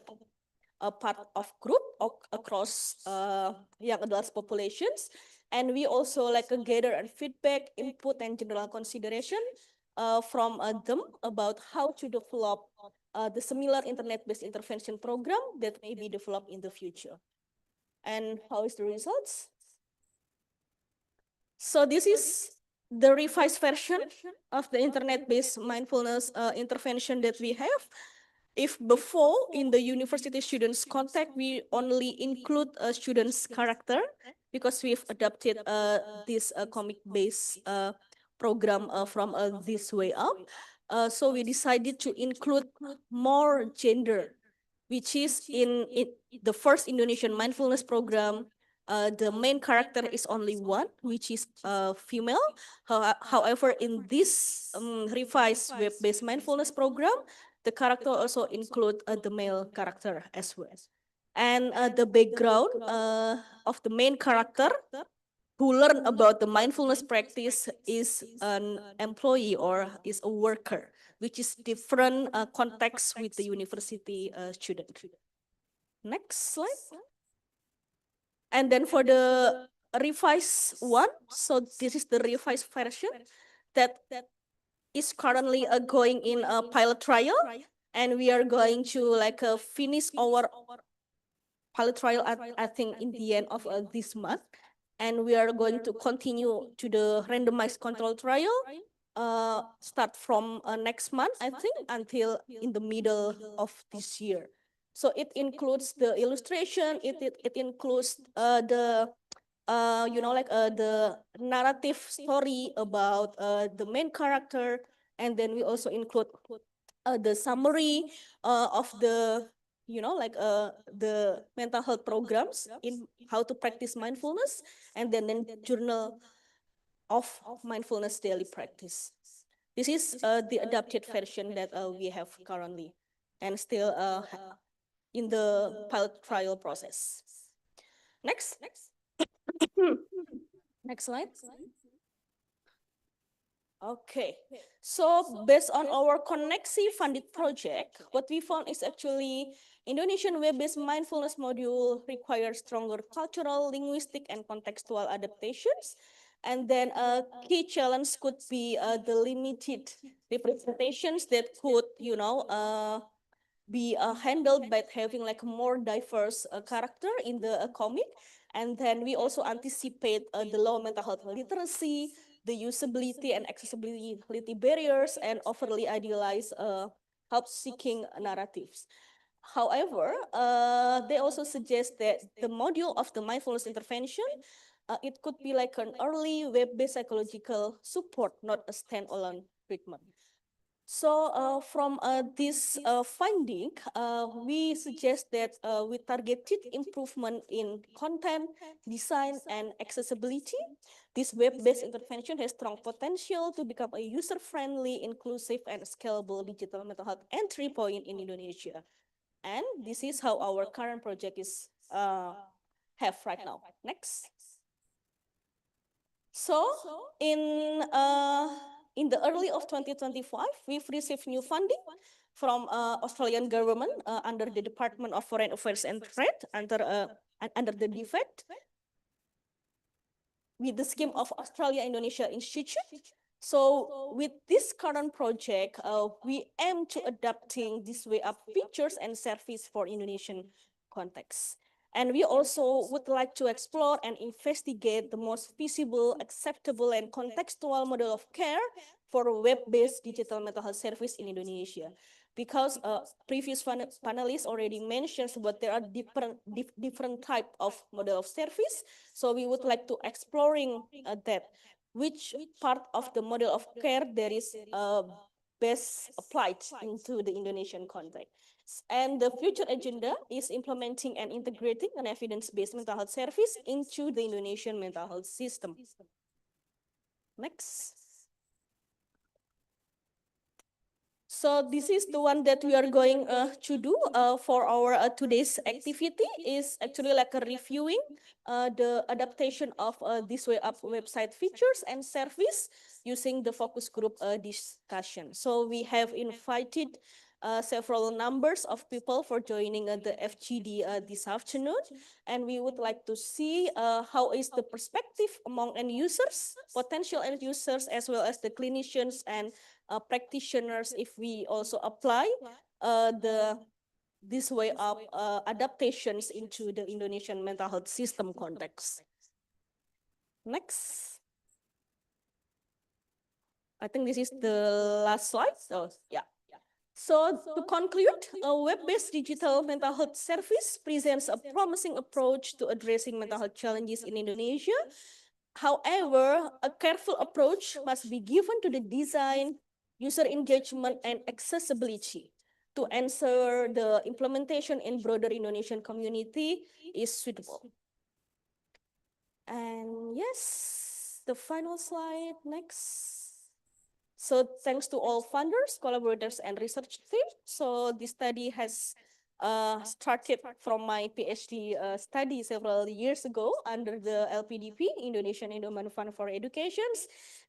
part of group across young adults populations. And we also gather and feedback, input, and general consideration from them about how to develop the similar internet-based intervention program that may be developed in the future. And how is the results? So this is the revised version of the internet-based mindfulness intervention that we have. If before in the university students contact, we only include a student's character because we've adapted this comic-based program from this way up. So we decided to include more gender, which is in the first Indonesian mindfulness program. The main character is only one, which is female. However, in this revised web-based mindfulness program, the character also include the male character as well. And the background of the main character who learn about the mindfulness practice is an employee or is a worker, which is different context with the university student. Next slide. And then for the revised one, so this is the revised version that is currently going in a pilot trial, and we are going to finish our pilot trial I think in the end of this month, and we are going to continue to the randomized control trial start from next month I think until in the middle of this year. So it includes the illustration, it includes the the narrative story about the main character, and then we also include the summary of the the mental health programs in how to practice mindfulness, and then journal of mindfulness daily practice. This is the adapted version that we have currently and still in the pilot trial process. Next. Next slide. Okay, so based on our Koneksi funded project, what we found is actually Indonesian web-based mindfulness module requires stronger cultural, linguistic, and contextual adaptations. And then a key challenge could be the limited representations that could, be handled by having a more diverse character in the comic. And then we also anticipate the low mental health literacy, the usability and accessibility barriers, and overly idealized help-seeking narratives. However, they also suggest that the module of the mindfulness intervention, it could be like an early web-based psychological support, not a standalone treatment. So from this finding, we suggest that with targeted improvement in content, design, and accessibility, this web-based intervention has strong potential to become a user-friendly, inclusive, and scalable digital mental health entry point in Indonesia. And this is how our current project is have right now. Next. So in the early of 2025, we've received new funding from Australian government under the Department of Foreign Affairs and Trade under the DFAT with the scheme of Australia-Indonesia Institute. So with this current project, we aim to adapting this way up features and service for Indonesian context. And we also would like to explore and investigate the most feasible, acceptable, and contextual model of care for web-based digital mental health service in Indonesia. Because previous panelists already mentioned but there are different type of model of service. So we would like to exploring that, which part of the model of care there is best applied into the Indonesian context. And the future agenda is implementing and integrating an evidence-based mental health service into the Indonesian mental health system. Next. So this is the one that we are going to do for our today's activity is actually like a reviewing the adaptation of this way up website features and service using the focus group discussion. So we have invited several numbers of people for joining the FGD this afternoon, and we would like to see how is the perspective among end users, potential end users, as well as the clinicians and practitioners if we also apply this way of adaptations into the Indonesian mental health system context. Next. I think this is the last slide. So yeah. So to conclude, a web-based digital mental health service presents a promising approach to addressing mental health challenges in Indonesia. However, a careful approach must be given to the design, user engagement, and accessibility to ensure the implementation in broader Indonesian community is suitable. And yes, the final slide, next. So thanks to all funders, collaborators, and research team. So this study has started from my PhD study several years ago under the LPDP, Indonesian Endowment Fund for Education.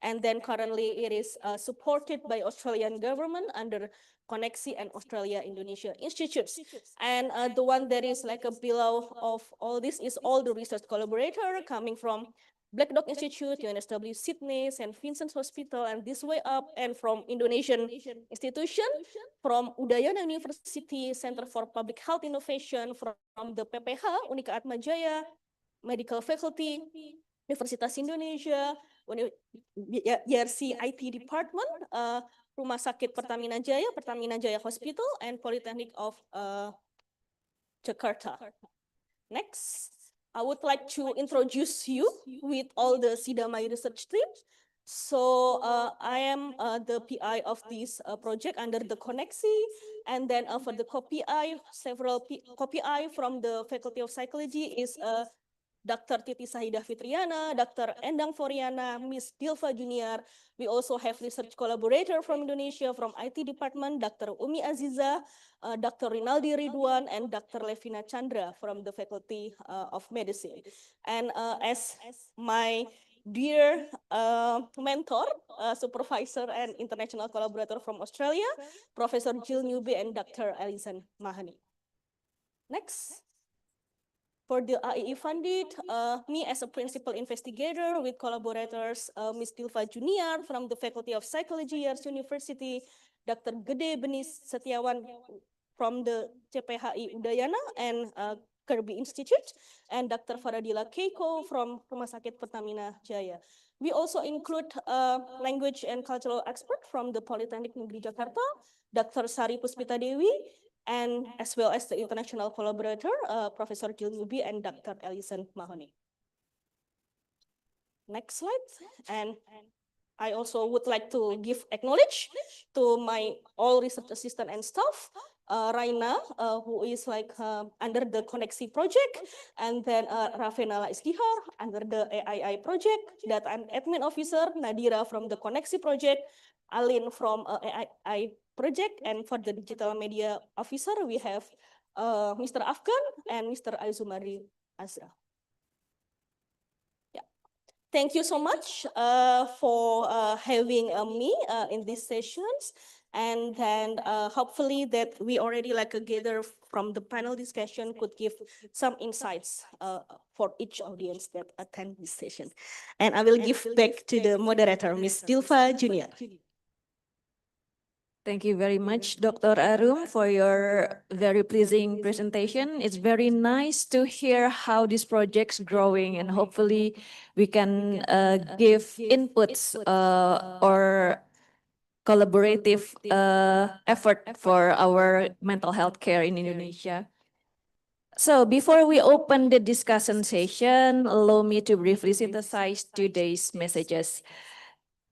And then currently it is supported by Australian government under Koneksi and Australia Indonesia Institutes. And the one that is like a below of all this is all the research collaborator coming from Black Dog Institute, UNSW Sydney, St. Vincent's Hospital, and this way up, and from Indonesian institution, from Udayana University, Center for Public Health Innovation, from the PPH, Unika Atmajaya, Medical Faculty, Universitas Indonesia, YARSI IT Department, Rumah Sakit Pertamina Jaya Hospital, and Polytechnic of Jakarta. Next. I would like to introduce you with all the PSIDAMAI research team. So I am the PI of this project under the Koneksi, and then for the co-PI, several co-PI from the Faculty of Psychology is Dr. Titi Sahidah Fitriana, Dr. Endang Foriana, Miss Dilva Junior. We also have research collaborator from Indonesia, from IT department, Dr. Umi Aziza, Dr. Rinaldi Ridwan, and Dr. Levina Chandra from the Faculty of Medicine. And as my dear mentor, supervisor, and international collaborator from Australia, Professor Jill Newby and Dr. Alison Mahani. Next. For the AIE funded, me as a principal investigator with collaborators, Ms. Dilva Junior from the Faculty of Psychology, YARSI University, Dr. Gede Benis Setiawan from the CPHI Udayana and Kirby Institute, and Dr. Faradila Keiko from Rumah Sakit Pertamina Jaya. We also include language and cultural expert from the Polytechnic Negeri Jakarta, Dr. Sari Puspita Dewi, and as well as the international collaborator, Professor Jill Newby and Dr. Alison Mahoney. Next slide. And I also would like to give acknowledge to my all research assistant and staff, Raina, who is like under the Koneksi project, and then Ravenala Istihar under the AII project, data and admin officer, Nadira from the Koneksi project, Alin from AII project, and for the digital media officer, we have Mr. Afgan and Mr. Azumari Azra. Yeah, thank you so much for having me in these sessions, and then hopefully that we already like gather from the panel discussion could give some insights for each audience that attend this session. And I will give back to the moderator, Ms. Dilva Junior. Thank you very much, Dr. Arum, for your very pleasing presentation. It's very nice to hear how this project's growing, and hopefully we can give inputs or collaborative effort for our mental health care in Indonesia. So before we open the discussion session, allow me to briefly synthesize today's messages.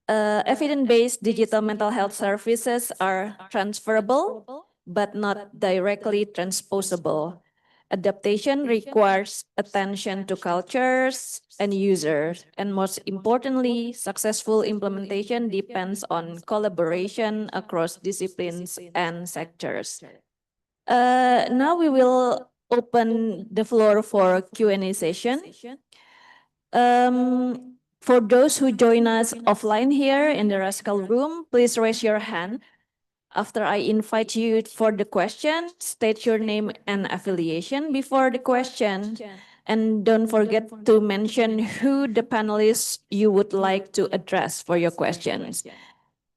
Evidence-based digital mental health services are transferable, but not directly transposable. Adaptation requires attention to cultures and users, and most importantly, successful implementation depends on collaboration across disciplines and sectors. Now we will open the floor for Q&A session. For those who join us offline here in the Rascal room, please raise your hand. After I invite you for the question, state your name and affiliation before the question. And don't forget to mention who the panelists you would like to address for your questions.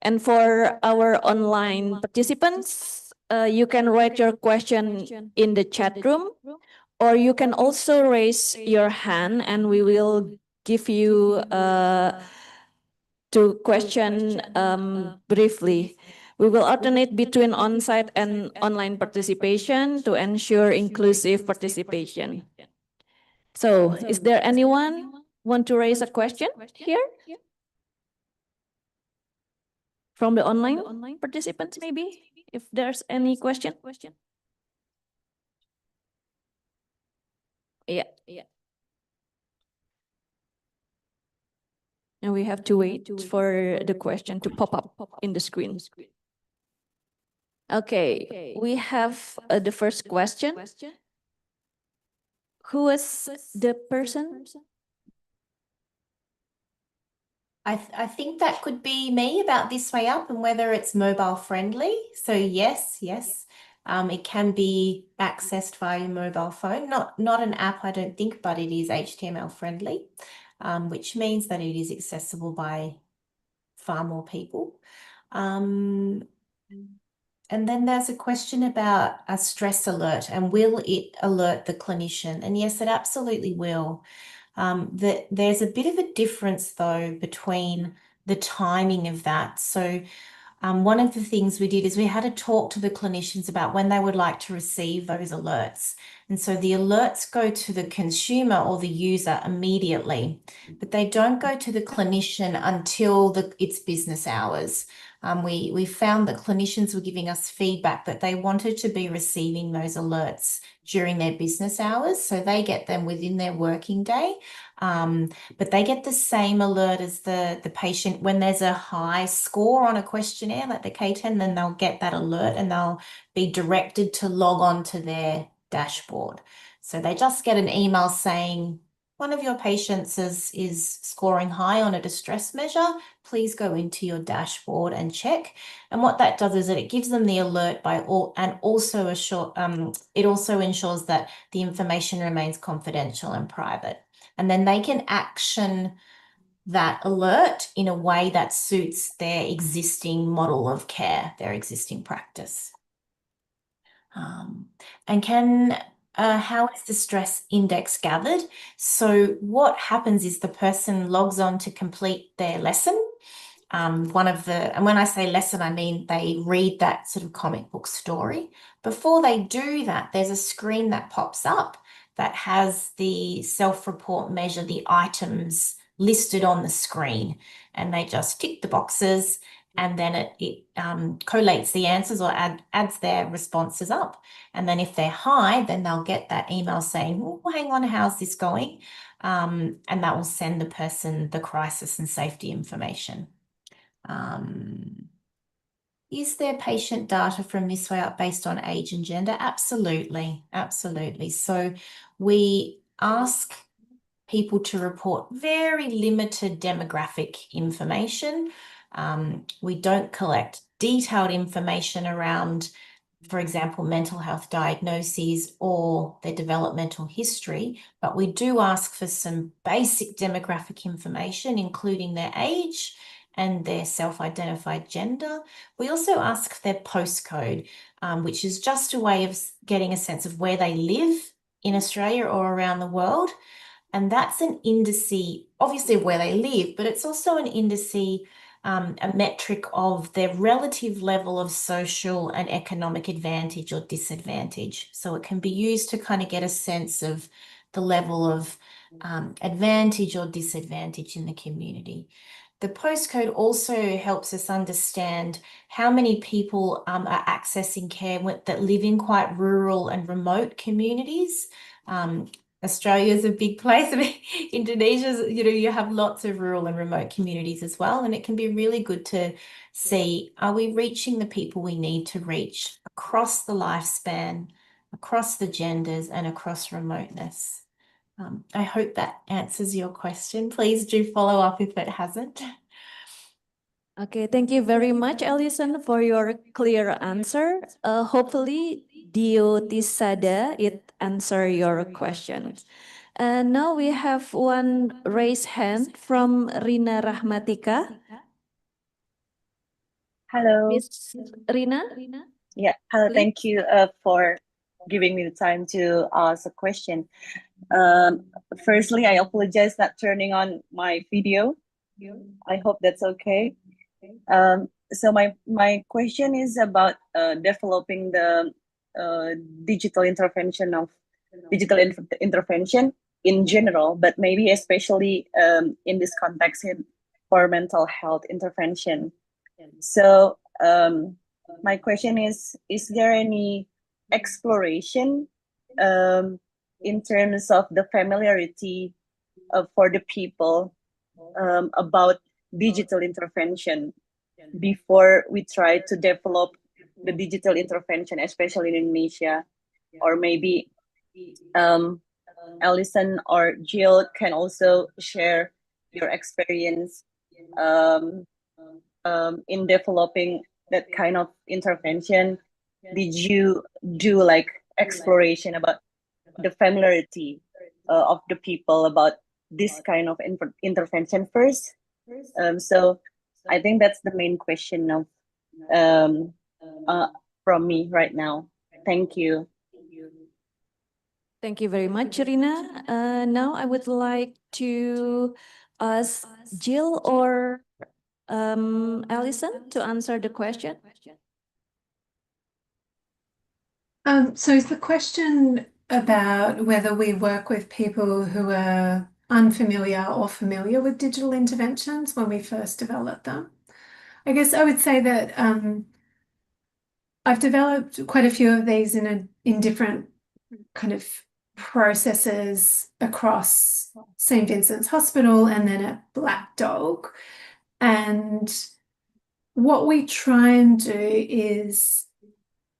And for our online participants, you can write your question in the chat room, or you can also raise your hand and we will give you to question briefly. We will alternate between on-site and online participation to ensure inclusive participation. So, is there anyone want to raise a question here? From the online participants, maybe, if there's any question? Yeah. And we have to wait for the question to pop up in the screen. Okay, we have the first question. Who is the person? I think that could be me about this way up and whether it's mobile friendly. So yes. It can be accessed via your mobile phone. Not an app, I don't think, but it is HTML friendly, which means that it is accessible by far more people. And then there's a question about a stress alert and will it alert the clinician? And yes, it absolutely will. There's a bit of a difference though between the timing of that. So one of the things we did is we had to talk to the clinicians about when they would like to receive those alerts. And so the alerts go to the consumer or the user immediately, but they don't go to the clinician until it's business hours. We found that clinicians were giving us feedback that they wanted to be receiving those alerts during their business hours, so they get them within their working day. But they get the same alert as the patient when there's a high score on a questionnaire like the K10, then they'll get that alert and they'll be directed to log on to their dashboard. So they just get an email saying, one of your patients is scoring high on a distress measure. Please go into your dashboard and check. And what that does is that it gives them the alert and also it also ensures that the information remains confidential and private. And then they can action that alert in a way that suits their existing model of care, their existing practice. How is the stress index gathered? So what happens is the person logs on to complete their lesson. And when I say lesson, I mean they read that sort of comic book story. Before they do that, there's a screen that pops up that has the self-report measure, the items listed on the screen, and they just tick the boxes, and then it collates the answers or adds their responses up. And then if they're high, then they'll get that email saying, oh, hang on, how's this going? And that will send the person the crisis and safety information. Is there patient data from this way up based on age and gender? Absolutely. So we ask people to report very limited demographic information. We don't collect detailed information around, for example, mental health diagnoses or their developmental history, but we do ask for some basic demographic information, including their age and their self-identified gender. We also ask for their postcode, which is just a way of getting a sense of where they live in Australia or around the world. And that's an indice, obviously, of where they live, but it's also an indice, a metric of their relative level of social and economic advantage or disadvantage. So it can be used to kind of get a sense of the level of advantage or disadvantage in the community. the postcode also helps us understand how many people are accessing care that live in quite rural and remote communities. Australia is a big place. I mean, Indonesia, you have lots of rural and remote communities as well, and it can be really good to see, are we reaching the people we need to reach across the lifespan, across the genders, and across remoteness? I hope that answers your question. Please do follow up if it hasn't. Okay, thank you very much, Alison, for your clear answer. Hopefully, Diotisada, it answer your question. Now we have one raised hand from Rina Rahmatika. Hello. Miss Rina? Yeah, hello. Please. Thank you for giving me the time to ask a question. Firstly, I apologize not turning on my video. I hope that's okay. So my question is about developing the digital intervention in general, but maybe especially in this context for mental health intervention. So my question is there any exploration in terms of the familiarity for the people about digital intervention before we try to develop the digital intervention, especially in Indonesia? Or maybe Alison or Jill can also share your experience in developing that kind of intervention. Did you do like exploration about the familiarity of the people about this kind of intervention first? So I think that's the main question of from me right now. Thank you. Thank you very much, Rina. Now I would like to ask Jill or Alison to answer the question. So is the question about whether we work with people who are unfamiliar or familiar with digital interventions when we first develop them? I guess I would say that I've developed quite a few of these in different kind of processes across St. Vincent's Hospital and then at Black Dog. And what we try and do is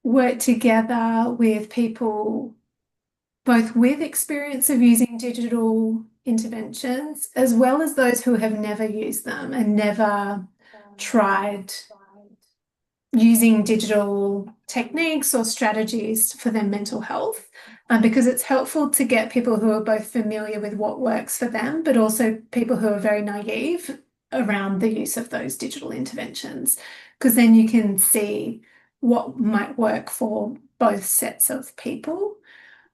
work together with people both with experience of using digital interventions as well as those who have never used them and never tried using digital techniques or strategies for their mental health, because it's helpful to get people who are both familiar with what works for them, but also people who are very naive around the use of those digital interventions, because then you can see what might work for both sets of people.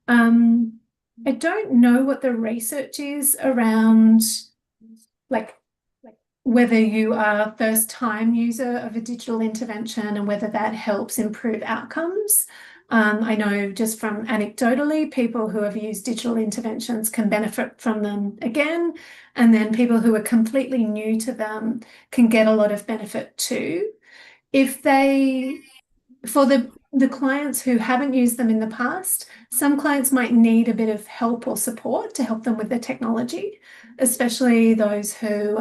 I don't know what the research is around like whether you are a first-time user of a digital intervention and whether that helps improve outcomes. I know just from anecdotally, people who have used digital interventions can benefit from them again, and then people who are completely new to them can get a lot of benefit too. If they, for the clients who haven't used them in the past, some clients might need a bit of help or support to help them with the technology, especially those who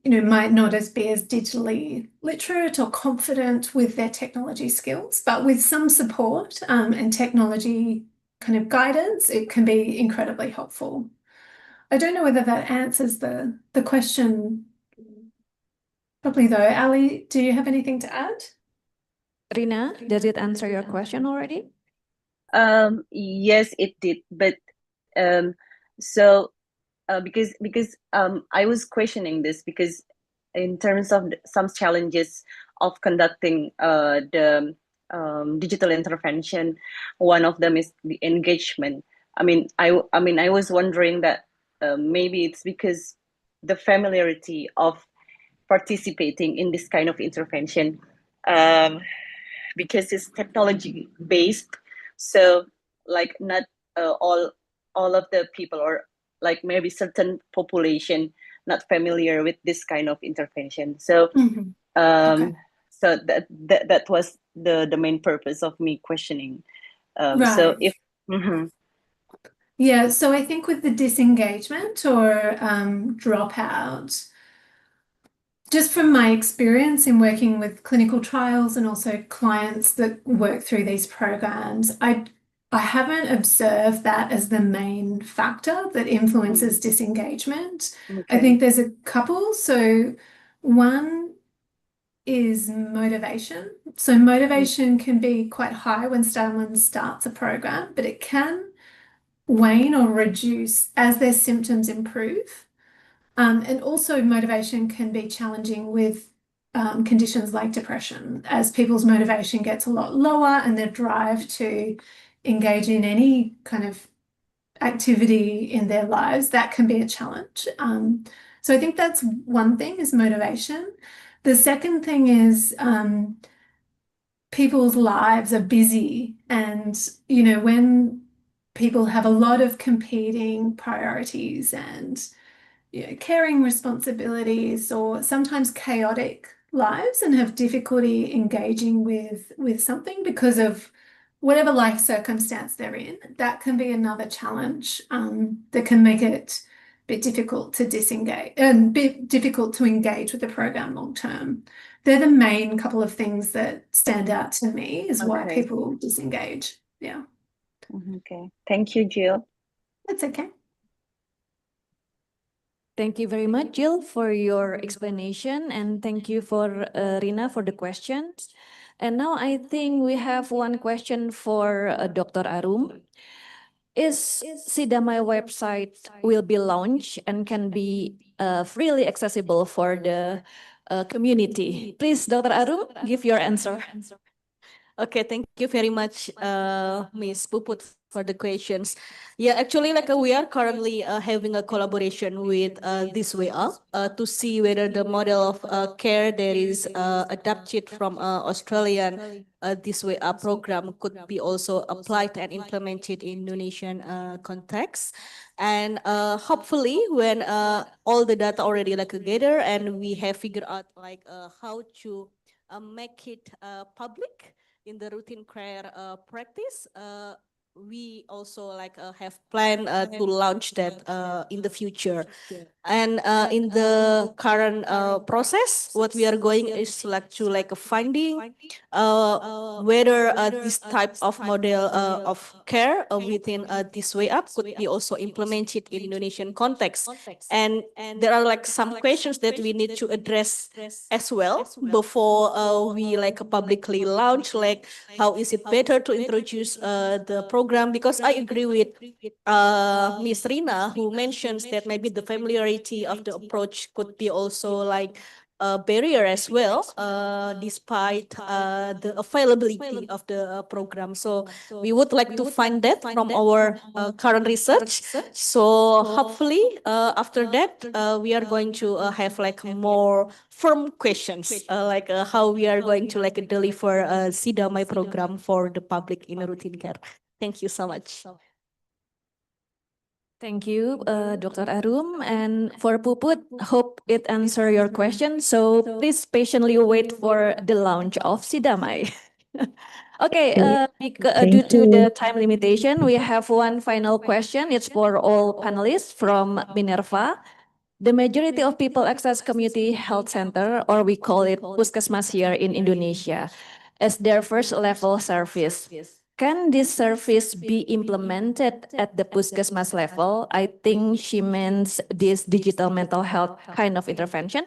might not be as digitally literate or confident with their technology skills, but with some support and technology kind of guidance, it can be incredibly helpful. I don't know whether that answers the question properly though. Ali, do you have anything to add? Rina, does it answer your question already? Yes, it did, but so because I was questioning this because in terms of some challenges of conducting the digital intervention, one of them is the engagement. I mean, I was wondering that maybe it's because the familiarity of participating in this kind of intervention, because it's technology based, so like not all of the people, or like maybe certain population not familiar with this kind of intervention. So Mhm. um, so that was the main purpose of me questioning. So Right. if mhm. Yeah, so I think with the disengagement or dropout, just from my experience in working with clinical trials and also clients that work through these programs, I haven't observed that as the main factor that influences disengagement. I Okay. think there's a couple. So one is motivation. So motivation can be quite high when someone starts a program, but it can wane or reduce as their symptoms improve. And also motivation can be challenging with conditions like depression, as people's motivation gets a lot lower and their drive to engage in any kind of activity in their lives, that can be a challenge. So I think that's one thing, is motivation. The second thing is people's lives are busy, and when people have a lot of competing priorities and caring responsibilities, or sometimes chaotic lives, and have difficulty engaging with something because of whatever life circumstance they're in, that can be another challenge that can make it a bit difficult to disengage and a bit difficult to engage with the program long term. They're the main couple of things that stand out to me is why Okay. people disengage. Yeah. Okay. Thank you, Jill. That's okay. Thank you very much, Jill, for your explanation, and thank you for Rina for the questions. And now I think we have one question for Dr. Arum. Is SIDAMAI website will be launched and can be freely accessible for the community? Please, Dr. Arum, give your answer. Okay, thank you very much, Ms. Puput, for the questions. Yeah, actually, we are currently having a collaboration with This Way Up to see whether the model of care that is adapted from Australian This Way Up program could be also applied and implemented in Indonesian context. And hopefully, when all the data already together and we have figured out how to make it public in the routine care practice, we also have planned to launch that in the future. And in the current process, what we are going is to finding whether this type of model of care within This Way Up could be also implemented in Indonesian context. And there are some questions that we need to address as well before we publicly launch, how is it better to introduce the program, because I agree with Ms. Rina, who mentions that maybe the familiarity of the approach could be also a barrier as well, despite the availability of the program. So we would like to find that from our current research. So hopefully after that, we are going to have more firm questions, how we are going to deliver SIDAMAI program for the public in routine care. Thank you so much. Thank you, Dr. Arum. And for Puput, hope it answer your question. So please patiently wait for the launch of SIDAMAI. Okay, due to the time limitation, we have one final question. It's for all panelists from Minerva. The majority of people access community health center, or we call it puskesmas here in Indonesia, as their first level service. Can this service be implemented at the puskesmas level? I think she means this digital mental health kind of intervention.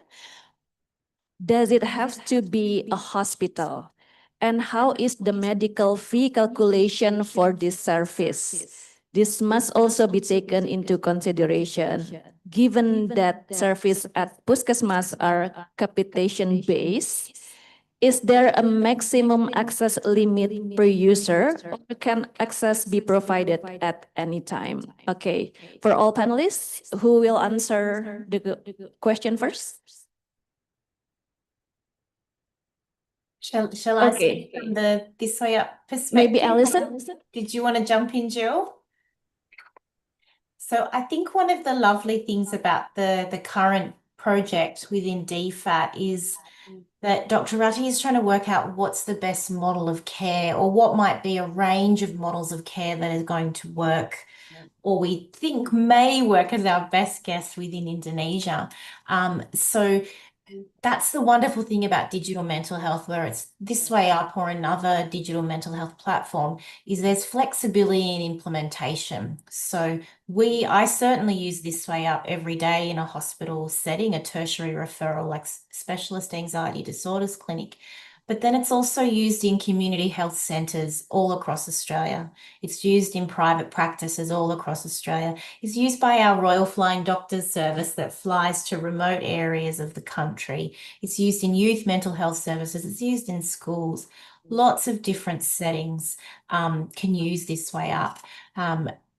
Does it have to be a hospital? And how is the medical fee calculation for this service? This must also be taken into consideration, given that service at puskesmas are capitation-based. Is there a maximum access limit per user, or can access be provided at any time? Okay, for all panelists, who will answer the question first? Shall I Okay. speak from the This Way Up perspective? Maybe Alison? Did you want to jump in, Jill? So I think one of the lovely things about the current project within DFAT is that Dr. Ratti is trying to work out what's the best model of care, or what might be a range of models of care that is going to work, or we think may work as our best guess within Indonesia. So that's the wonderful thing about digital mental health, where it's This Way Up or another digital mental health platform, is there's flexibility in implementation. So I certainly use This Way Up every day in a hospital setting, a tertiary referral like specialist anxiety disorders clinic. But then it's also used in community health centres all across Australia. It's used in private practices all across Australia. It's used by our Royal Flying Doctors Service that flies to remote areas of the country. It's used in youth mental health services. It's used in schools. Lots of different settings can use This Way Up.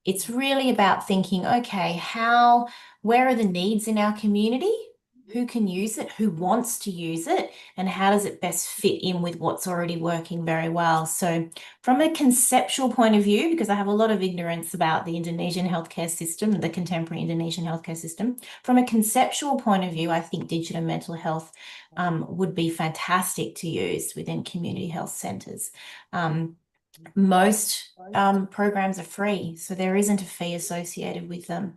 It's really about thinking, okay, where are the needs in our community? Who can use it? Who wants to use it? And how does it best fit in with what's already working very well? So from a conceptual point of view, because I have a lot of ignorance about the Indonesian healthcare system, the contemporary Indonesian healthcare system, from a conceptual point of view, I think digital mental health would be fantastic to use within community health centres. Most programs are free, so there isn't a fee associated with them.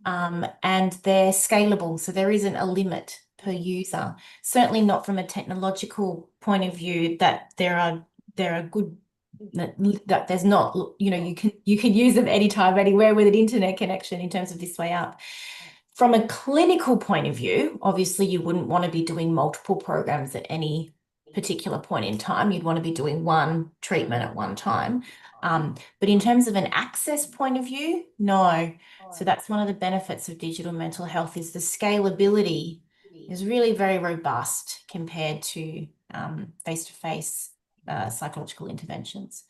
And they're scalable, so there isn't a limit per user. Certainly not from a technological point of view that there are good, that there's not, you can use them anytime, anywhere with an internet connection in terms of This Way Up. From a clinical point of view, obviously you wouldn't want to be doing multiple programs at any particular point in time. You'd want to be doing one treatment at one time. But in terms of an access point of view, no. So that's one of the benefits of digital mental health, is the scalability is really very robust compared to face-to-face psychological interventions.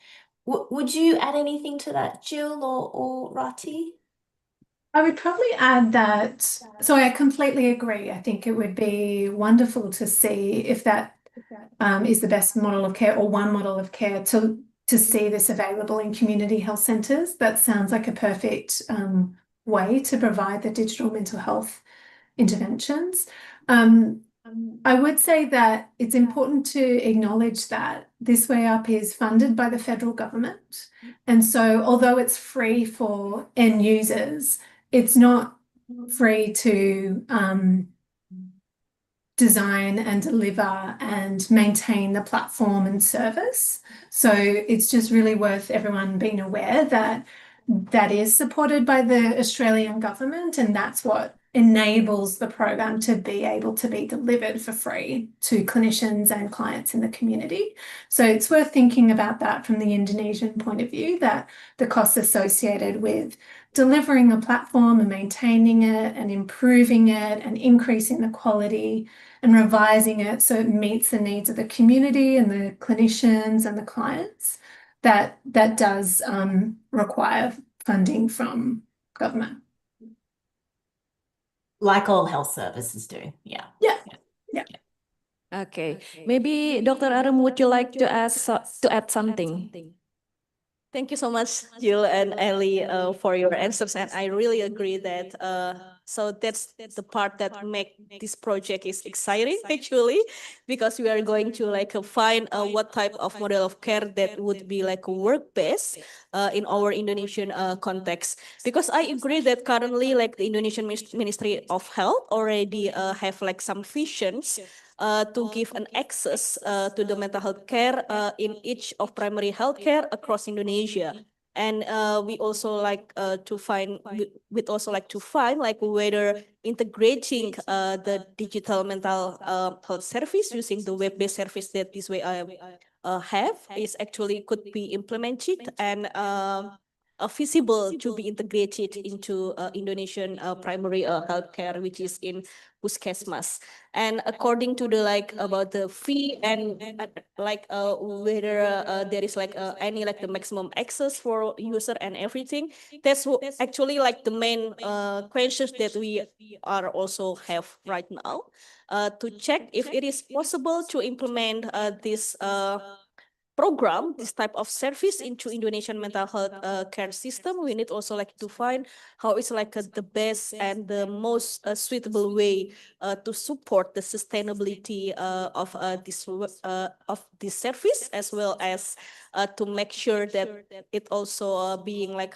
Would you add anything to that, Jill or Rati? I would probably add that, so I completely agree. I think it would be wonderful to see if that is the best model of care, or one model of care, to see this available in community health centres. That sounds like a perfect way to provide the digital mental health interventions. I would say that it's important to acknowledge that This Way Up is funded by the federal government. And so although it's free for end users, it's not free to design and deliver and maintain the platform and service. So it's just really worth everyone being aware that that is supported by the Australian government, and that's what enables the program to be able to be delivered for free to clinicians and clients in the community. So it's worth thinking about that from the Indonesian point of view, that the costs associated with delivering a platform and maintaining it and improving it and increasing the quality and revising it so it meets the needs of the community and the clinicians and the clients, that does require funding from government. Like all health services do, yeah. Yeah. Okay, maybe Dr. Arum, would you like to add something? Thank you so much, Jill and Ellie, for your answers, and I really agree that so that's the part that make this project is exciting actually, because we are going to find what type of model of care that would be work best in our Indonesian context. Because I agree that currently the Indonesian Ministry of Health already have some visions to give an access to the mental health care in each of primary health care across Indonesia. And we also to find whether integrating the digital mental health service using the web-based service that This Way have is actually could be implemented and feasible to be integrated into Indonesian primary healthcare, which is in Puskesmas. And according to the about the fee and whether there is any the maximum access for user and everything, that's actually the main questions that we are also have right now to check if it is possible to implement this program this type of service into Indonesian mental health care system, we need also like to find how it's like the best and the most suitable way to support the sustainability of this service, as well as to make sure that it also being like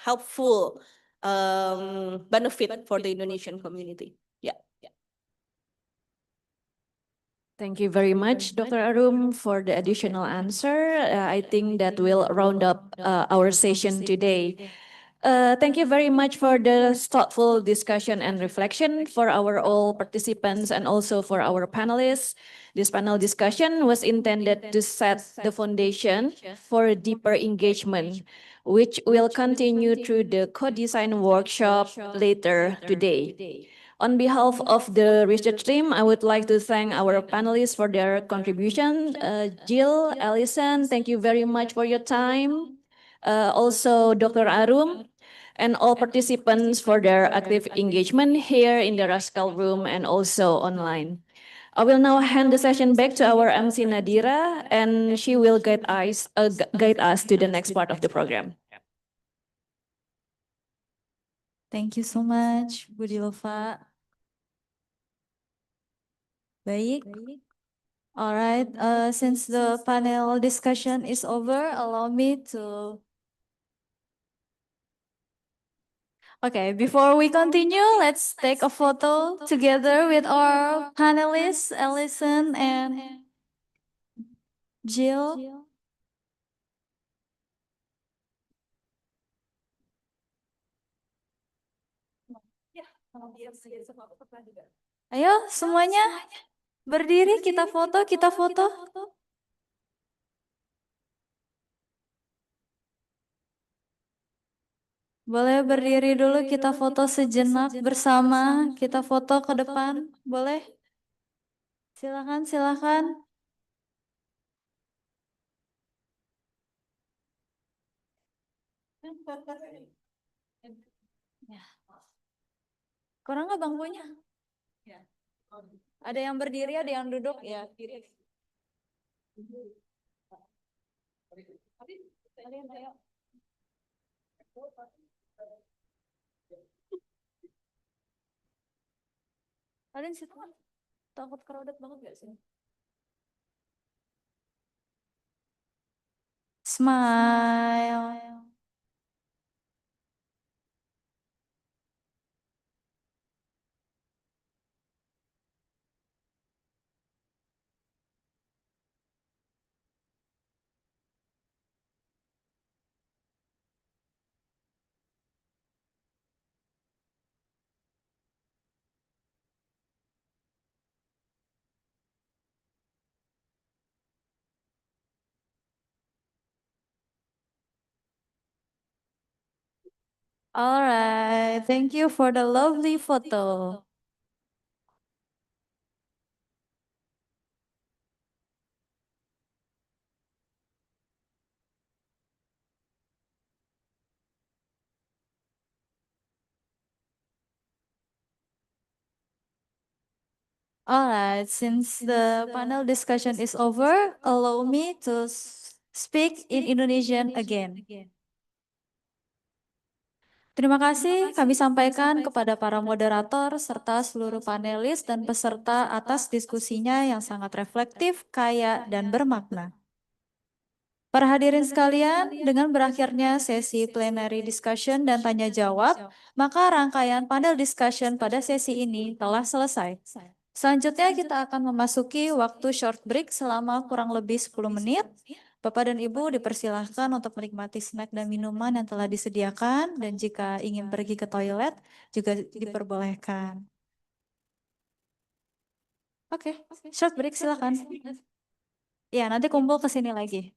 helpful benefit for the Indonesian community. Yeah. Thank you very much, Dr. Arum, for the additional answer. I think that will round up our session today. Thank you very much for the thoughtful discussion and reflection for our all participants and also for our panelists. This panel discussion was intended to set the foundation for deeper engagement, which will continue through the co-design workshop later today. On behalf of the research team, I would like to thank our panelists for their contribution. Jill, Alison, thank you very much for your time. Also, Dr. Arum, and all participants for their active engagement here in the Rascal room and also online. I will now hand the session back to our MC Nadira, and she will guide us to the next part of the program. Thank you so much, Bu Dilova. Baik. Alright, since the panel discussion is over, allow me to... Okay, before we continue, let's take a photo together with our panelists, Alison and Jill. Ayo semuanya berdiri, kita foto, kita foto. Boleh berdiri dulu, kita foto sejenak bersama, kita foto ke depan, boleh? Silakan, silakan. Kurang nggak bangkunya? Ada yang berdiri, ada yang duduk, ya. Kalian ayo. Kalian situ takut crowded banget gak sih? Smile. All right, thank you for the lovely photo. All right, since the panel discussion is over, allow me to speak in Indonesian again. Terima kasih kami sampaikan kepada para moderator serta seluruh panelis dan peserta atas diskusinya yang sangat reflektif, kaya, dan bermakna. Para hadirin sekalian, dengan berakhirnya sesi plenary discussion dan tanya jawab, maka rangkaian panel discussion pada sesi ini telah selesai. Selanjutnya kita akan memasuki waktu short break selama kurang lebih 10 menit. Bapak dan Ibu dipersilahkan untuk menikmati snack dan minuman yang telah disediakan, dan jika ingin pergi ke toilet juga diperbolehkan. Oke, short break silakan. Ya, nanti kumpul ke sini lagi.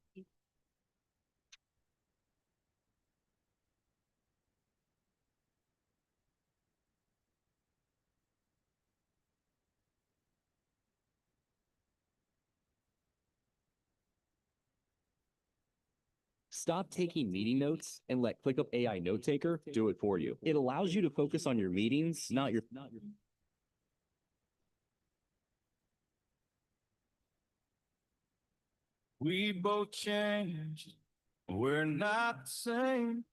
Stop taking meeting notes and let ClickUp AI Note Taker do it for you. It allows you to focus on your meetings, not your We both changed, we're not the same.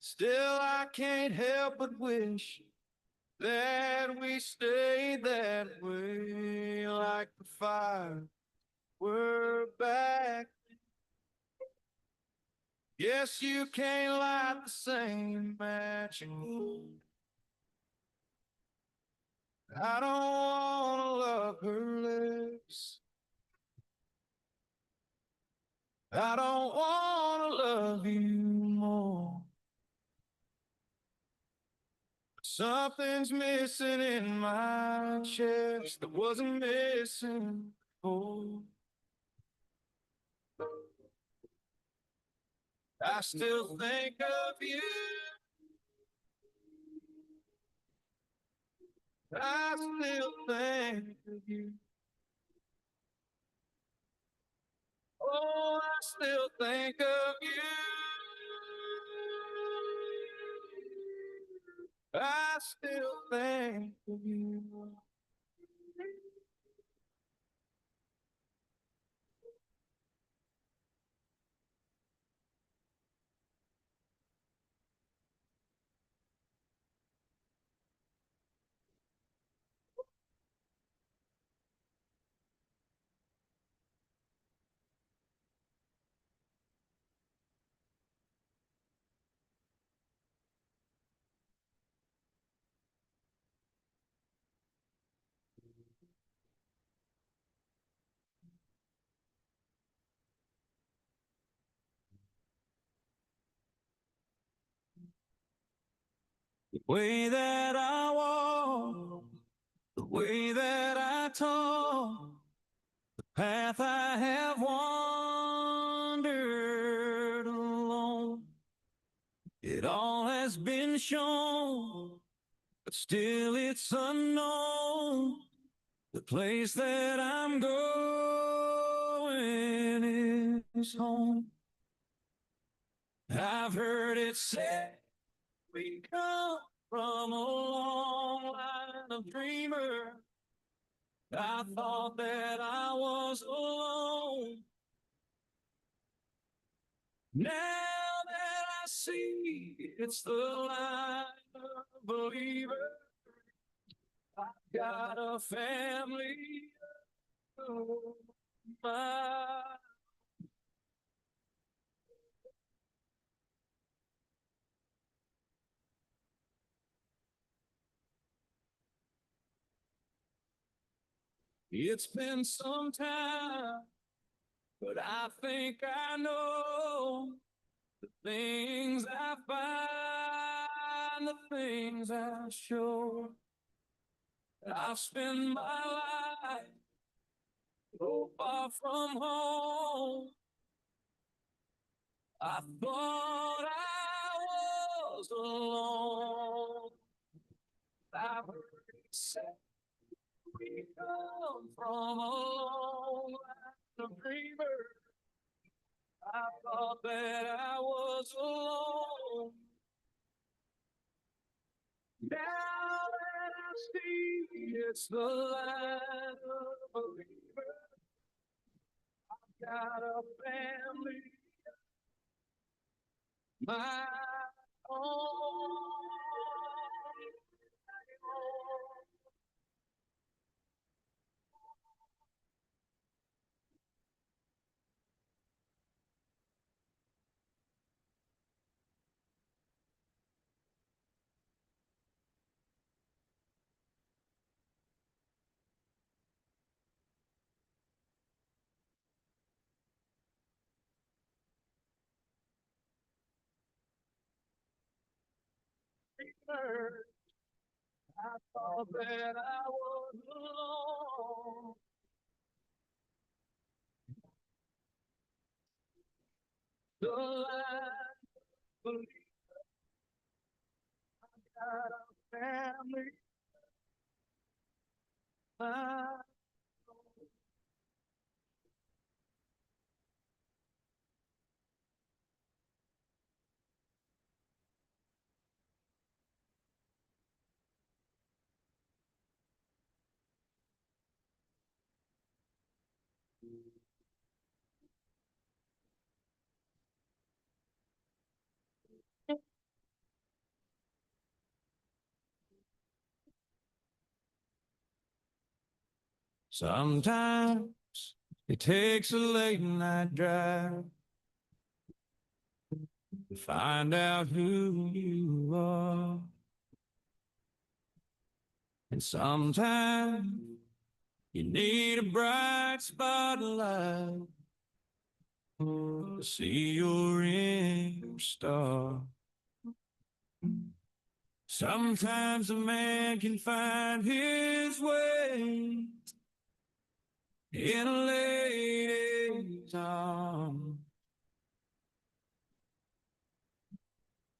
Still, I can't help but wish that we stayed that way, like the fire. We're back. Yes, you can't light the same match again. I don't wanna love her less. I don't wanna love you more. Something's missing in my chest that wasn't missing before. I still think of you. I still think of you. Oh, I still think of you. I still think of you. The way that I walk, the way that I talk, the path I have wandered alone. It all has been shown, but still it's unknown. The place that I'm going is home. I've heard it said we come from a long line of dreamers. I thought that I was alone. Now that I see it's the line of believers, I've got a family of my. It's been some time, but I think I know the things I find, the things I show. I've spent my life so far from home. I thought I was alone. I've heard it said we come from a long line of dreamers. I thought that I was alone. Now that I see it's the light of a believer, I've got a family, my own. I thought that I was alone. The light believe I got a family. My Sometimes it takes a late night drive to find out who you are. And sometimes you need a bright spotlight to see your inner star. Sometimes a man can find his way in a lady's arms.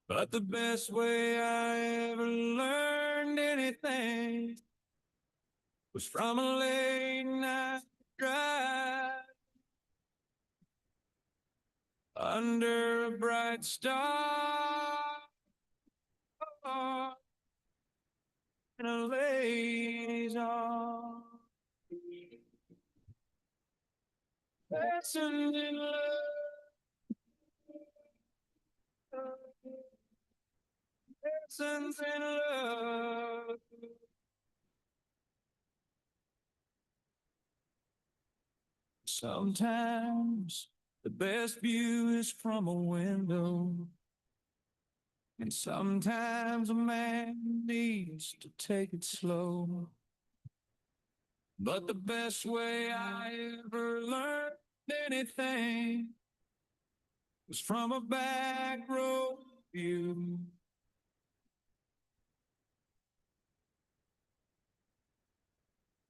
But the best way I ever learned anything was from a late night drive under a bright star in a lady's arms. Lessons in love, lessons in love. Sometimes the best view is from a window, and sometimes a man needs to take it slow. But the best way I ever learned anything was from a back row view.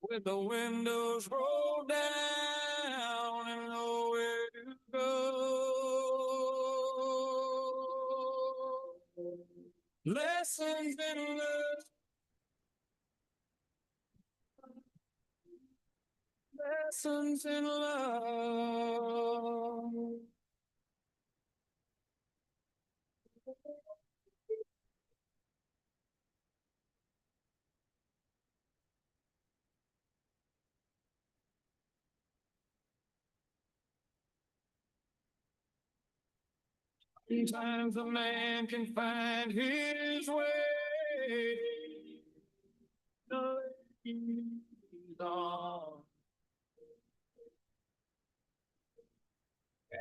With the windows rolled down and nowhere to go. Lessons in love. Lessons in love. Sometimes a man can find his way.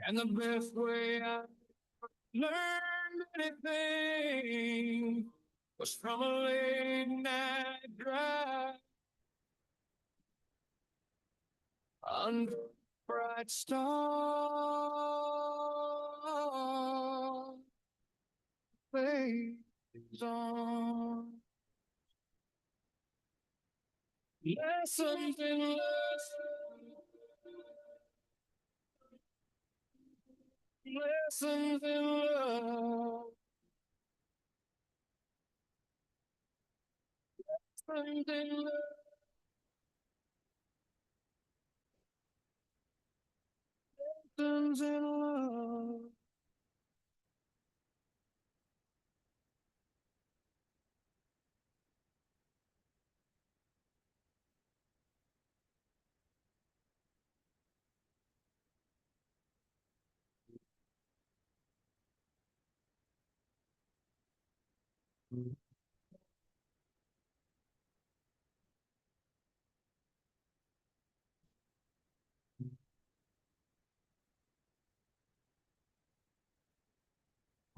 And the best way I learned anything was from a late night drive under a bright star. Fades on. Lessons in love. Lessons in love. Lessons in love. Lessons in love.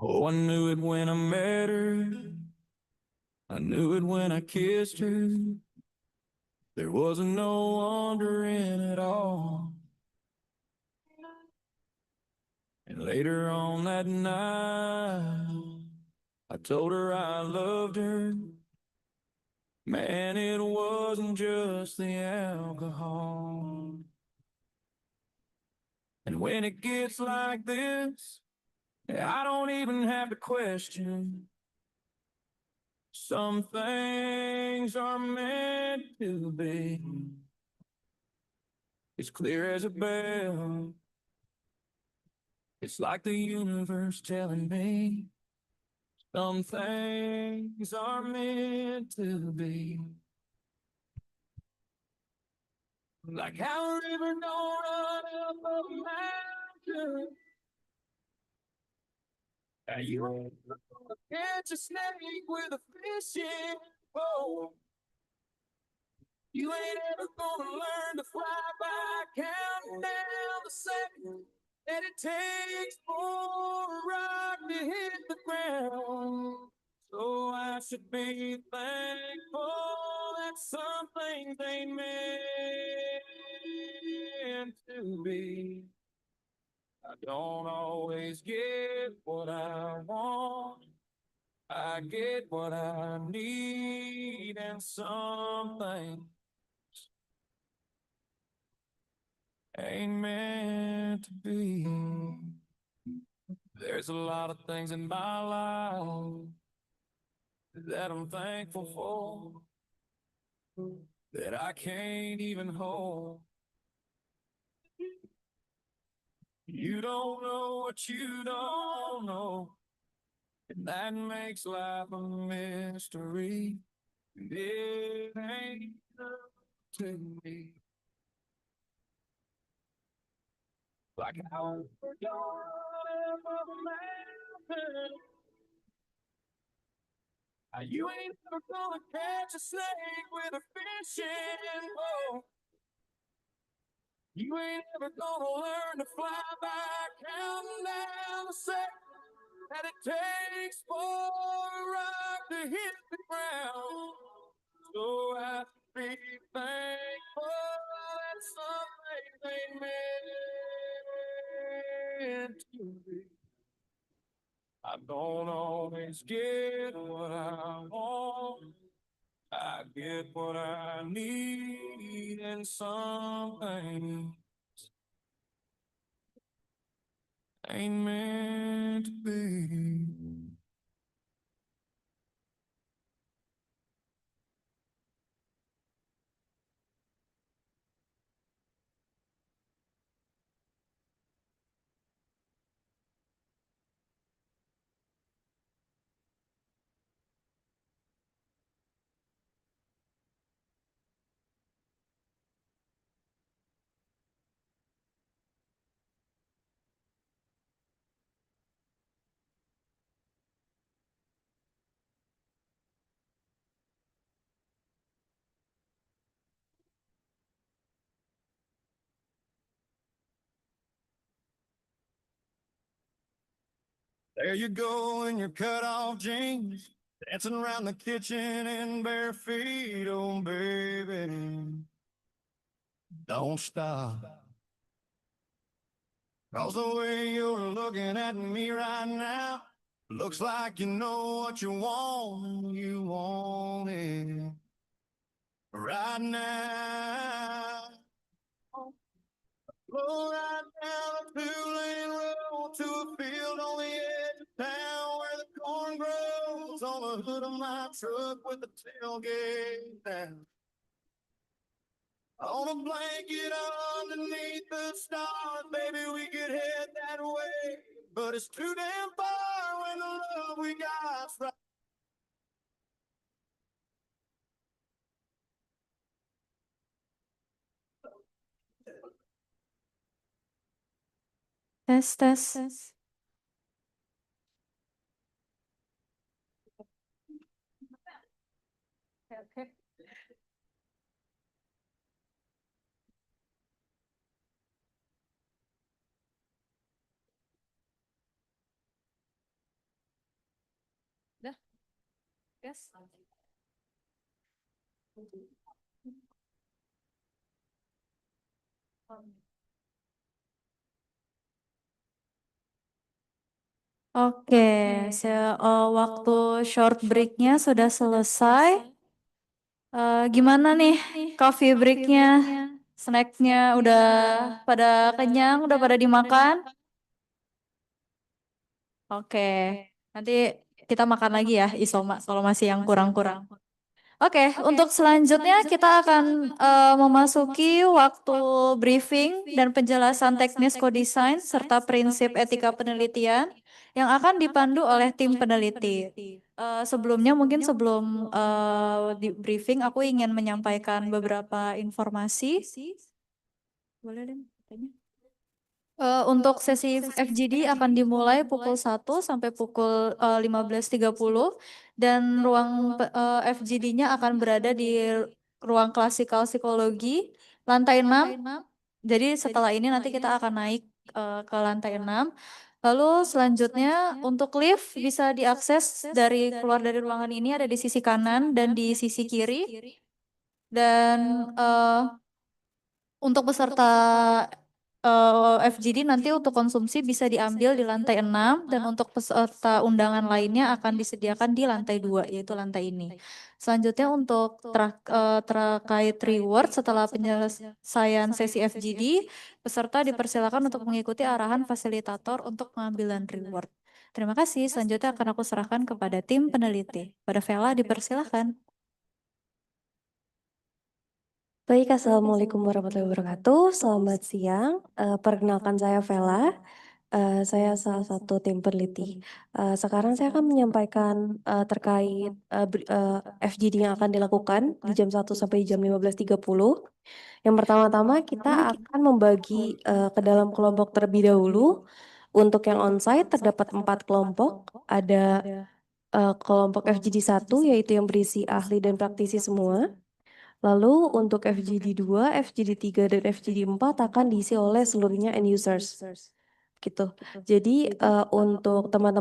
Oh, I knew it when I met her. I knew it when I kissed her. There wasn't no wondering at all. And later on that night, I told her I loved her. Man, it wasn't just the alcohol. And when it gets like this, I don't even have to question. Some things are meant to be. It's clear as a bell. It's like the universe telling me some things are meant to be. Like how a river don't run up a mountain. You ain't gonna catch a snake with a fishing pole. You ain't ever gonna learn to fly by counting down the seconds that it takes for a rock to hit the ground. So I should be thankful that some things ain't meant to be. I don't always get what I want. I get what I need, and something ain't meant to be. There's a lot of things in my life that I'm thankful for, that I can't even hold. You don't know what you don't know, and that makes life a mystery. And it ain't up to me. Like how we're going up a mountain. You ain't never gonna catch a snake with a fishing pole. You ain't ever gonna learn to fly by counting down the seconds that it takes for a rock to hit the ground. So I be thankful that some things ain't meant to be. I don't always get what I want. I get what I need, and some things ain't meant to be. There you go in your cut-off jeans, dancing around the kitchen in bare feet, oh baby, don't stop. 'Cause the way you're looking at me right now, looks like you know what you want it right now. Blow right down a 2-lane road to a field on the edge of town where the corn grows on the hood of my truck with the tailgate down. On a blanket underneath the stars, baby, we could head that way. But it's too damn far when the love we got's right. Tes, tes. Okay. Dah. Yes. Oke, waktu short break-nya sudah selesai. Gimana nih coffee break-nya? Snack-nya udah pada kenyang, udah pada dimakan? Oke, nanti kita makan lagi ya isoma kalau masih yang kurang-kurang. Oke, untuk selanjutnya kita akan memasuki waktu briefing dan penjelasan teknis kodesain serta prinsip etika penelitian yang akan dipandu oleh tim peneliti. Sebelumnya mungkin sebelum di briefing aku ingin menyampaikan beberapa informasi. Boleh deh tanya. Untuk sesi FGD akan dimulai pukul 1 sampai pukul 15.30 dan ruang FGD-nya akan berada di ruang klasikal psikologi lantai 6. Jadi setelah ini nanti kita akan naik ke lantai 6. Lalu selanjutnya untuk lift bisa diakses dari keluar dari ruangan ini ada di sisi kanan dan di sisi kiri. Dan untuk peserta FGD nanti untuk konsumsi bisa diambil di lantai 6 dan untuk peserta undangan lainnya akan disediakan di lantai 2 yaitu lantai ini. Selanjutnya untuk terkait reward setelah penyelesaian sesi FGD, peserta dipersilakan untuk mengikuti arahan fasilitator untuk pengambilan reward. Terima kasih. Selanjutnya akan aku serahkan kepada tim peneliti. Pada Vela dipersilakan. Baik, Assalamualaikum warahmatullahi wabarakatuh. Selamat siang. Perkenalkan saya Vela. Saya salah satu tim peneliti. Sekarang saya akan menyampaikan terkait FGD yang akan dilakukan di jam 1 sampai jam 15.30. Yang pertama-tama kita akan membagi ke dalam kelompok terlebih dahulu. Untuk yang onsite terdapat 4 kelompok. Ada kelompok FGD 1 yaitu yang berisi ahli dan praktisi semua. Lalu untuk FGD 2, FGD 3, dan FGD 4 akan diisi oleh seluruhnya end users. Gitu. Jadi untuk teman-teman